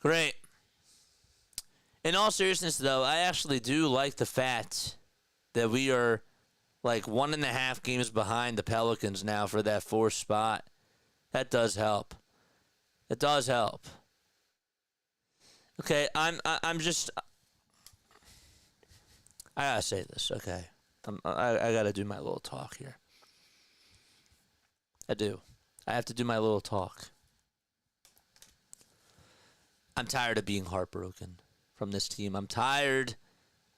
Great. In all seriousness, though, I actually do like the fact that we are like 1.5 games behind the Pelicans now for that 4th spot. That does help. It does help. Okay, I gotta say this. Okay, I gotta do my little talk here. I do. I have to do my little talk. I'm tired of being heartbroken from this team. I'm tired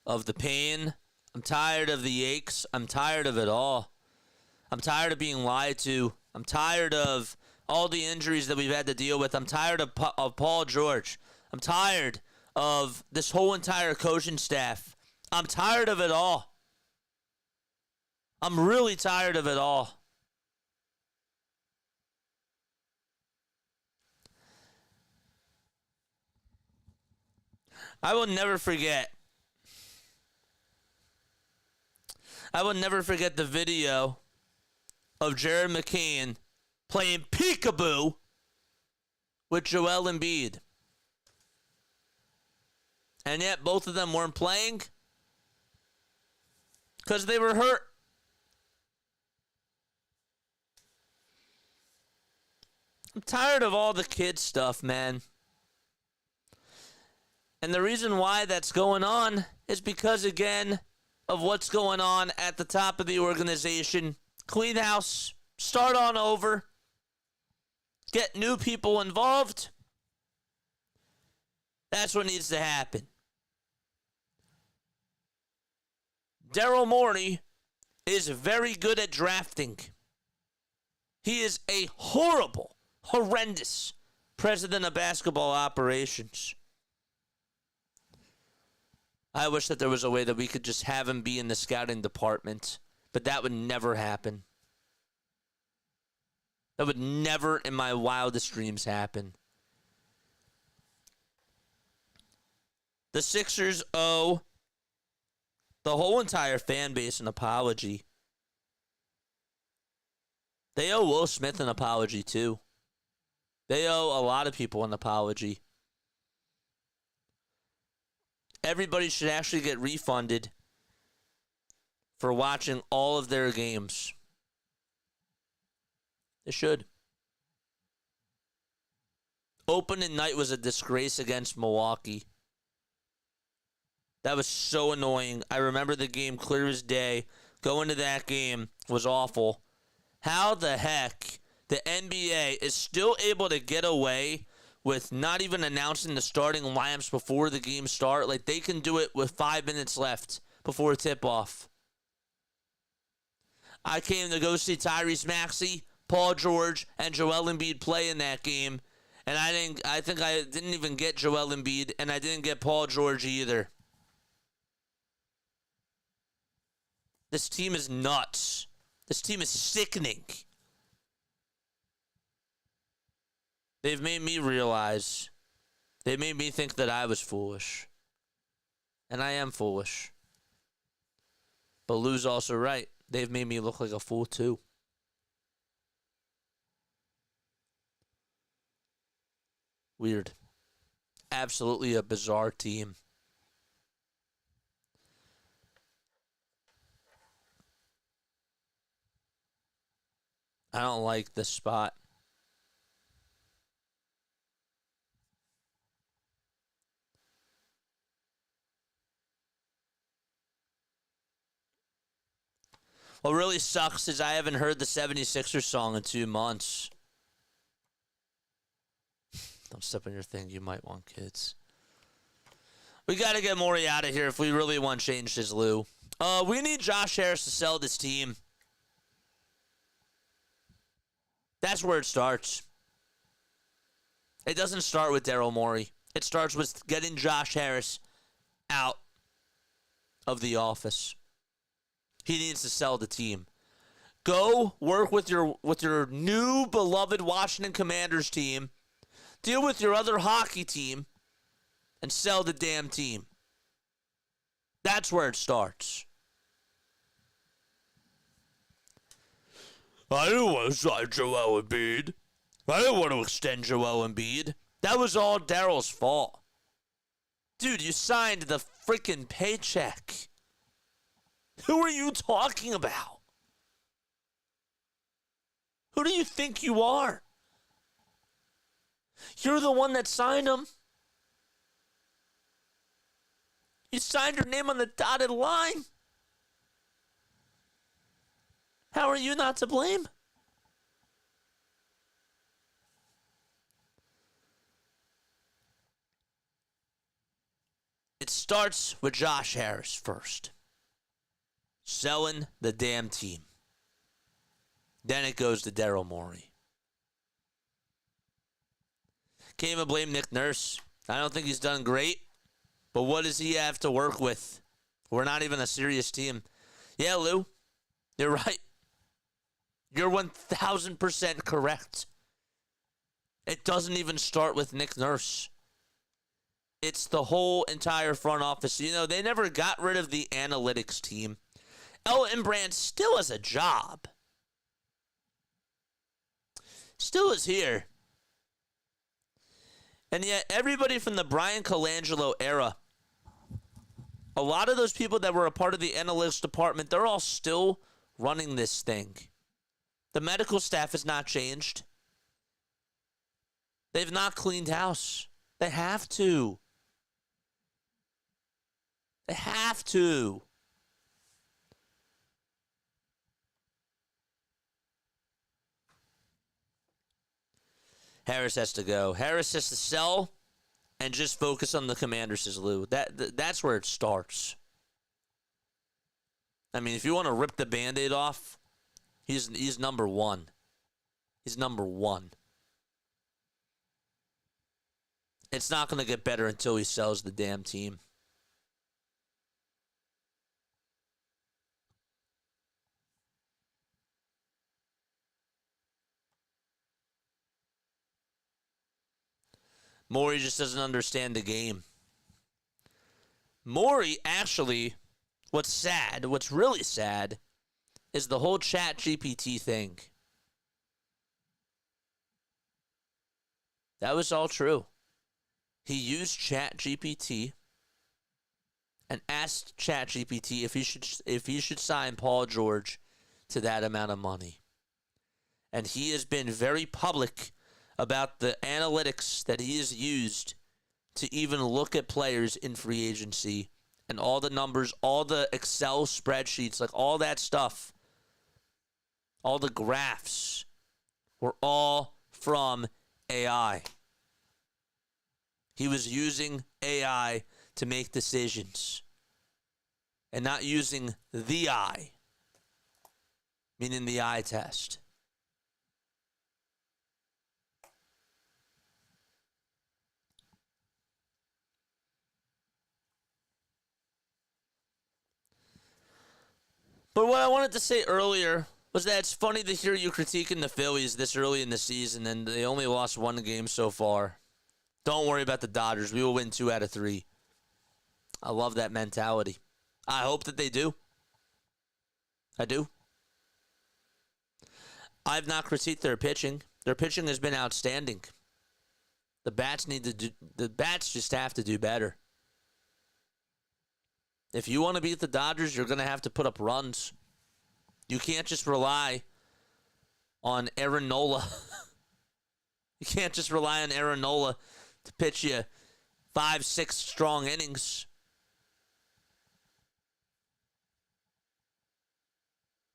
of the pain. I'm tired of the aches. I'm tired of it all. I'm tired of being lied to. I'm tired of all the injuries that we've had to deal with. I'm tired of Paul George. I'm tired of this whole entire coaching staff. I'm tired of it all. I'm really tired of it all. I will never forget. I will never forget the video of Jared McCain playing peekaboo with Joel Embiid. And yet both of them weren't playing because they were hurt. I'm tired of all the kid stuff, man. And the reason why that's going on is because, again, of what's going on at the top of the organization. Clean house, start on over, get new people involved. That's what needs to happen. Daryl Morey is very good at drafting. He is a horrible, horrendous president of basketball operations. I wish that there was a way that we could just have him be in the scouting department, but that would never happen. That would never in my wildest dreams happen. The Sixers owe the whole entire fan base an apology. They owe Will Smith an apology, too. They owe a lot of people an apology. Everybody should actually get refunded for watching all of their games. They should. Opening night was a disgrace against Milwaukee. That was so annoying. I remember the game clear as day. Going to that game was awful. How the heck the NBA is still able to get away with not even announcing the starting lineups before the game start? Like, they can do it with 5 minutes left before tip-off. I came to go see Tyrese Maxey, Paul George, and Joel Embiid play in that game, and I think I didn't even get Joel Embiid, and I didn't get Paul George either. This team is nuts. This team is sickening. They've made me realize, they made me think that I was foolish. And I am foolish. But Lou's also right. They've made me look like a fool too. Weird. Absolutely a bizarre team. I don't like this spot. What really sucks is I haven't heard the 76ers song in 2 months. Don't step on your thing. You might want kids. We got to get Morey out of here if we really want change this, Lou. We need Josh Harris to sell this team. That's where it starts. It doesn't start with Daryl Morey. It starts with getting Josh Harris out of the office. He needs to sell the team. Go work with your new beloved Washington Commanders team. Deal with your other hockey team and sell the damn team. That's where it starts. I didn't want to sign Joel Embiid. I didn't want to extend Joel Embiid. That was all Daryl's fault. Dude, you signed the freaking paycheck. Who are you talking about? Who do you think you are? You're the one that signed him. You signed your name on the dotted line. How are you not to blame? It starts with Josh Harris first. Selling the damn team. Then it goes to Daryl Morey. Can't even blame Nick Nurse. I don't think he's done great. But what does he have to work with? We're not even a serious team. Yeah, Lou, you're right. You're 1,000% correct. It doesn't even start with Nick Nurse. It's the whole entire front office. You know, they never got rid of the analytics team. Elton Brand still has a job. Still is here. And yet, everybody from the Brian Colangelo era, a lot of those people that were a part of the analytics department, they're all still running this thing. The medical staff has not changed. They've not cleaned house. They have to. They have to. Harris has to go. Harris has to sell and just focus on the Commanders, says Lou. That's where it starts. I mean, if you want to rip the Band-Aid off, he's number one. He's number one. It's not going to get better until he sells the damn team. Morey just doesn't understand the game. Morey, actually, what's really sad, is the whole Chat GPT thing. That was all true. He used Chat GPT and asked Chat GPT if he should sign Paul George to that amount of money. And he has been very public about the analytics that he has used to even look at players in free agency and all the numbers, all the Excel spreadsheets, like all that stuff, all the graphs were all from AI. He was using AI to make decisions and not using the eye, meaning the eye test. But what I wanted to say earlier was that it's funny to hear you critiquing the Phillies this early in the season, and they only lost one game so far. Don't worry about the Dodgers. We will win 2 out of 3. I love that mentality. I hope that they do. I do. I've not critiqued their pitching. Their pitching has been outstanding. The bats just have to do better. If you want to beat the Dodgers, you're going to have to put up runs. You can't just rely on Aaron Nola. You can't just rely on Aaron Nola to pitch you 5-6 strong innings.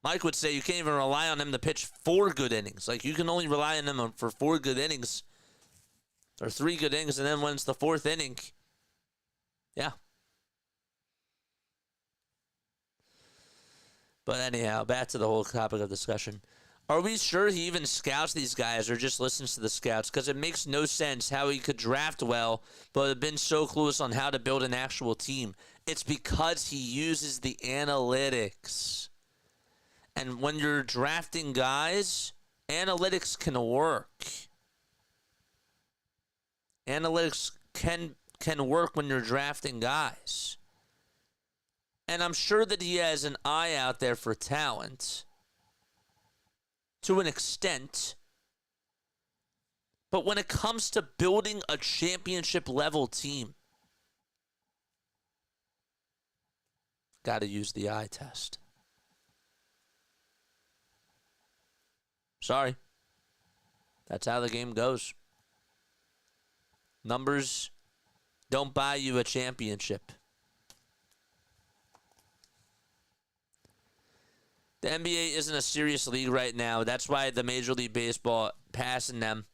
Mike would say you can't even rely on him to pitch 4 good innings. Like, you can only rely on him for 4 good innings or 3 good innings, and then when it's the 4th inning, yeah. But anyhow, back to the whole topic of discussion. Are we sure he even scouts these guys or just listens to the scouts? Because it makes no sense how he could draft well, but have been so clueless on how to build an actual team. It's because he uses the analytics. And when you're drafting guys, analytics can work. Analytics can work when you're drafting guys. And I'm sure that he has an eye out there for talent to an extent. But when it comes to building a championship level team, got to use the eye test. Sorry. That's how the game goes. Numbers don't buy you a championship. The NBA isn't a serious league right now. That's why the Major League Baseball passing them.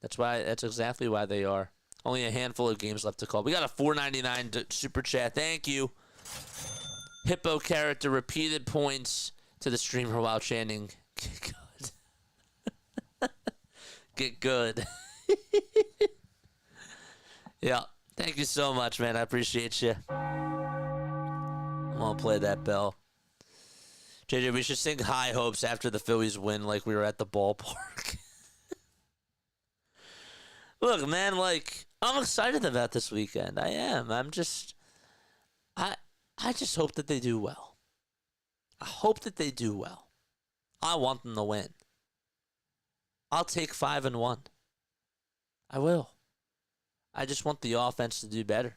That's exactly why they are. Only a handful of games left to call. We got a $4.99 super chat. Thank you. Hippo character repeated points to the streamer while chanting, "Get good." Get good. Yeah. Thank you so much, man. I appreciate you. I'm going to play that bell. JJ, we should sing High Hopes after the Phillies win like we were at the ballpark. Look, man, like, I'm excited about this weekend. I am. I just hope that they do well. I hope that they do well. I want them to win. I'll take 5-1. I will. I just want the offense to do better.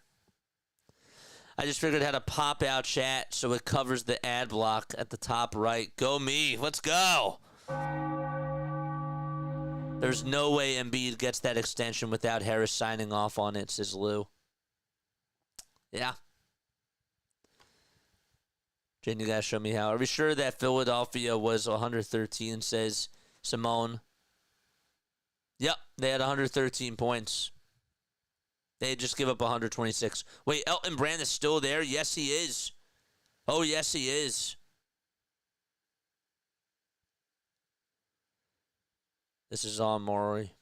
I just figured how to pop out chat so it covers the ad block at the top right. Go me. Let's go. There's no way Embiid gets that extension without Harris signing off on it, says Lou. Yeah. Jane, you guys show me how. Are we sure that Philadelphia was 113, says Simone? Yep, they had 113 points. They just give up 126. Wait, Elton Brand is still there? Yes, he is. Oh, yes, he is. This is on Maury.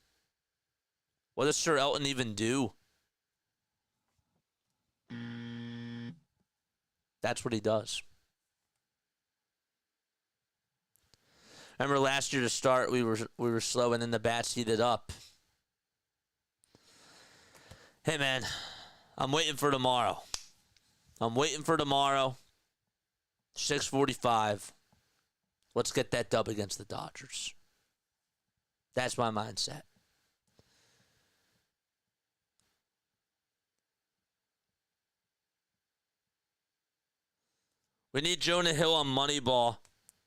What does Sir Elton even do? That's what he does. Remember last year to start, we were slow and then the bats heated up. Hey, man, I'm waiting for tomorrow. 6:45. Let's get that dub against the Dodgers. That's my mindset. We need Jonah Hill on Moneyball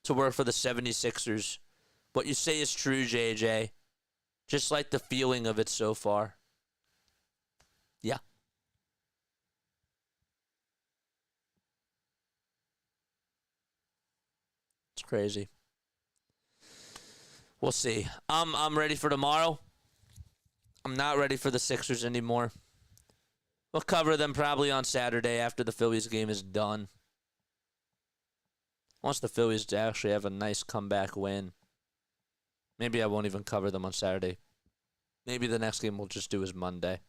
to work for the 76ers. What you say is true, JJ. Just like the feeling of it so far. Yeah. It's crazy. We'll see. I'm ready for tomorrow. I'm not ready for the Sixers anymore. We'll cover them probably on Saturday after the Phillies game is done. Once the Phillies actually have a nice comeback win. Maybe I won't even cover them on Saturday. Maybe the next game we'll just do is Monday.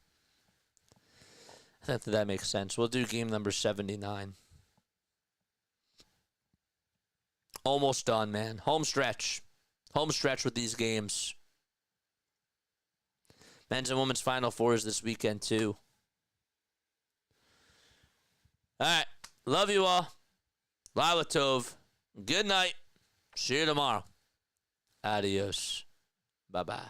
I think that makes sense. We'll do game number 79. Almost done, man. Home stretch. Home stretch with these games. Men's and women's Final Fours this weekend, too. All right. Love you all. Lila Tov. Good night. See you tomorrow. Adios. Bye-bye.